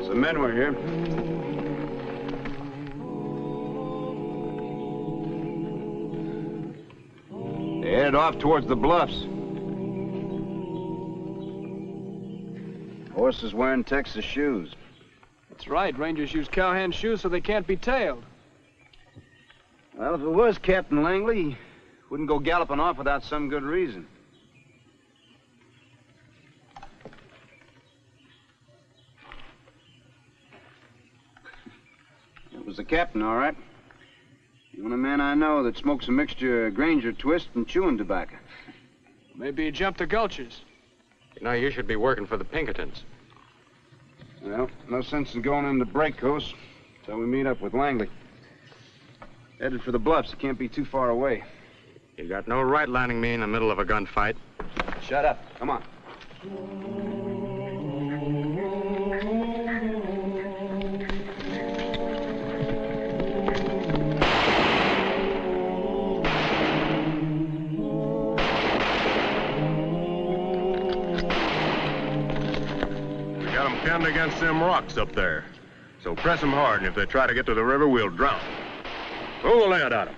Some men were here. They headed off towards the bluffs. Horses wearing Texas shoes. That's right. Rangers use cowhand shoes so they can't be tailed. Well, if it was Captain Langley, he wouldn't go galloping off without some good reason. It was the captain, all right. The only man I know that smokes a mixture of Granger twist and chewing tobacco. Maybe he jumped the Gulchers. You know, you should be working for the Pinkertons. Well, no sense in going into Braco's until we meet up with Langley. Headed for the bluffs. It can't be too far away. You got no right landing me in the middle of a gunfight. Shut up. Come on. Pinned against them rocks up there. So press them hard, and if they try to get to the river, we'll drown. Pull the lead out of them.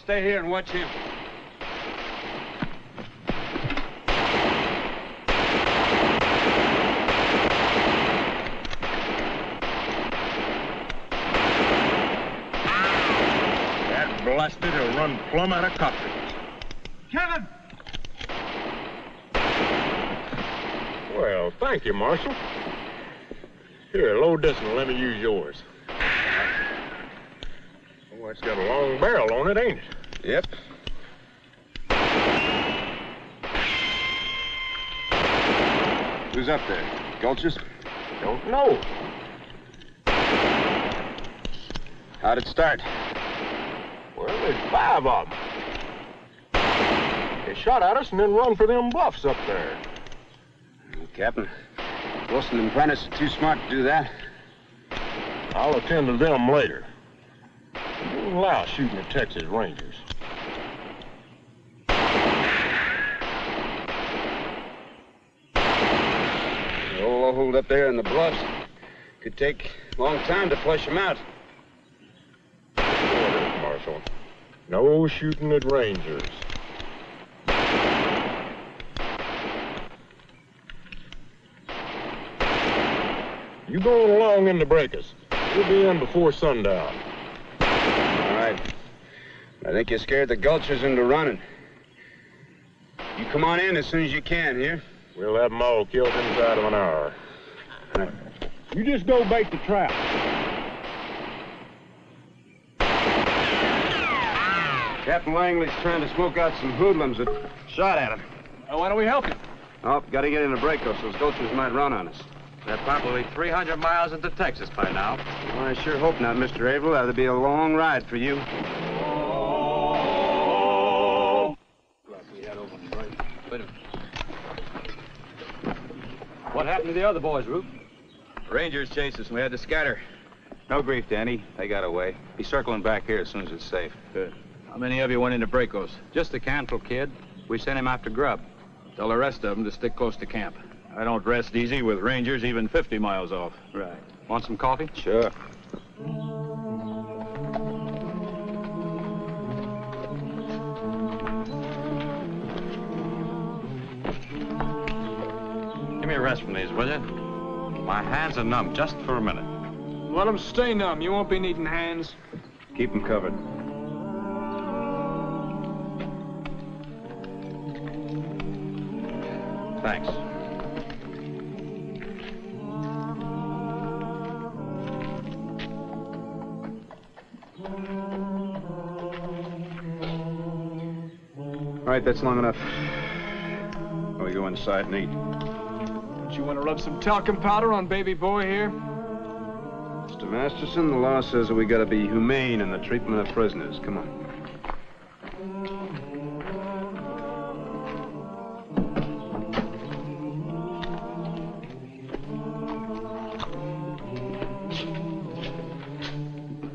Stay here and watch him. That blasted will run plumb out of cartridge. Kevin! Well, thank you, Marshal. Here, load this one. Let me use yours. Oh, it's got a long barrel on it, ain't it? Yep. Who's up there? Gulches? Don't know. How'd it start? Well, there's 5 of them. They shot at us and then run for them bluffs up there. Captain, Wilson and Prentice are too smart to do that. I'll attend to them later. You don't allow shooting at Texas Rangers. All hold up there in the bluffs. Could take a long time to flush them out. Orders, Marshal. No shooting at Rangers. You going along in to break us. We'll be in before sundown. All right. I think you scared the Gulchers into running. You come on in as soon as you can, here? We'll have them all killed inside of an hour. All right. You just go bait the trap. Captain Langley's trying to smoke out some hoodlums that shot at him. Why don't we help him? Oh, gotta get in a break, though, so those Gulchers might run on us. They're probably 300 miles into Texas by now. Well, I sure hope not, Mr. Averill. That'll be a long ride for you. What happened to the other boys, Rube? Rangers chased us and we had to scatter. No grief, Danny. They got away. Be circling back here as soon as it's safe. Good. How many of you went into Bracos? Just a Cantrell kid. We sent him after grub. Tell the rest of them to stick close to camp. I don't rest easy with Rangers even 50 miles off. Right. Want some coffee? Sure. Give me a rest from these, will you? My hands are numb just for a minute. Let them stay numb. You won't be needing hands. Keep them covered. Thanks. All right, that's long enough. We go inside and eat. Don't you want to rub some talcum powder on baby boy here? Mr. Masterson, the law says that we gotta be humane in the treatment of prisoners. Come on.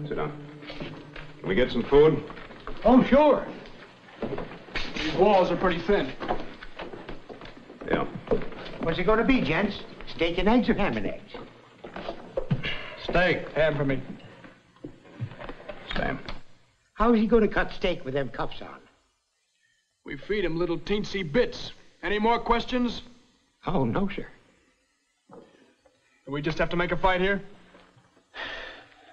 Sit down. Can we get some food? Oh, sure. These walls are pretty thin. Yeah. What's it going to be, gents? Steak and eggs or ham and eggs? Steak. Ham for me. Sam. How is he going to cut steak with them cuffs on? We feed him little teensy bits. Any more questions? Oh, no, sir. Do we just have to make a fight here?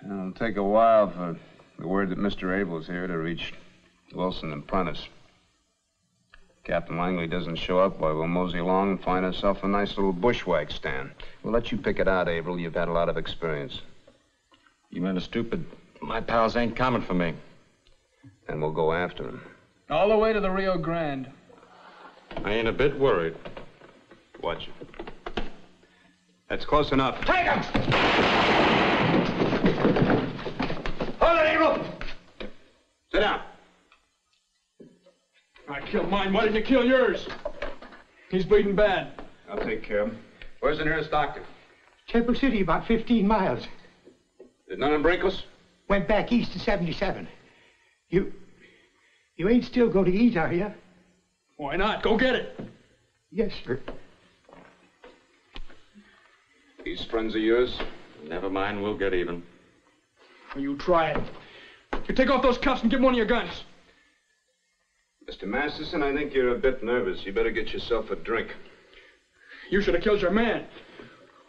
It'll take a while for the word that Mr. Abel's here to reach Wilson and Prentice. Captain Langley doesn't show up, why, we'll mosey along and find ourselves a nice little bushwhack stand. We'll let you pick it out, Averill. You've had a lot of experience. You men are stupid. My pals ain't coming for me. And we'll go after him. All the way to the Rio Grande. I ain't a bit worried. Watch it. That's close enough. Take him! Hold it, Averill! Sit down. I killed mine. Why didn't you kill yours? He's bleeding bad. I'll take care of him. Where's the nearest doctor? Temple City, about 15 miles. There's none in Bracos? Went back east to 77. You ain't still going to eat, are you? Why not? Go get it. Yes, sir. These friends of yours? Never mind, we'll get even. Well, you try it. You take off those cuffs and give him one of your guns. Mr. Masterson, I think you're a bit nervous. You better get yourself a drink. You should have killed your man.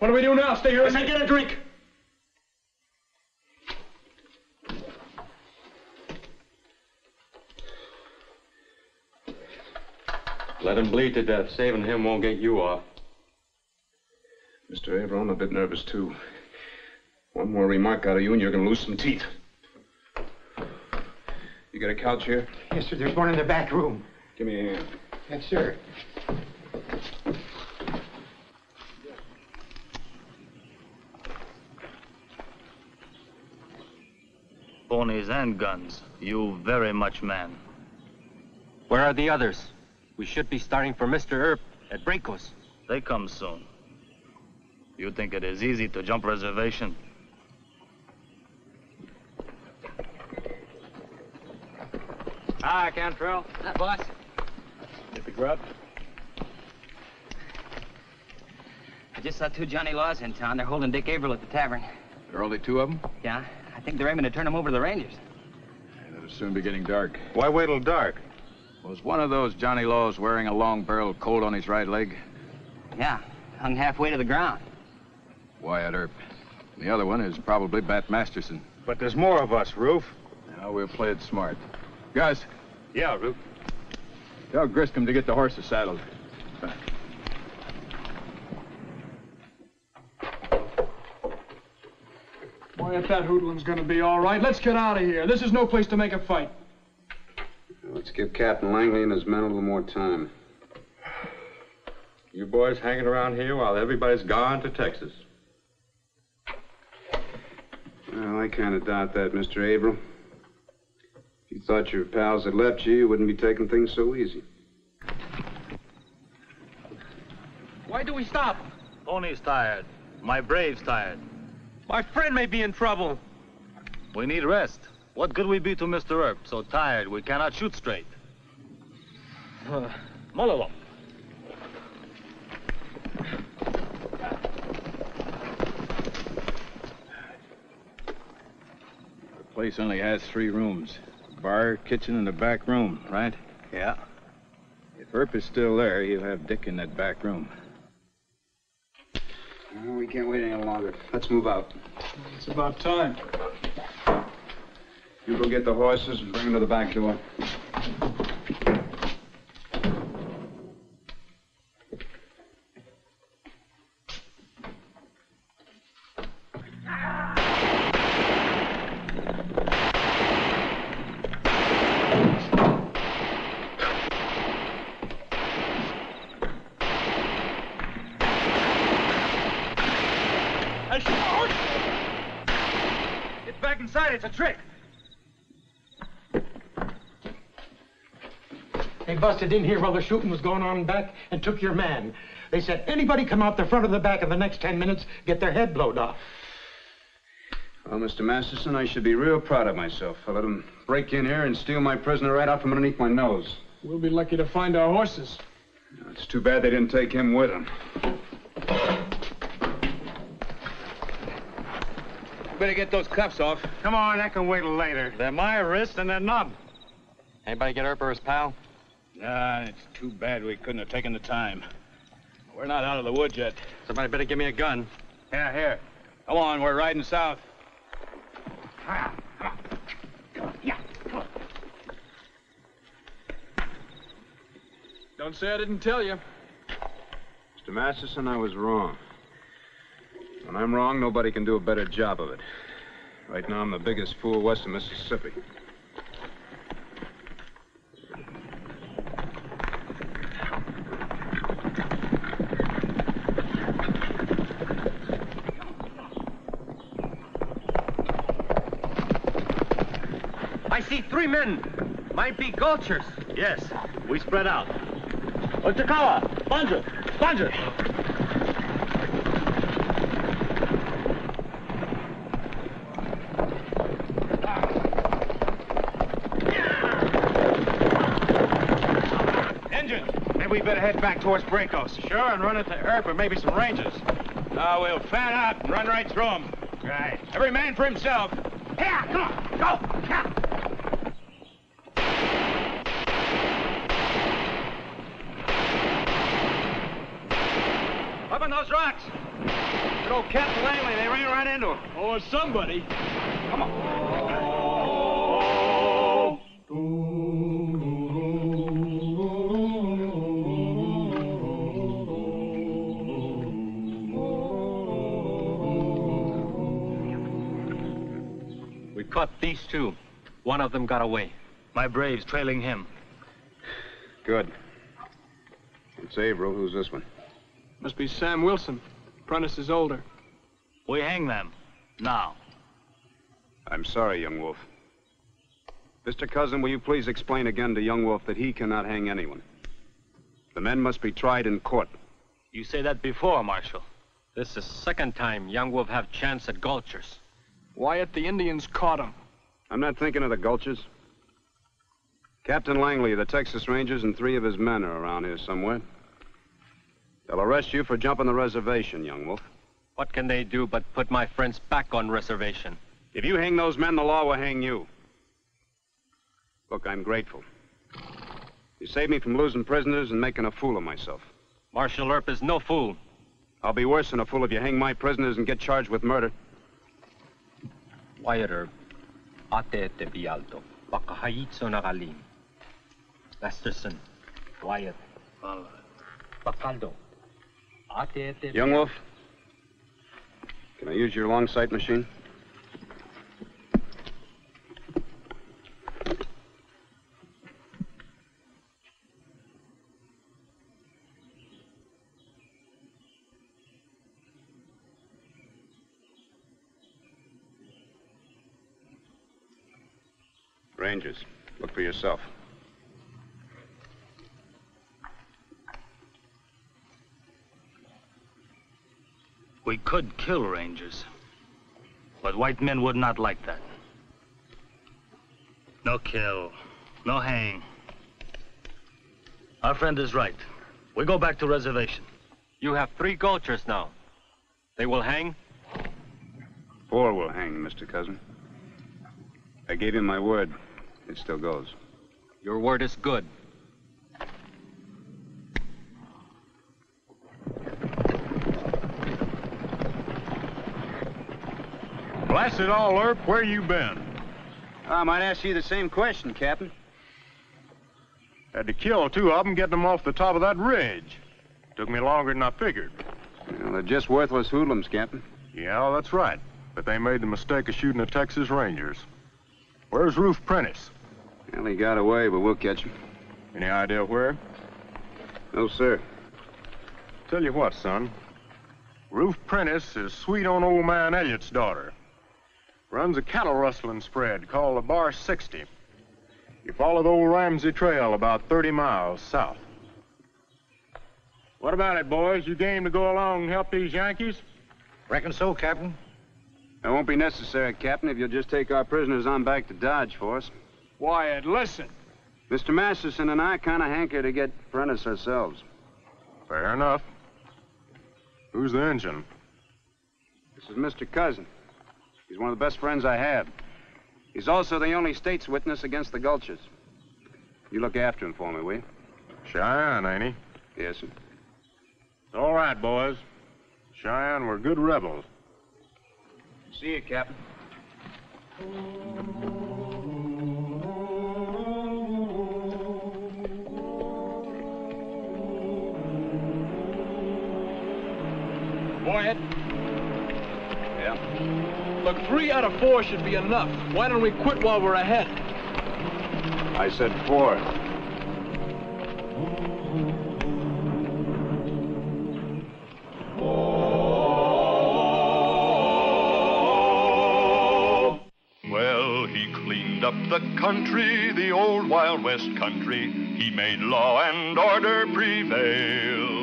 What do we do now? Stay here and get a drink. Let him bleed to death. Saving him won't get you off. Mr. Averill, I'm a bit nervous, too. One more remark out of you and you're going to lose some teeth. You got a couch here? Yes, sir. There's one in the back room. Give me a hand. Yes, sir. Ponies and guns. You very much man. Where are the others? We should be starting for Mr. Earp at Bracos. They come soon. You think it is easy to jump reservation? Hi, Cantrell. Hi, boss. Get the grub? I just saw 2 Johnny Laws in town. They're holding Dick Averill at the tavern. There are only 2 of them? Yeah, I think they're aiming to turn him over to the Rangers. It'll soon be getting dark. Why wait till dark? Was one of those Johnny Laws wearing a long-barreled Colt on his right leg? Yeah, hung halfway to the ground. Wyatt Earp. The other one is probably Bat Masterson. But there's more of us, Roof. Now we'll play it smart. Gus. Yeah, Roof. Tell Griscom to get the horses saddled. Wyatt, that hoodlum's gonna be all right. Let's get out of here. This is no place to make a fight. Let's give Captain Langley and his men a little more time. You boys hanging around here while everybody's gone to Texas. Well, I kind of doubt that, Mr. Averill. If you thought your pals had left you, you wouldn't be taking things so easy. Why do we stop? Pony's tired. My brave's tired. My friend may be in trouble. We need rest. What good we be to Mr. Earp, so tired we cannot shoot straight? Mololo. The place only has 3 rooms. Bar, kitchen, and a back room, right? Yeah. If Earp is still there, he'll have Dick in that back room. Well, we can't wait any longer. Let's move out. It's about time. You go get the horses and bring them to the back door. Get back inside. It's a trick. They busted in here while the shooting was going on back and took your man. They said anybody come out the front or the back in the next 10 minutes, get their head blowed off. Well, Mr. Masterson, I should be real proud of myself. I let them break in here and steal my prisoner right out from underneath my nose. We'll be lucky to find our horses. It's too bad they didn't take him with them. Better get those cuffs off. Come on, that can wait till later. They're my wrist and they're not. Anybody get Earp or his pal? Nah, it's too bad we couldn't have taken the time. We're not out of the woods yet. Somebody better give me a gun. Yeah, here. Come on, we're riding south. Don't say I didn't tell you. Mr. Masterson, I was wrong. When I'm wrong, nobody can do a better job of it. Right now, I'm the biggest fool west of Mississippi. I see 3 men. Might be gulchers. Yes, we spread out. Otakawa, Bonja, Bonja. Engine, maybe we better head back towards Bracos. Sure, and run into Earp or maybe some Rangers. We'll fan out and run right through them. Right. Every man for himself. Here, come on, go. Yeah. Up on those rocks. Good old Captain Langley, they ran right into him. Or somebody. Come on. We caught these two. One of them got away. My braves trailing him. Good. It's Averill. Who's this one? Must be Sam Wilson. Prentice is older. We hang them. Now. I'm sorry, young wolf. Mr. Cousin, will you please explain again to young wolf that he cannot hang anyone? The men must be tried in court. You say that before, Marshal. This is second time young wolf have chance at Gulchers. Wyatt, the Indians caught him. I'm not thinking of the Gulchers. Captain Langley of the Texas Rangers and 3 of his men are around here somewhere. They'll arrest you for jumping the reservation, young wolf. What can they do but put my friends back on reservation? If you hang those men, the law will hang you. Look, I'm grateful. You saved me from losing prisoners and making a fool of myself. Marshal Earp is no fool. I'll be worse than a fool if you hang my prisoners and get charged with murder. Wyatt Earp, ate te bialto, pakahayitso nagalim. Masterson, Wyatt, Bacaldo, ate te... Young wolf, can I use your long sight machine? Rangers, look for yourself. We could kill Rangers, but white men would not like that. No kill, no hang. Our friend is right. We go back to reservation. You have 3 Gulchers now. They will hang? 4 will hang, Mr. Cousin. I gave him my word. It still goes. Your word is good. Blast it all, Earp. Where you been? I might ask you the same question, Captain. Had to kill 2 of them, getting them off the top of that ridge. Took me longer than I figured. Well, they're just worthless hoodlums, Captain. Yeah, that's right. But they made the mistake of shooting the Texas Rangers. Where's Roof Prentice? Well, he got away, but we'll catch him. Any idea where? No, sir. Tell you what, son. Roof Prentice is sweet on old man Elliott's daughter. Runs a cattle rustling spread called the Bar 60. You follow the old Ramsey Trail about 30 miles south. What about it, boys? You game to go along and help these Yankees? Reckon so, Captain. That won't be necessary, Captain, if you'll just take our prisoners on back to Dodge for us. Wyatt, listen. Mr. Masterson and I kind of hanker to get Prentice ourselves. Fair enough. Who's the engine? This is Mr. Cousin. He's one of the best friends I have. He's also the only state's witness against the Gulchers. You look after him for me, will you? Cheyenne, ain't he? Yes, sir. All right, boys. Cheyenne, we're good rebels. See you, Captain. Wyatt? Yeah? Look, 3 out of 4 should be enough. Why don't we quit while we're ahead? I said 4. Well, he cleaned up the country, the old Wild West country. He made law and order prevail.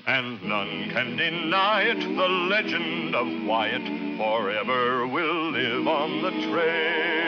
And none can deny it, the legend of Wyatt forever will live on the trail.